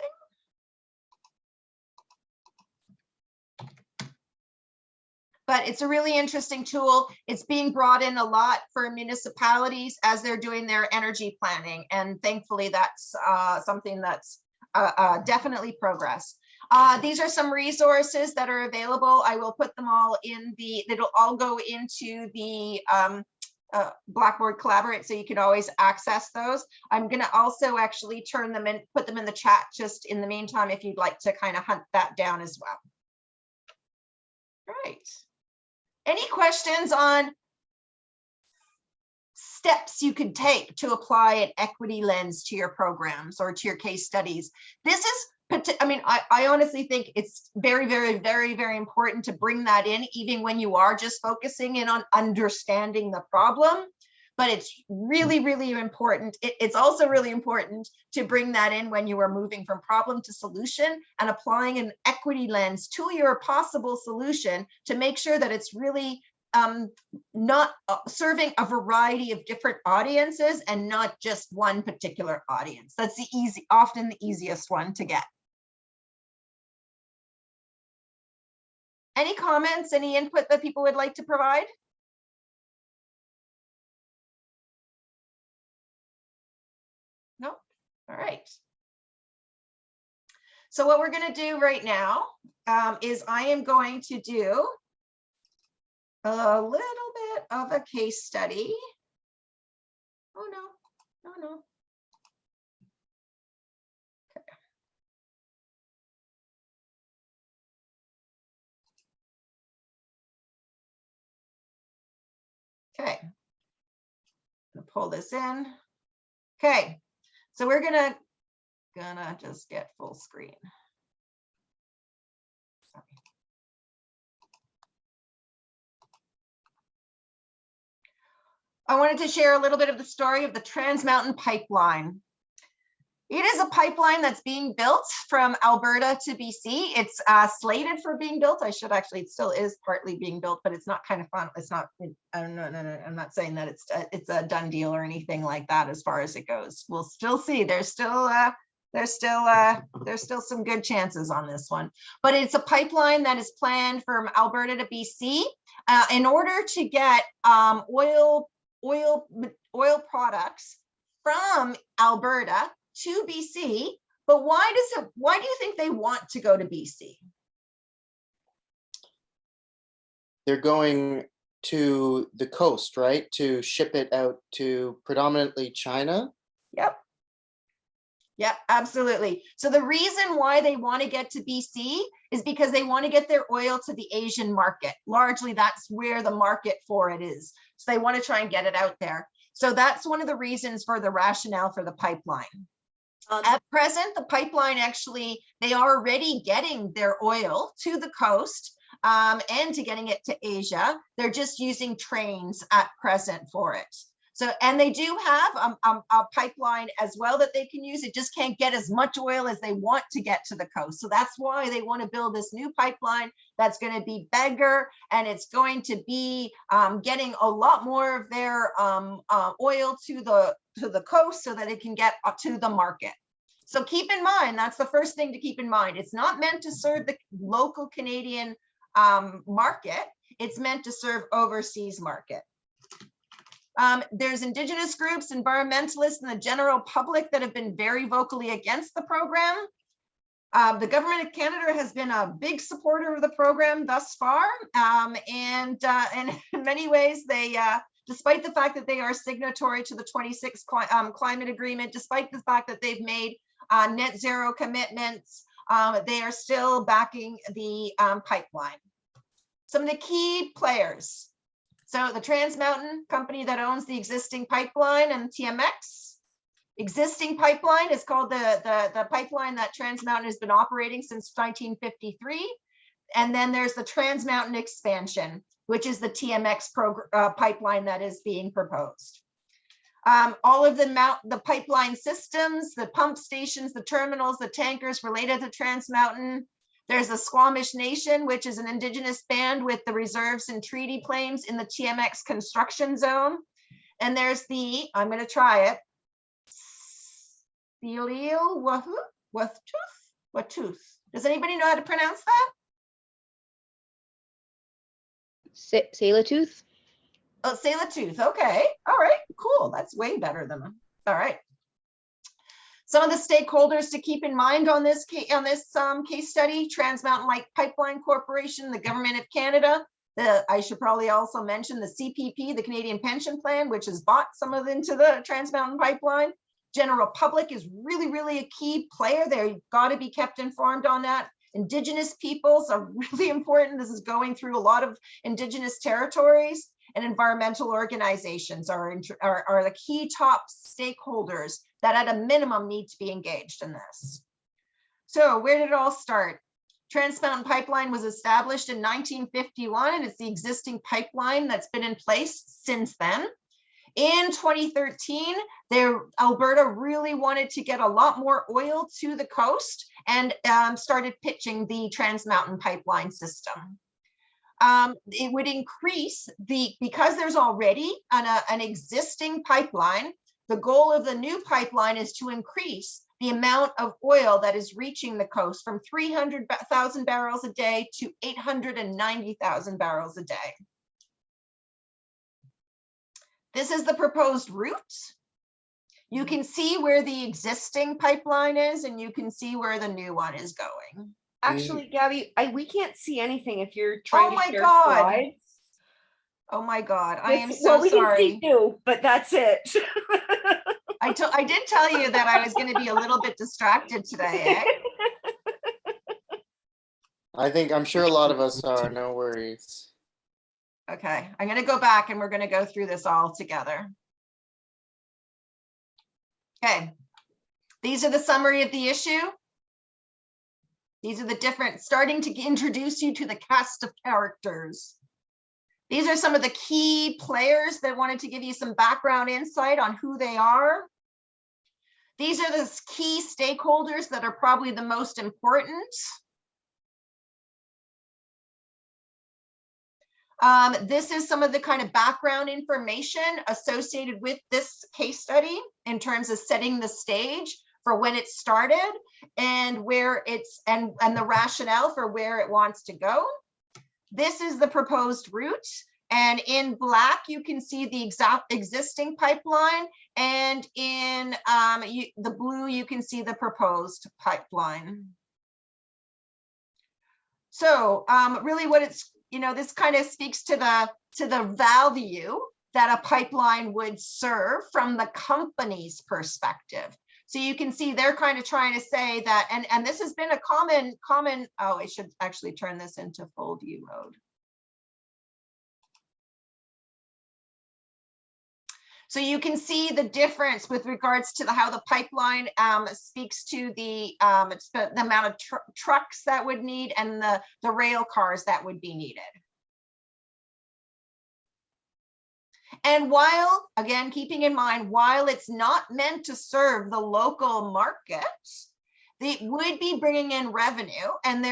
But it's a really interesting tool. It's being brought in a lot for municipalities as they're doing their energy planning. And thankfully, that's something that's definitely progress. These are some resources that are available. I will put them all in the, it'll all go into the Blackboard Collaborate, so you can always access those. I'm going to also actually turn them in, put them in the chat just in the meantime, if you'd like to kind of hunt that down as well. All right. Any questions on steps you could take to apply an equity lens to your programs or to your case studies? This is, I mean, I honestly think it's very, very, very, very important to bring that in, even when you are just focusing in on understanding the problem. But it's really, really important. It's also really important to bring that in when you are moving from problem to solution and applying an equity lens to your possible solution to make sure that it's really not serving a variety of different audiences and not just one particular audience. That's the often the easiest one to get. Any comments, any input that people would like to provide? No? All right. So what we're going to do right now is I am going to do a little bit of a case study. Oh, no, no, no. Okay. I'm gonna pull this in. Okay. So we're gonna just get full screen. Sorry. I wanted to share a little bit of the story of the Trans Mountain Pipeline. It is a pipeline that's being built from Alberta to BC. It's slated for being built. I should actually, it still is partly being built, but it's not kind of fun. It's not, no, I'm not saying that it's a done deal or anything like that as far as it goes. We'll still see. There's still some good chances on this one, but it's a pipeline that is planned from Alberta to BC in order to get oil products from Alberta to BC. But why do you think they want to go to BC? They're going to the coast, right? To ship it out to predominantly China? Yep. Yeah, absolutely. So the reason why they want to get to BC is because they want to get their oil to the Asian market. Largely, that's where the market for it is. So they want to try and get it out there. So that's one of the reasons for the rationale for the pipeline. At present, the pipeline actually, they are already getting their oil to the coast and to getting it to Asia. They're just using trains at present for it. So, and they do have a pipeline as well that they can use. It just can't get as much oil as they want to get to the coast. So that's why they want to build this new pipeline that's going to be bigger, and it's going to be getting a lot more of their oil to the coast so that it can get to the market. So keep in mind, that's the first thing to keep in mind. It's not meant to serve the local Canadian market. It's meant to serve overseas market. There's Indigenous groups, environmentalists, and the general public that have been very vocally against the program. The government of Canada has been a big supporter of the program thus far, and in many ways, they despite the fact that they are signatory to the 26 climate agreement, despite the fact that they've made net zero commitments, they are still backing the pipeline. Some of the key players. So the Trans Mountain company that owns the existing pipeline and TMX. Existing pipeline is called the pipeline that Trans Mountain has been operating since 1953. And then there's the Trans Mountain expansion, which is the TMX pipeline that is being proposed. All of the pipeline systems, the pump stations, the terminals, the tankers related to Trans Mountain. There's the Squamish Nation, which is an indigenous band with the reserves and treaty claims in the TMX construction zone. And there's the, I'm going to try it, Watuth. Does anybody know how to pronounce that? Sailor-tooth? Oh, Sailor-tooth. Okay. All right. Cool. That's way better than. All right. Some of the stakeholders to keep in mind on this case study: Trans Mountain Light Pipeline Corporation, the Government of Canada. I should probably also mention the CPP, the Canadian Pension Plan, which has bought some of into the Trans Mountain Pipeline. General public is really, really a key player. They've got to be kept informed on that. Indigenous peoples are really important. This is going through a lot of Indigenous territories, and environmental organizations are the key top stakeholders that at a minimum need to be engaged in this. So where did it all start? Trans Mountain Pipeline was established in 1951, and it's the existing pipeline that's been in place since then. In 2013, Alberta really wanted to get a lot more oil to the coast and started pitching the Trans Mountain pipeline system. It would increase because there's already an existing pipeline. The goal of the new pipeline is to increase the amount of oil that is reaching the coast from 300,000 barrels a day to 890,000 barrels a day. This is the proposed route. You can see where the existing pipeline is, and you can see where the new one is going. Actually, Gabby, we can't see anything if you're trying to share slides. Oh my God, I am so well, we sorry. can see you, but that's it. I did tell you that I was going to be a little bit distracted today, eh? I'm sure a lot of us are, no worries. Okay, I'm going to go back and we're going to go through this all together. Okay, these are the summary of the issue. These are the different, starting to introduce you to the cast of characters. These are some of the key players that wanted to give you some background insight on who they are. These are the key stakeholders that are probably the most important. This is some of the kind of background information associated with this case study in terms of setting the stage for when it started and where it's and the rationale for where it wants to go. This is the proposed route, and in black you can see the exact existing pipeline, and in the blue you can see the proposed pipeline. So really what it's, this kind of speaks to the value that a pipeline would serve from the company's perspective. So you can see they're kind of trying to say that, and this has been a common, oh, I should actually turn this into full view mode. So you can see the difference with regards to how the pipeline speaks to the amount of trucks that would need and the rail cars that would be needed. And while, again, keeping in mind, while it's not meant to serve the local market, it would be bringing in revenue, and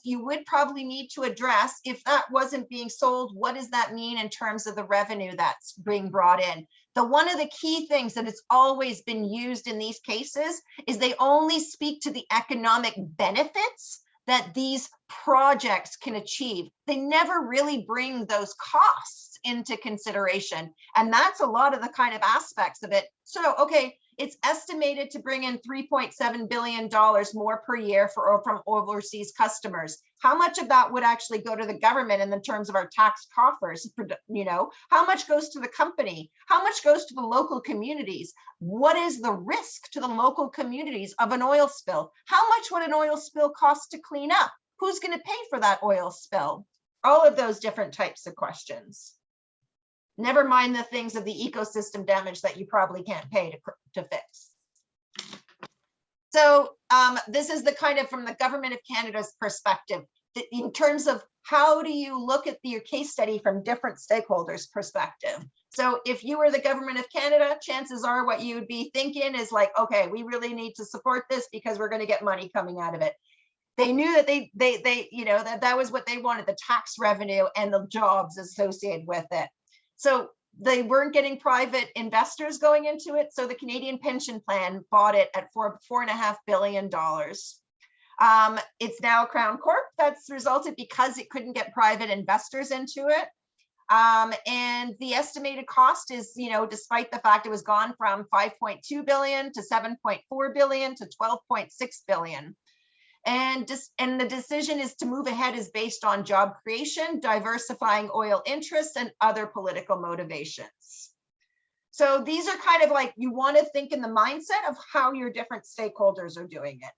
you would probably need to address, if that wasn't being sold, what does that mean in terms of the revenue that's being brought in? One of the key things that has always been used in these cases is they only speak to the economic benefits that these projects can achieve. They never really bring those costs into consideration. And that's a lot of the kind of aspects of it. So, okay, it's estimated to bring in $3.7 billion more per year from overseas customers. How much of that would actually go to the government in the terms of our tax coffers? You know, how much goes to the company? How much goes to the local communities? What is the risk to the local communities of an oil spill? How much would an oil spill cost to clean up? Who's going to pay for that oil spill? All of those different types of questions. Never mind the things of the ecosystem damage that you probably can't pay to fix. So this is the kind of from the Government of Canada's perspective, in terms of how do you look at your case study from different stakeholders' perspective. So if you were the Government of Canada, chances are what you would be thinking is like, okay, we really need to support this because we're going to get money coming out of it. They knew that they you know, that was what they wanted, the tax revenue and the jobs associated with it. So they weren't getting private investors going into it. So the Canadian Pension Plan bought it at $4.5 billion. It's now Crown Corp. That's resulted because it couldn't get private investors into it. And the estimated cost is, you know, despite the fact it was gone from 5.2 billion to 7.4 billion to 12.6 billion. And the decision is to move ahead is based on job creation, diversifying oil interests, and other political motivations. So these are kind of like, you want to think in the mindset of how your different stakeholders are doing it.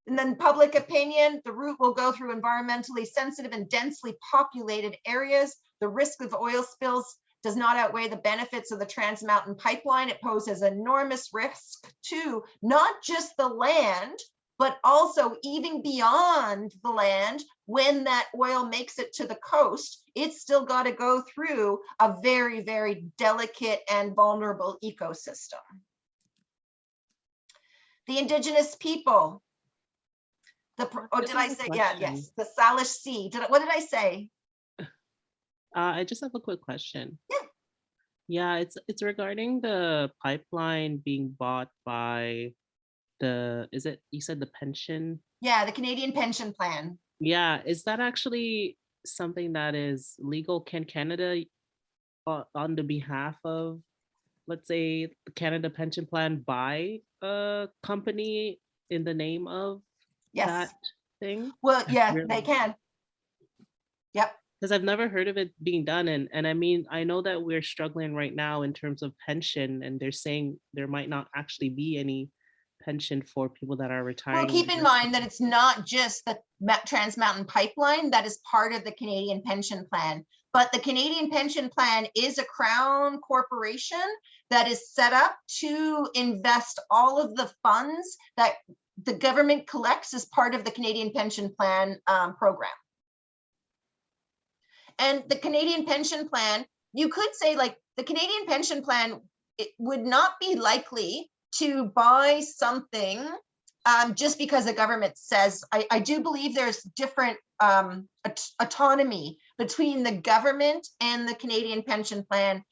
And then public opinion, the route will go through environmentally sensitive and densely populated areas. The risk of oil spills does not outweigh the benefits of the Trans Mountain Pipeline. It poses enormous risk to not just the land, but also even beyond the land. When that oil makes it to the coast, it's still got to go through a very, very delicate and vulnerable ecosystem. The Indigenous people. Oh, did I say? Yeah, yes. The Salish Sea. What did I say? I just have a quick question. Yeah. Yeah, it's regarding the pipeline being bought by is it, you said the pension? Yeah, the Canadian Pension Plan. Yeah, is that actually something that is legal? Can Canada, on the behalf of, let's say, the Canada Pension Plan, buy a company in the name of that thing? Well, yeah, they can. Yep. Because I've never heard of it being done. And I mean, I know that we're struggling right now in terms of pension, and they're saying there might not actually be any pension for people that are retiring. Well, keep in mind that it's not just the Trans Mountain Pipeline that is part of the Canadian Pension Plan, but the Canadian Pension Plan is a Crown corporation that is set up to invest all of the funds that the government collects as part of the Canadian Pension Plan program. And the Canadian Pension Plan, you could say, like, the Canadian Pension Plan, it would not be likely to buy something just because the government says. I do believe there's different autonomy between the government and the Canadian Pension Plan.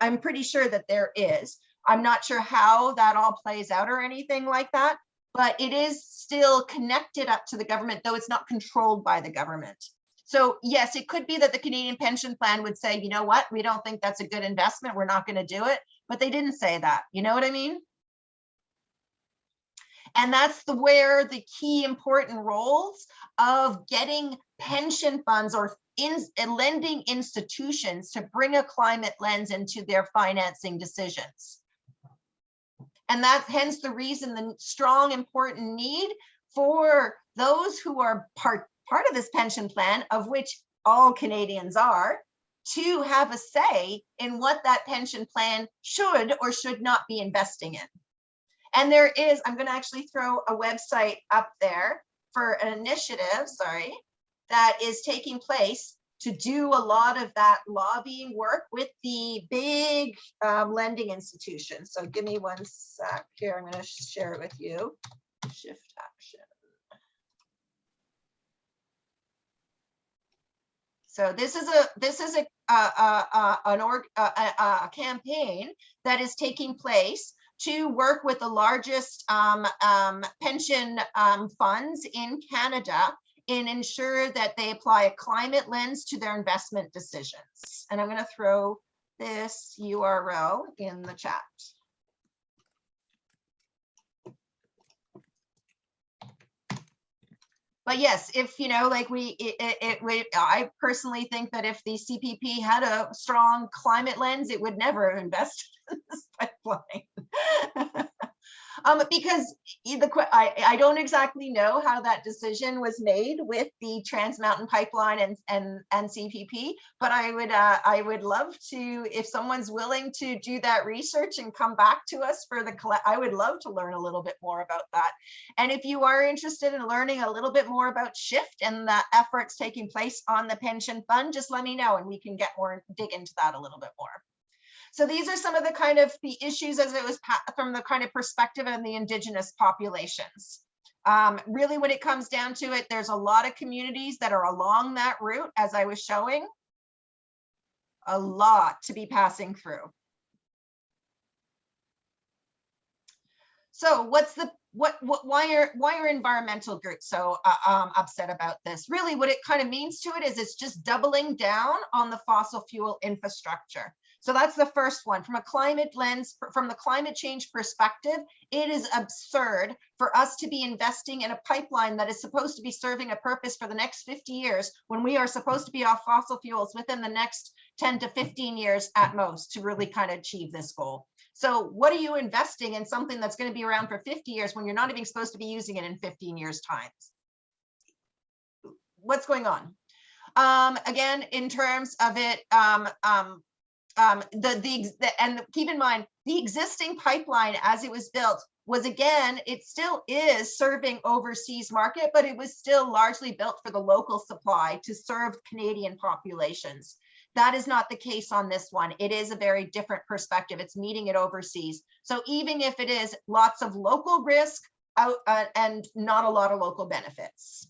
I'm pretty sure that there is. I'm not sure how that all plays out or anything like that, but it is still connected up to the government, though it's not controlled by the government. So yes, it could be that the Canadian Pension Plan would say, you know what, we don't think that's a good investment, we're not going to do it, but they didn't say that. You know what I mean? And that's where the key important roles of getting pension funds or lending institutions to bring a climate lens into their financing decisions. And that's hence the reason, the strong, important need for those who are part of this pension plan, of which all Canadians are, to have a say in what that pension plan should or should not be investing in. And there is, I'm going to actually throw a website up there for an initiative, that is taking place to do a lot of that lobbying work with the big lending institutions. So give me one sec here. I'm going to share it with you. Shift action. So this is a campaign that is taking place to work with the largest pension funds in Canada and ensure that they apply a climate lens to their investment decisions. And I'm going to throw this URL in the chat. But yes, if, you know, like I personally think that if the CPP had a strong climate lens, it would never invest in this pipeline. Because I don't exactly know how that decision was made with the Trans Mountain Pipeline and CPP, but I would love to, if someone's willing to do that research and come back to us for I would love to learn a little bit more about that. And if you are interested in learning a little bit more about SHIFT and the efforts taking place on the pension fund, just let me know and we can dig into that a little bit more. So these are some of the kind of the issues as it was from the kind of perspective of the Indigenous populations. Really, when it comes down to it, there's a lot of communities that are along that route, as I was showing, a lot to be passing through. So why are environmental groups so upset about this? Really, what it kind of means to it is it's just doubling down on the fossil fuel infrastructure. So that's the first one. From a climate lens, from the climate change perspective, it is absurd for us to be investing in a pipeline that is supposed to be serving a purpose for the next 50 years when we are supposed to be off fossil fuels within the next 10 to 15 years at most to really kind of achieve this goal. So what are you investing in something that's going to be around for 50 years when you're not even supposed to be using it in 15 years time? What's going on? Again, in terms of it, and keep in mind, the existing pipeline as it was built was, again, it still is serving overseas market, but it was still largely built for the local supply to serve Canadian populations. That is not the case on this one. It is a very different perspective. It's meeting it overseas. So even if it is lots of local risk and not a lot of local benefits.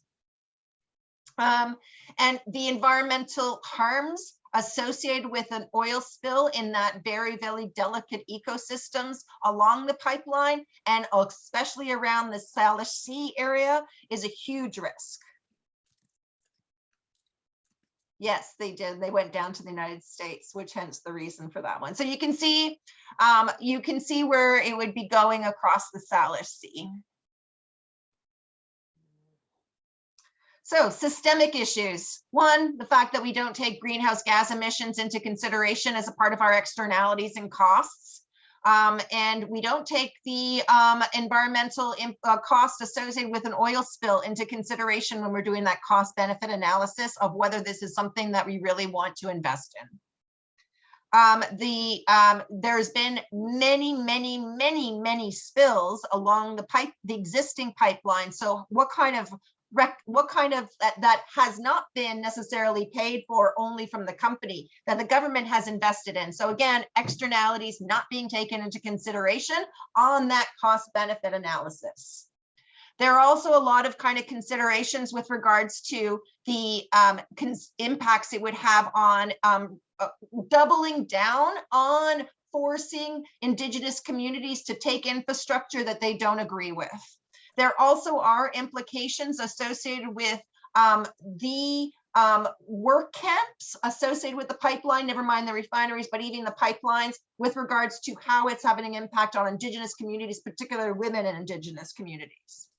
And the environmental harms associated with an oil spill in that very, very delicate ecosystems along the pipeline, and especially around the Salish Sea area, is a huge risk. Yes, they did. They went down to the United States, which hence the reason for that one. So you can see where it would be going across the Salish Sea. So systemic issues. One, the fact that we don't take greenhouse gas emissions into consideration as a part of our externalities and costs. And we don't take the environmental cost associated with an oil spill into consideration when we're doing that cost benefit analysis of whether this is something that we really want to invest in. There's been many spills along the existing pipeline. So what kind of that has not been necessarily paid for only from the company that the government has invested in. So again, externalities not being taken into consideration on that cost benefit analysis. There are also a lot of kind of considerations with regards to the impacts it would have on doubling down on forcing Indigenous communities to take infrastructure that they don't agree with. There also are implications associated with the work camps associated with the pipeline, never mind the refineries, but even the pipelines with regards to how it's having an impact on Indigenous communities, particularly women in Indigenous communities.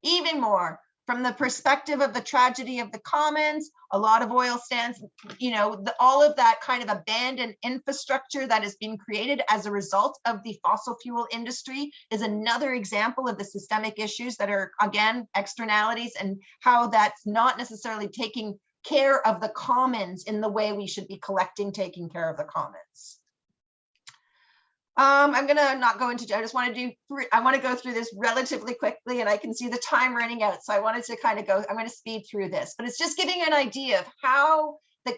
Even more, from the perspective of the tragedy of the commons, a lot of oil sands, you know, all of that kind of abandoned infrastructure that has been created as a result of the fossil fuel industry is another example of the systemic issues that are, again, externalities and how that's not necessarily taking care of the commons in the way we should be taking care of the commons. I'm gonna not go into, I just want to I want to go through this relatively quickly and I can see the time running out. So I wanted to kind of go, I'm going to speed through this, but it's just giving an idea of how the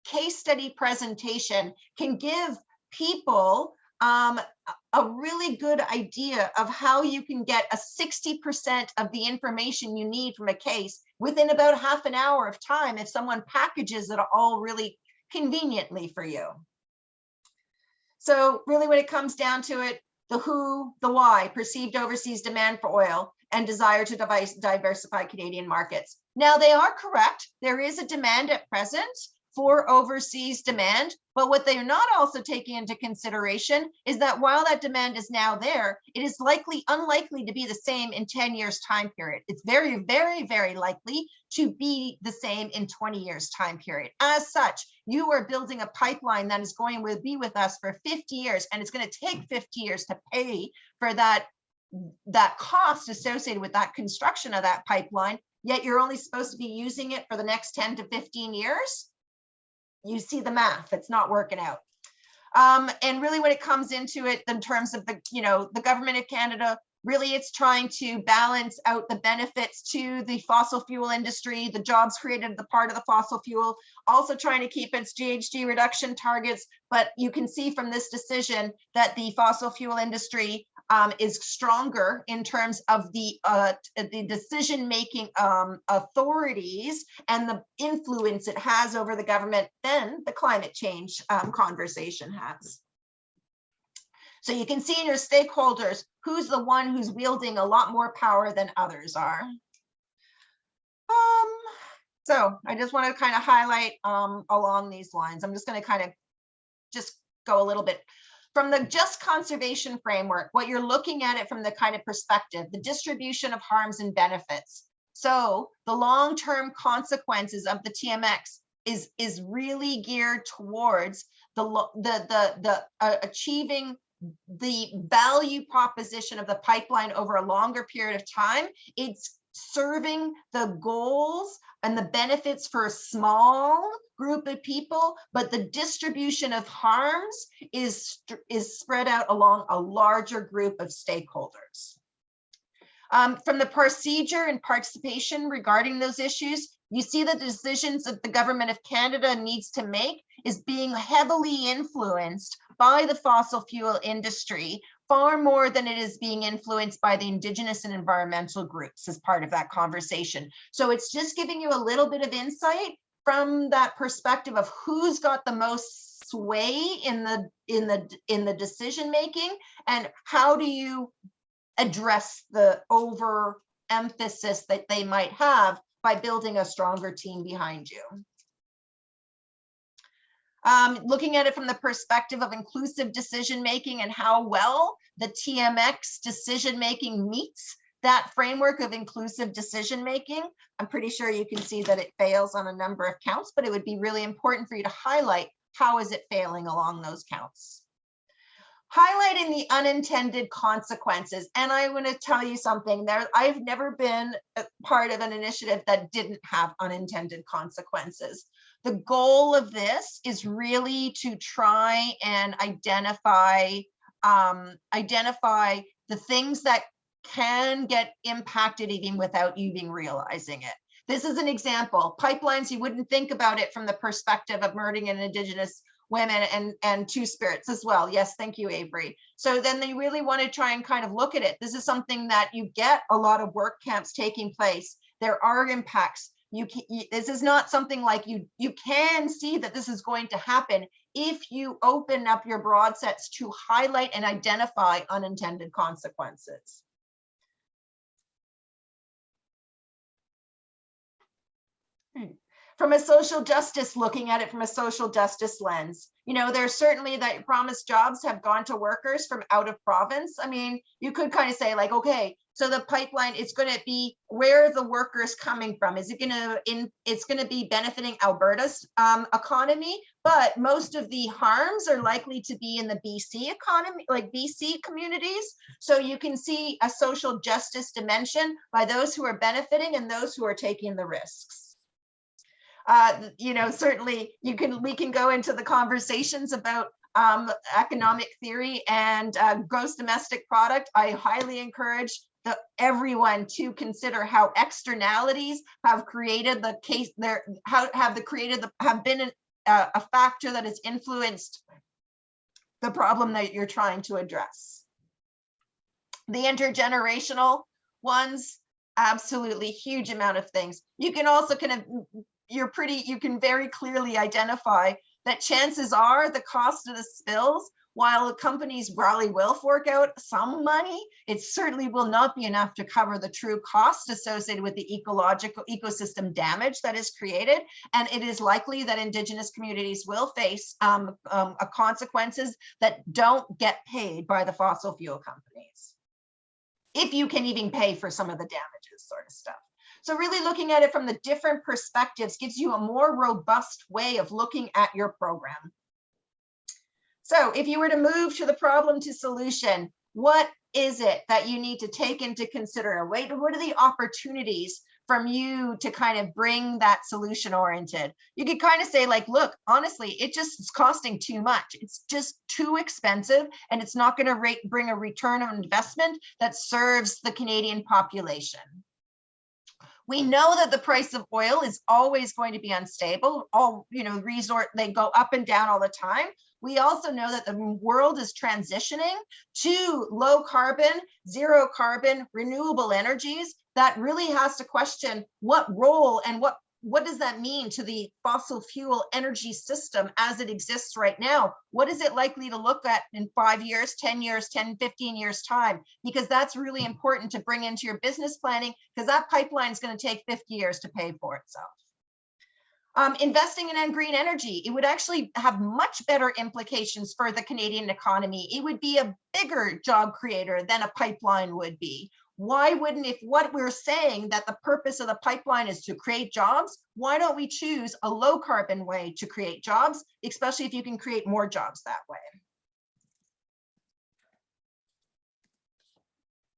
case study presentation can give people a really good idea of how you can get a 60% of the information you need from a case within about half an hour of time if someone packages it all really conveniently for you. So really when it comes down to it, the who, the why, perceived overseas demand for oil and desire to diversify Canadian markets. Now they are correct. There is a demand at present for overseas demand. But what they're not also taking into consideration is that while that demand is now there, it is unlikely to be the same in 10 years time period. It's very, very, very likely to be the same in 20 years time period. As such, you are building a pipeline that is going to be with us for 50 years, and it's going to take 50 years to pay for that cost associated with that construction of that pipeline, yet you're only supposed to be using it for the next 10 to 15 years. You see the math, it's not working out. And really when it comes into it in terms of the government of Canada, really it's trying to balance out the benefits to the fossil fuel industry, the jobs created as a part of the fossil fuel, also trying to keep its GHG reduction targets. But you can see from this decision that the fossil fuel industry is stronger in terms of the decision-making authorities and the influence it has over the government than the climate change conversation has. So you can see in your stakeholders who's the one who's wielding a lot more power than others are. So I just want to kind of highlight along these lines. I'm just going to kind of just go a little bit from the just conservation framework, what you're looking at it from the kind of perspective, the distribution of harms and benefits. So the long-term consequences of the TMX is really geared towards achieving the value proposition of the pipeline over a longer period of time. It's serving the goals and the benefits for a small group of people, but the distribution of harms is spread out along a larger group of stakeholders. From the procedure and participation regarding those issues, you see the decisions that the government of Canada needs to make is being heavily influenced by the fossil fuel industry, far more than it is being influenced by the Indigenous and environmental groups as part of that conversation. So it's just giving you a little bit of insight from that perspective of who's got the most sway in the decision making, and how do you address the overemphasis that they might have by building a stronger team behind you. Looking at it from the perspective of inclusive decision-making and how well the TMX decision-making meets that framework of inclusive decision-making. I'm pretty sure you can see that it fails on a number of counts, but it would be really important for you to highlight how is it failing along those counts. Highlighting the unintended consequences. And I want to tell you something there. I've never been a part of an initiative that didn't have unintended consequences. The goal of this is really to try and identify the things that can get impacted even without you even realizing it. This is an example. Pipelines, you wouldn't think about it from the perspective of murdering an Indigenous women and Two-Spirits as well. Yes, thank you, Avery. So then they really want to try and kind of look at it. This is something that you get a lot of work camps taking place. There are impacts. This is not something like you can see that this is going to happen if you open up your broad sets to highlight and identify unintended consequences. From a social justice, looking at it from a social justice lens, there's certainly that promised jobs have gone to workers from out of province. I mean, you could kind of say like, okay, so the pipeline is going to be, where are the workers coming from? Is it going to, it's going to be benefiting Alberta's economy, but most of the harms are likely to be in the BC economy, like BC communities. So you can see a social justice dimension by those who are benefiting and those who are taking the risks. Certainly we can go into the conversations about economic theory and gross domestic product. I highly encourage everyone to consider how externalities have created the case there, have been a factor that has influenced the problem that you're trying to address. The intergenerational ones, absolutely huge amount of things. You can also you can very clearly identify that chances are the cost of the spills while the companies probably will fork out some money, it certainly will not be enough to cover the true cost associated with the ecological ecosystem damage that is created. And it is likely that Indigenous communities will face consequences that don't get paid by the fossil fuel companies, if you can even pay for some of the damages sort of stuff. So really looking at it from the different perspectives gives you a more robust way of looking at your program. So if you were to move to the problem to solution, what is it that you need to take into consideration? What are the opportunities from you to kind of bring that solution oriented? You could kind of say like, look, honestly, it just is costing too much. It's just too expensive, and it's not going to bring a return on investment that serves the Canadian population. We know that the price of oil is always going to be unstable. All, they go up and down all the time. We also know that the world is transitioning to low carbon, zero carbon, renewable energies. That really has to question what role and what does that mean to the fossil fuel energy system as it exists right now? What is it likely to look at in 5 years, 10 years, 10, 15 years time? Because that's really important to bring into your business planning, because that pipeline is going to take 50 years to pay for itself. Investing in green energy, it would actually have much better implications for the Canadian economy. It would be a bigger job creator than a pipeline would be. Why wouldn't, if what we're saying that the purpose of the pipeline is to create jobs, why don't we choose a low carbon way to create jobs, especially if you can create more jobs that way?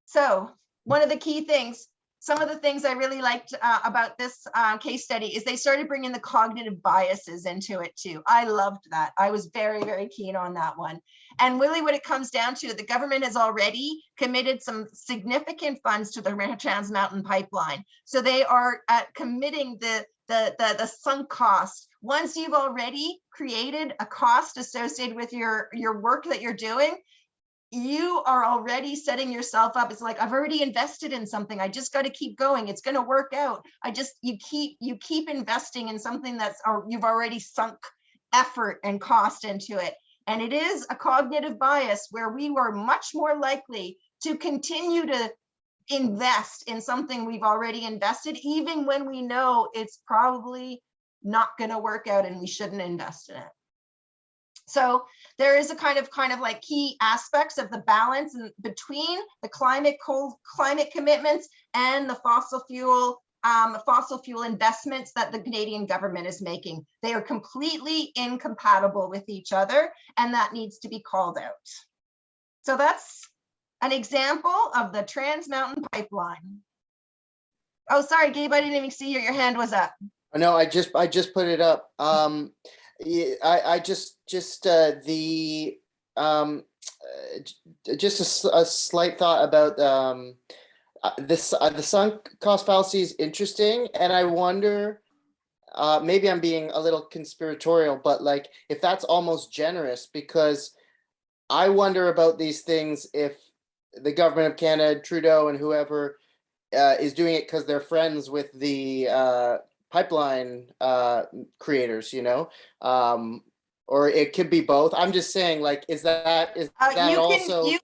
So one of the key things, some of the things I really liked about this case study is they started bringing the cognitive biases into it too. I loved that. I was very, very keen on that one. And really what it comes down to, the government has already committed some significant funds to the Trans Mountain Pipeline. So they are committing the sunk cost. Once you've already created a cost associated with your work that you're doing, you are already setting yourself up. It's like, I've already invested in something. I just got to keep going. It's going to work out. You keep investing in something that's, or you've already sunk effort and cost into it. And it is a cognitive bias where we were much more likely to continue to invest in something we've already invested, even when we know it's probably not going to work out and we shouldn't invest in it. So there is a kind of like key aspects of the balance between the climate commitments and the fossil fuel investments that the Canadian government is making. They are completely incompatible with each other, and that needs to be called out. So that's an example of the Trans Mountain Pipeline. Oh, sorry, Gabe, I didn't even see your hand was up. No, I just put it up. Yeah, I just a slight thought about the sunk cost fallacy is interesting, and I wonder, maybe I'm being a little conspiratorial, but like if that's almost generous, because I wonder about these things if the government of Canada, Trudeau, and whoever is doing it because they're friends with the pipeline creators, or it could be both. I'm just saying, like, is that you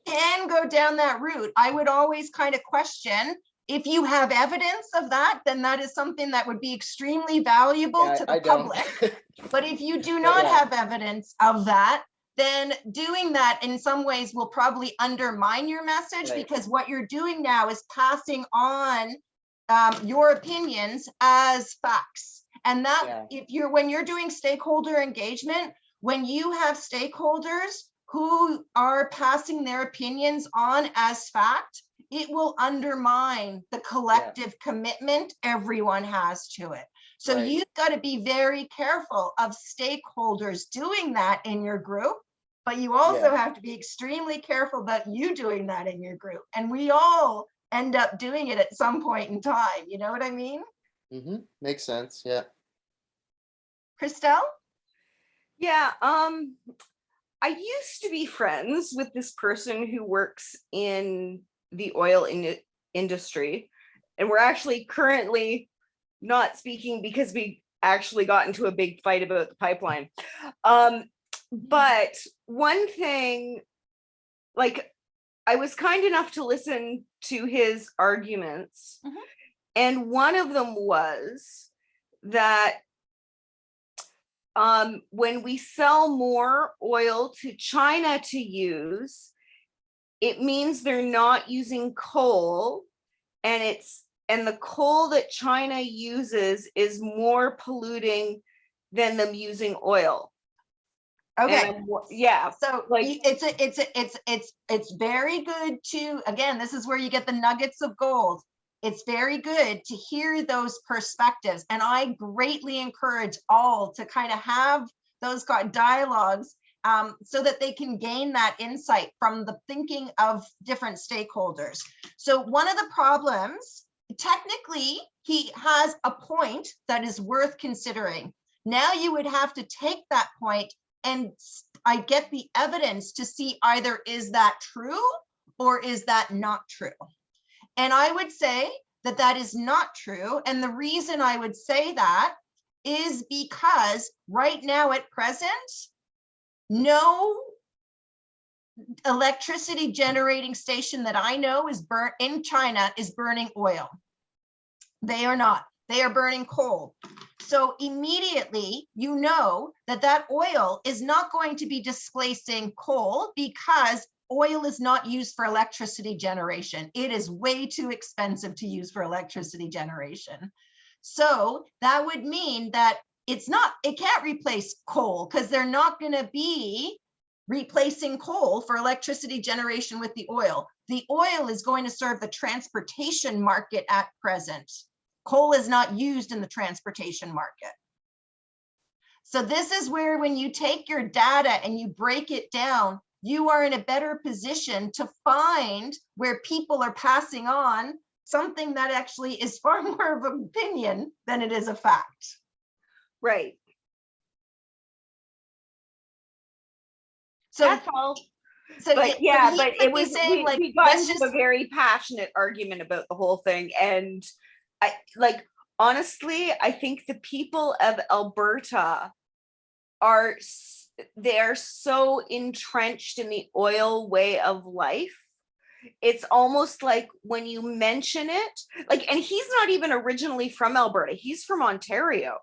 can go down that route. I would always kind of question, if you have evidence of that, then that is something that would be extremely valuable to the public. But if you do not have evidence of that, then doing that in some ways will probably undermine your message, because what you're doing now is passing on your opinions as facts. And that when you're doing stakeholder engagement, when you have stakeholders who are passing their opinions on as fact, it will undermine the collective commitment everyone has to it. So you've got to be very careful of stakeholders doing that in your group, but you also have to be extremely careful about you doing that in your group. And we all end up doing it at some point in time. You know what I mean? Mm-hmm. Makes sense. Yeah. Christelle? Yeah. I used to be friends with this person who works in the oil industry, and we're actually currently not speaking because we actually got into a big fight about the pipeline. But one thing, like, I was kind enough to listen to his arguments, and one of them was that when we sell more oil to China to use, it means they're not using coal, and the coal that China uses is more polluting than them using oil. Okay. Yeah. So like it's very good to, again, this is where you get the nuggets of gold. It's very good to hear those perspectives. And I greatly encourage all to kind of have those dialogues so that they can gain that insight from the thinking of different stakeholders. So one of the problems, technically, he has a point that is worth considering. Now you would have to take that point and I get the evidence to see either is that true or is that not true? And I would say that that is not true. And the reason I would say that is because right now at present, no electricity generating station that I know is burnt in China is burning oil. They are not. They are burning coal. So immediately, you know that that oil is not going to be displacing coal because oil is not used for electricity generation. It is way too expensive to use for electricity generation. So that would mean that it can't replace coal because they're not going to be replacing coal for electricity generation with the oil. The oil is going to serve the transportation market at present. Coal is not used in the transportation market. So this is where when you take your data and you break it down, you are in a better position to find where people are passing on something that actually is far more of an opinion than it is a fact. Right. So that's all. So but it was saying, like, we got into a very passionate argument about the whole thing, and honestly, I think the people of Alberta are so entrenched in the oil way of life. It's almost like when you mention it, and he's not even originally from Alberta, he's from Ontario.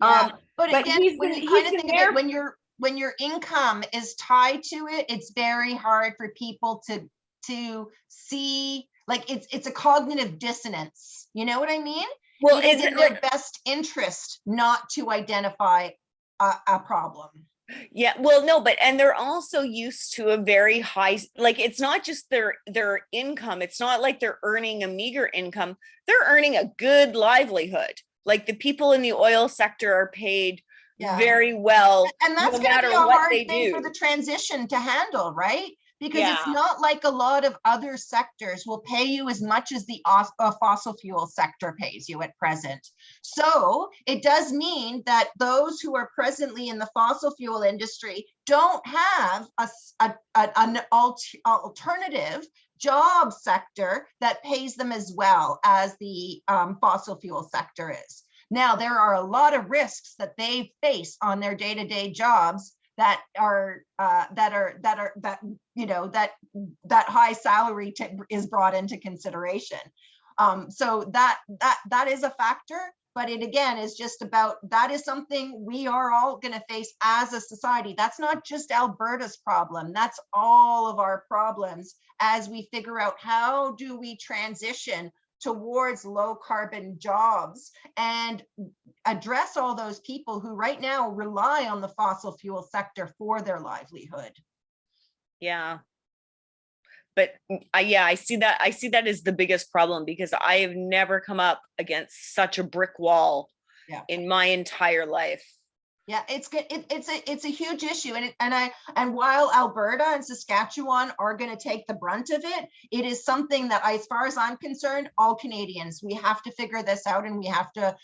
Yeah, but again, when you kind of think of it, when your income is tied to it, it's very hard for people to see, like, it's a cognitive dissonance. You know what I mean? Well, it is in their best interest not to identify a problem. Yeah, well, no, and they're also used to a very high, it's not just their income. It's not like they're earning a meager income. They're earning a good livelihood. Like, the people in the oil sector are paid very well, and that's no going to matter be a what hard they thing do. for the transition to handle, right? Because it's not like a lot of other sectors will pay you as much as the fossil fuel sector pays you at present. So it does mean that those who are presently in the fossil fuel industry don't have an alternative job sector that pays them as well as the fossil fuel sector is. Now, there are a lot of risks that they face on their day-to-day jobs that high salary is brought into consideration. So that is a factor, but it again is just about, that is something we are all going to face as a society. That's not just Alberta's problem. That's all of our problems as we figure out how do we transition towards low carbon jobs and address all those people who right now rely on the fossil fuel sector for their livelihood. Yeah. But I see that as the biggest problem, because I have never come up against such a brick wall in my entire life. Yeah, it's a huge issue, and while Alberta and Saskatchewan are going to take the brunt of it, it is something that, as far as I'm concerned, all Canadians, we have to figure this out, and we have to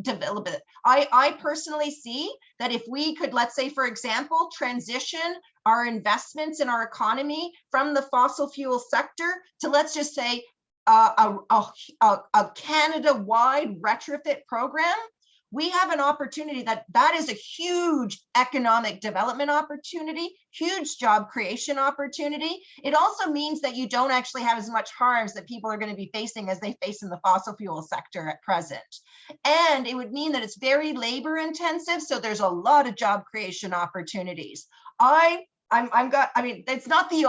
develop it. I personally see that if we could, let's say, for example, transition our investments in our economy from the fossil fuel sector to, let's just say, a Canada-wide retrofit program, we have an opportunity that is a huge economic development opportunity, huge job creation opportunity. It also means that you don't actually have as much harms that people are going to be facing as they face in the fossil fuel sector at present. And it would mean that it's very labor intensive. So there's a lot of job creation opportunities. I mean, it's not the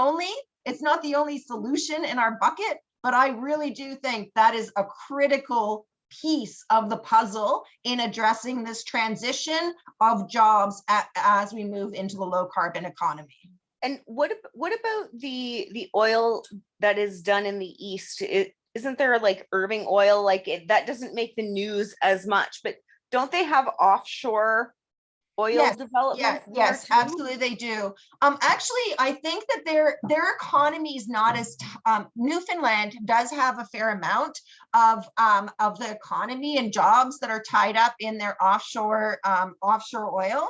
only solution in our bucket, but I really do think that is a critical piece of the puzzle in addressing this transition of jobs as we move into the low carbon economy. And what about the oil that is done in the East? Isn't there like Irving oil, that doesn't make the news as much, but don't they have offshore oil development? Yes, absolutely they do. Actually, I think that their economy is not as Newfoundland does have a fair amount of the economy and jobs that are tied up in their offshore oil.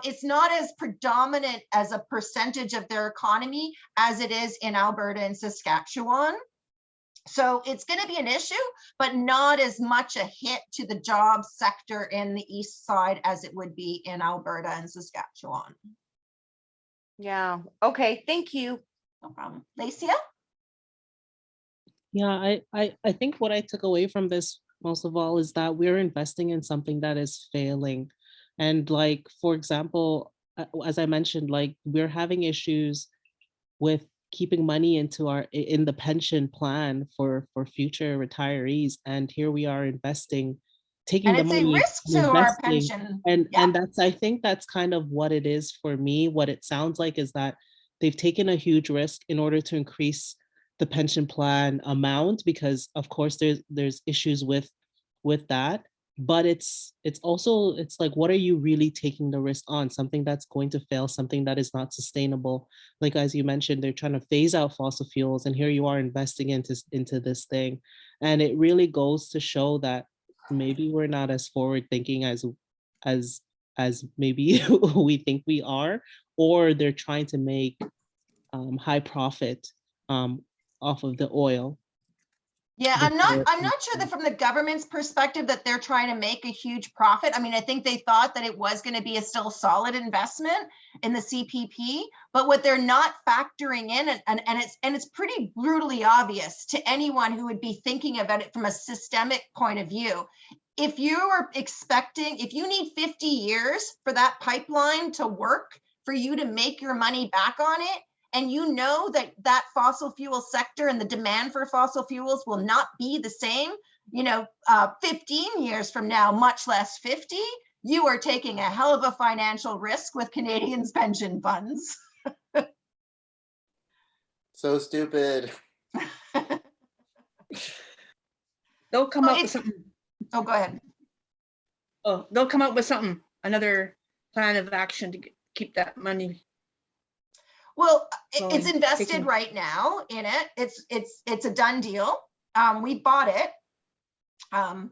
It's not as predominant as a percentage of their economy as it is in Alberta and Saskatchewan. So it's going to be an issue, but not as much a hit to the job sector in the east side as it would be in Alberta and Saskatchewan. Yeah. Okay. Thank you. No problem. Lacia? Yeah, I think what I took away from this most of all is that we're investing in something that is failing. And like, for example, as I mentioned, like we're having issues with keeping money in the pension plan for future retirees, and here we are taking the money, a risk to our pension. And I think that's kind of what it is for me. What it sounds like is that they've taken a huge risk in order to increase the pension plan amount, because of course there's issues with that. But it's like, what are you really taking the risk on? Something that's going to fail, something that is not sustainable. Like, as you mentioned, they're trying to phase out fossil fuels, and here you are investing into this thing. And it really goes to show that maybe we're not as forward thinking as maybe we think we are, or they're trying to make high profit off of the oil. Yeah, I'm not sure that from the government's perspective that they're trying to make a huge profit. I mean, I think they thought that it was going to be a still solid investment in the CPP, but what they're not factoring in, and it's pretty brutally obvious to anyone who would be thinking about it from a systemic point of view. If you need 50 years for that pipeline to work, for you to make your money back on it, and you know that fossil fuel sector and the demand for fossil fuels will not be the same, 15 years from now, much less 50, you are taking a hell of a financial risk with Canadians' pension funds. So stupid. They'll come up with something. Oh, go ahead. Oh, they'll come up with something, another plan of action to keep that money. Well, it's invested right now in it. It's a done deal. We bought it.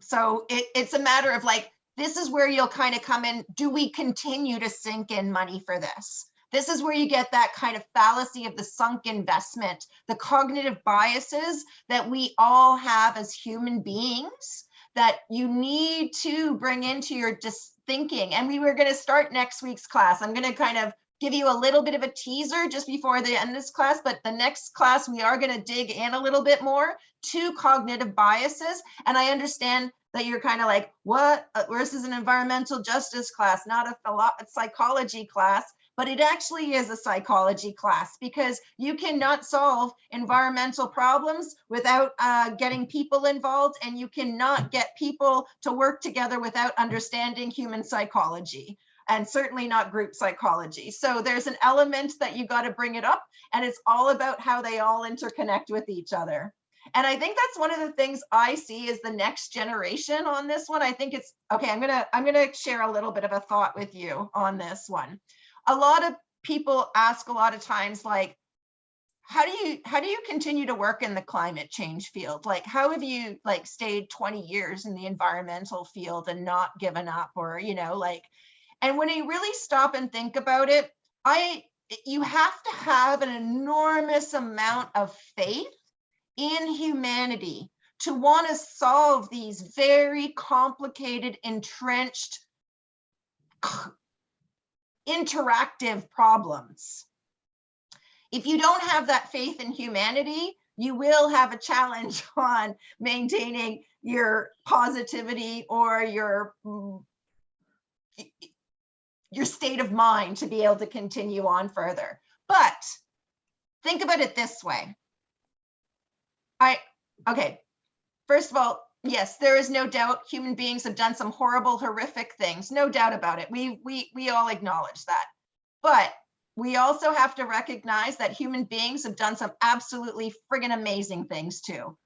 So it's a matter of like, this is where you'll kind of come in. Do we continue to sink in money for this? This is where you get that kind of fallacy of the sunk investment, the cognitive biases that we all have as human beings that you need to bring into your thinking. And we were going to start next week's class. I'm going to kind of give you a little bit of a teaser just before the end of this class, but the next class, we are going to dig in a little bit more to cognitive biases. And I understand that you're kind of like, what? This is an environmental justice class, not a psychology class, but it actually is a psychology class, because you cannot solve environmental problems without getting people involved, and you cannot get people to work together without understanding human psychology. And certainly not group psychology. So there's an element that you got to bring it up, and it's all about how they all interconnect with each other. And I think that's one of the things I see as the next generation on this one. I think it's okay. I'm gonna share a little bit of a thought with you on this one. A lot of people ask a lot of times, like, how do you continue to work in the climate change field? Like, how have you like stayed 20 years in the environmental field and not given up, or and when you really stop and think about it, you have to have an enormous amount of faith in humanity to want to solve these very complicated, entrenched, interactive problems. If you don't have that faith in humanity, you will have a challenge on maintaining your positivity or your state of mind to be able to continue on further. But think about it this way. Okay, first of all, yes, there is no doubt human beings have done some horrible, horrific things. No doubt about it. We all acknowledge that. But we also have to recognize that human beings have done some absolutely friggin' amazing things too.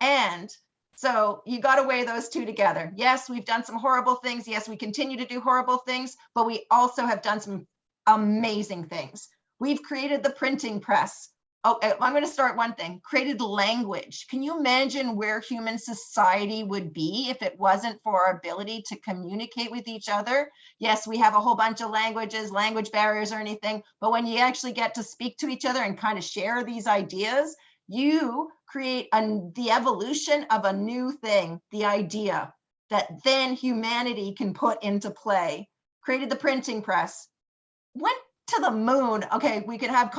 And so you got to weigh those two together. Yes, we've done some horrible things. Yes, we continue to do horrible things, but we also have done some amazing things. We've created the printing press. Oh, I'm going to start one thing, created language. Can you imagine where human society would be if it wasn't for our ability to communicate with each other? Yes, we have a whole bunch of languages, language barriers or anything, but when you actually get to speak to each other and kind of share these ideas, you create the evolution of a new thing, the idea that then humanity can put into play. Created the printing press, went to the moon. Okay, we could have,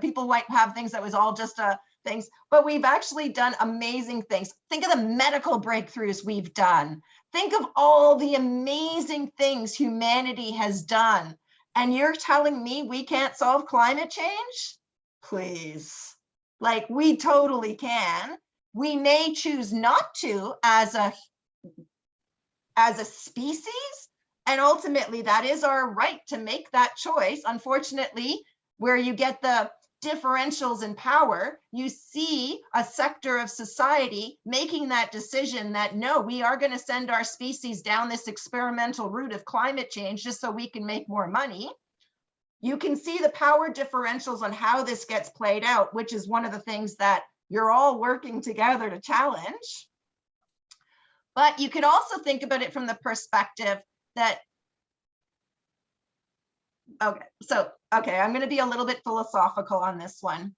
people might have things that was all just things, but we've actually done amazing things. Think of the medical breakthroughs we've done. Think of all the amazing things humanity has done. And you're telling me we can't solve climate change? Please. Like, we totally can. We may choose not to as a species. And ultimately, that is our right to make that choice. Unfortunately, where you get the differentials in power, you see a sector of society making that decision that, no, we are going to send our species down this experimental route of climate change just so we can make more money. You can see the power differentials on how this gets played out, which is one of the things that you're all working together to challenge. But you could also think about it from the perspective that, I'm going to be a little bit philosophical on this one.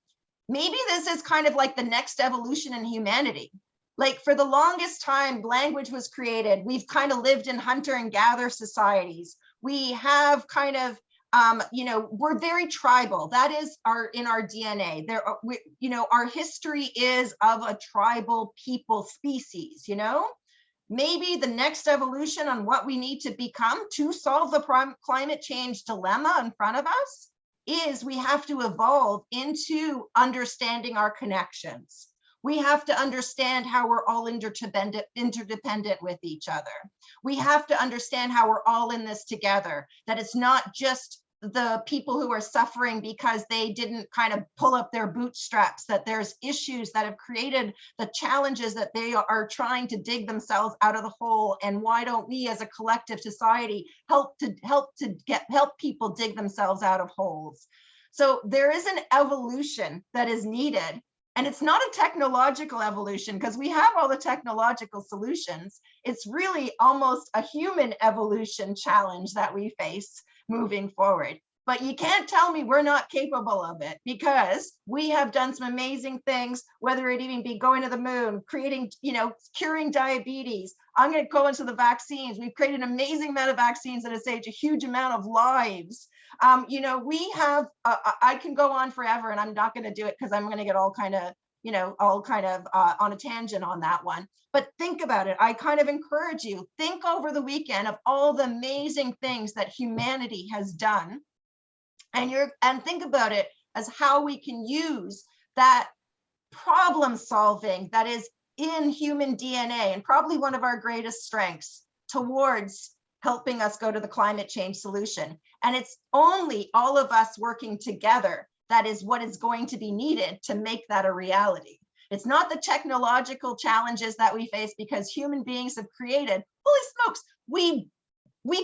Maybe this is kind of like the next evolution in humanity. Like, for the longest time, language was created. We've kind of lived in hunter and gather societies. We have kind of, we're very tribal. That is in our DNA. Our history is of a tribal people species, Maybe the next evolution on what we need to become to solve the climate change dilemma in front of us is we have to evolve into understanding our connections. We have to understand how we're all interdependent with each other. We have to understand how we're all in this together, that it's not just the people who are suffering because they didn't kind of pull up their bootstraps, that there's issues that have created the challenges that they are trying to dig themselves out of the hole. And why don't we as a collective society help people dig themselves out of holes? So there is an evolution that is needed. And it's not a technological evolution because we have all the technological solutions. It's really almost a human evolution challenge that we face moving forward. But you can't tell me we're not capable of it, because we have done some amazing things, whether it even be going to the moon, creating, curing diabetes. I'm going to go into the vaccines. We've created an amazing amount of vaccines that have saved a huge amount of lives. We have, I can go on forever, and I'm not going to do it because I'm going to get all kind of on a tangent on that one. But think about it. I kind of encourage you, think over the weekend of all the amazing things that humanity has done, and think about it as how we can use that problem solving that is in human DNA, and probably one of our greatest strengths, towards helping us go to the climate change solution. And it's only all of us working together that is what is going to be needed to make that a reality. It's not the technological challenges that we face, because human beings have created, holy smokes, we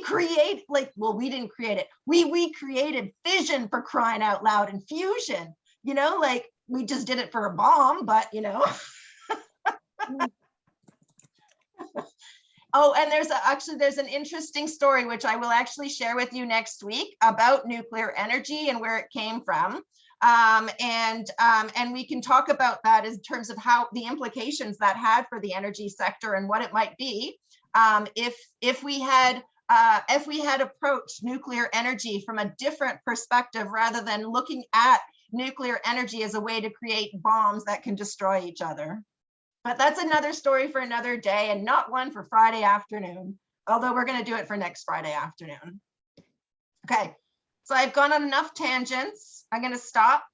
create, we didn't create it. We created fission, for crying out loud, and fusion, we just did it for a bomb, but Oh, and there's an interesting story, which I will actually share with you next week, about nuclear energy and where it came from. And we can talk about that in terms of how the implications that had for the energy sector and what it might be if we had approached nuclear energy from a different perspective rather than looking at nuclear energy as a way to create bombs that can destroy each other. But that's another story for another day and not one for Friday afternoon, although we're going to do it for next Friday afternoon. Okay, so I've gone on enough tangents. I'm going to stop.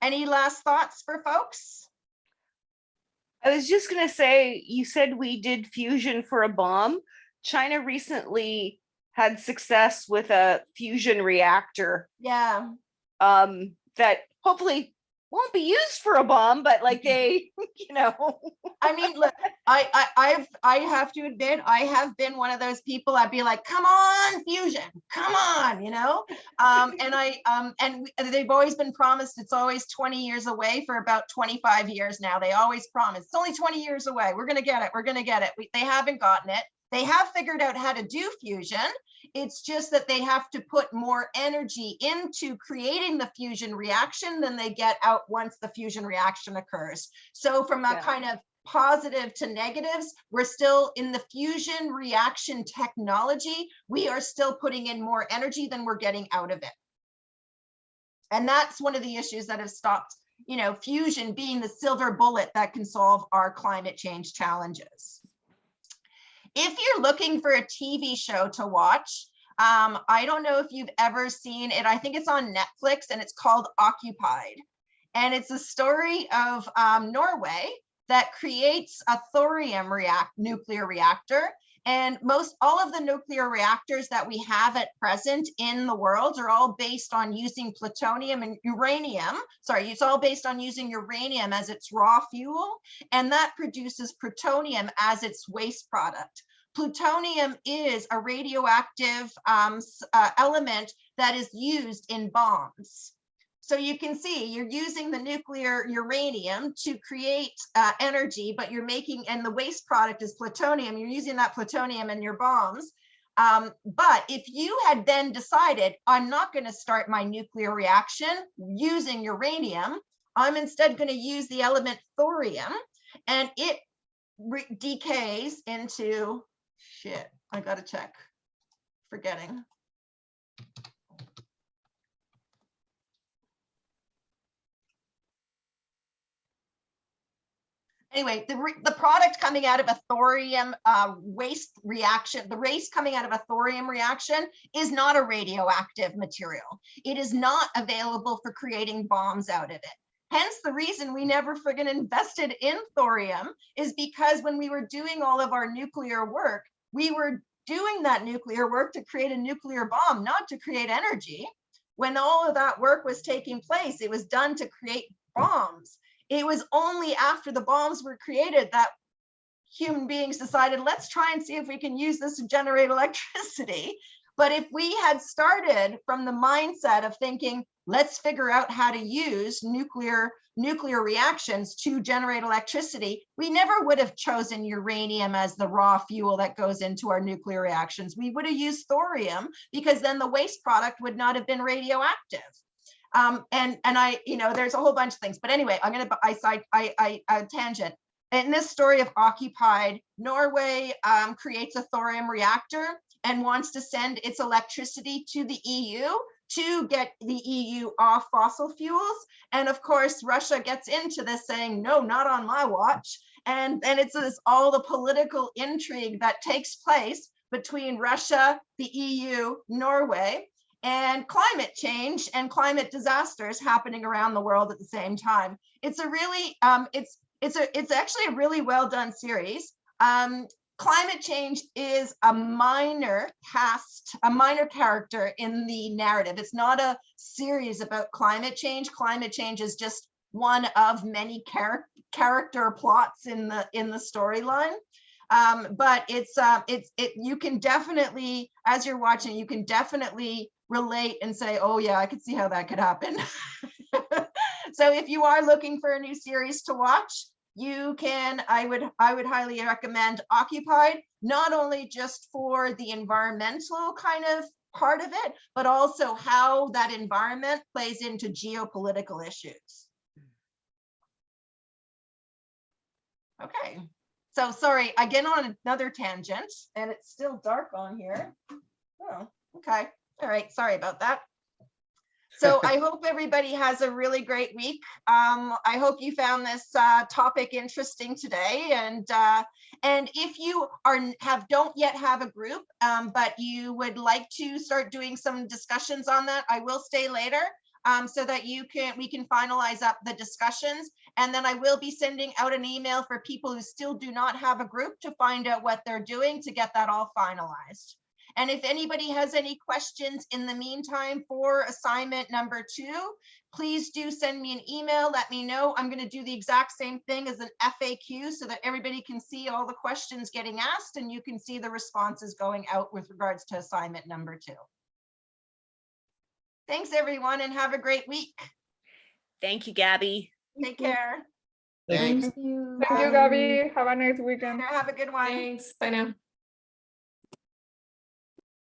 Any last thoughts for folks? I was just going to say, you said we did fusion for a bomb. China recently had success with a fusion reactor. Yeah. That hopefully won't be used for a bomb, but like they, you know. I mean, look, I have to admit, I have been one of those people. I'd be like, come on, fusion, come on, you know. And they've always been promised it's always 20 years away for about 25 years now. They always promise it's only 20 years away. We're gonna get it. We're gonna get it. They haven't gotten it. They have figured out how to do fusion. It's just that they have to put more energy into creating the fusion reaction than they get out once the fusion reaction occurs. So from a kind of positive to negatives, we're still in the fusion reaction technology. We are still putting in more energy than we're getting out of it. And that's one of the issues that have stopped, you know, fusion being the silver bullet that can solve our climate change challenges. If you're looking for a TV show to watch, I don't know if you've ever seen it. I think it's on Netflix and it's called Occupied. And it's a story of Norway that creates a thorium nuclear reactor. And all of the nuclear reactors that we have at present in the world are all based on using plutonium and uranium. Sorry, it's all based on using uranium as its raw fuel, and that produces plutonium as its waste product. Plutonium is a radioactive element that is used in bombs. So you can see you're using the nuclear uranium to create energy, but you're making, and the waste product is plutonium. You're using that plutonium in your bombs. But if you had then decided, I'm not going to start my nuclear reaction using uranium, I'm instead going to use the element thorium, and it decays into, shit, I got to check, forgetting. Anyway, the product coming out of a thorium waste reaction, the waste coming out of a thorium reaction is not a radioactive material. It is not available for creating bombs out of it. Hence, the reason we never friggin' invested in thorium is because when we were doing all of our nuclear work, we were doing that nuclear work to create a nuclear bomb, not to create energy. When all of that work was taking place, it was done to create bombs. It was only after the bombs were created that human beings decided, let's try and see if we can use this to generate electricity. But if we had started from the mindset of thinking, let's figure out how to use nuclear reactions to generate electricity, we never would have chosen uranium as the raw fuel that goes into our nuclear reactions. We would have used thorium, because then the waste product would not have been radioactive. And I, you know, there's a whole bunch of things, but anyway, I tangent. In this story of Occupied, Norway creates a thorium reactor and wants to send its electricity to the EU to get the EU off fossil fuels. And of course, Russia gets into this saying, no, not on my watch. And then it's all the political intrigue that takes place between Russia, the EU, Norway, and climate change and climate disasters happening around the world at the same time. It's a really, it's actually a really well done series. Climate change is a minor character in the narrative. It's not a series about climate change. Climate change is just one of many character plots in the storyline. But you can definitely, as you're watching, you can definitely relate and say, oh yeah, I could see how that could happen. So if you are looking for a new series to watch, you can, I would highly recommend Occupied, not only just for the environmental kind of part of it, but also how that environment plays into geopolitical issues. Okay, so sorry, I get on another tangent and it's still dark on here. Oh, okay, all right, sorry about that. So I hope everybody has a really great week. I hope you found this topic interesting today. And if you don't yet have a group, but you would like to start doing some discussions on that, I will stay later so that we can finalize up the discussions. And then I will be sending out an email for people who still do not have a group to find out what they're doing to get that all finalized. And if anybody has any questions in the meantime for assignment number 2, please do send me an email. Let me know. I'm going to do the exact same thing as an FAQ so that everybody can see all the questions getting asked and you can see the responses going out with regards to assignment number 2. Thanks, everyone, and have a great week. Thank you, Gabby. Take care. Thanks. Thank you. Thank you, Gabby. Have a nice weekend. Have a good one. Thanks. Bye now.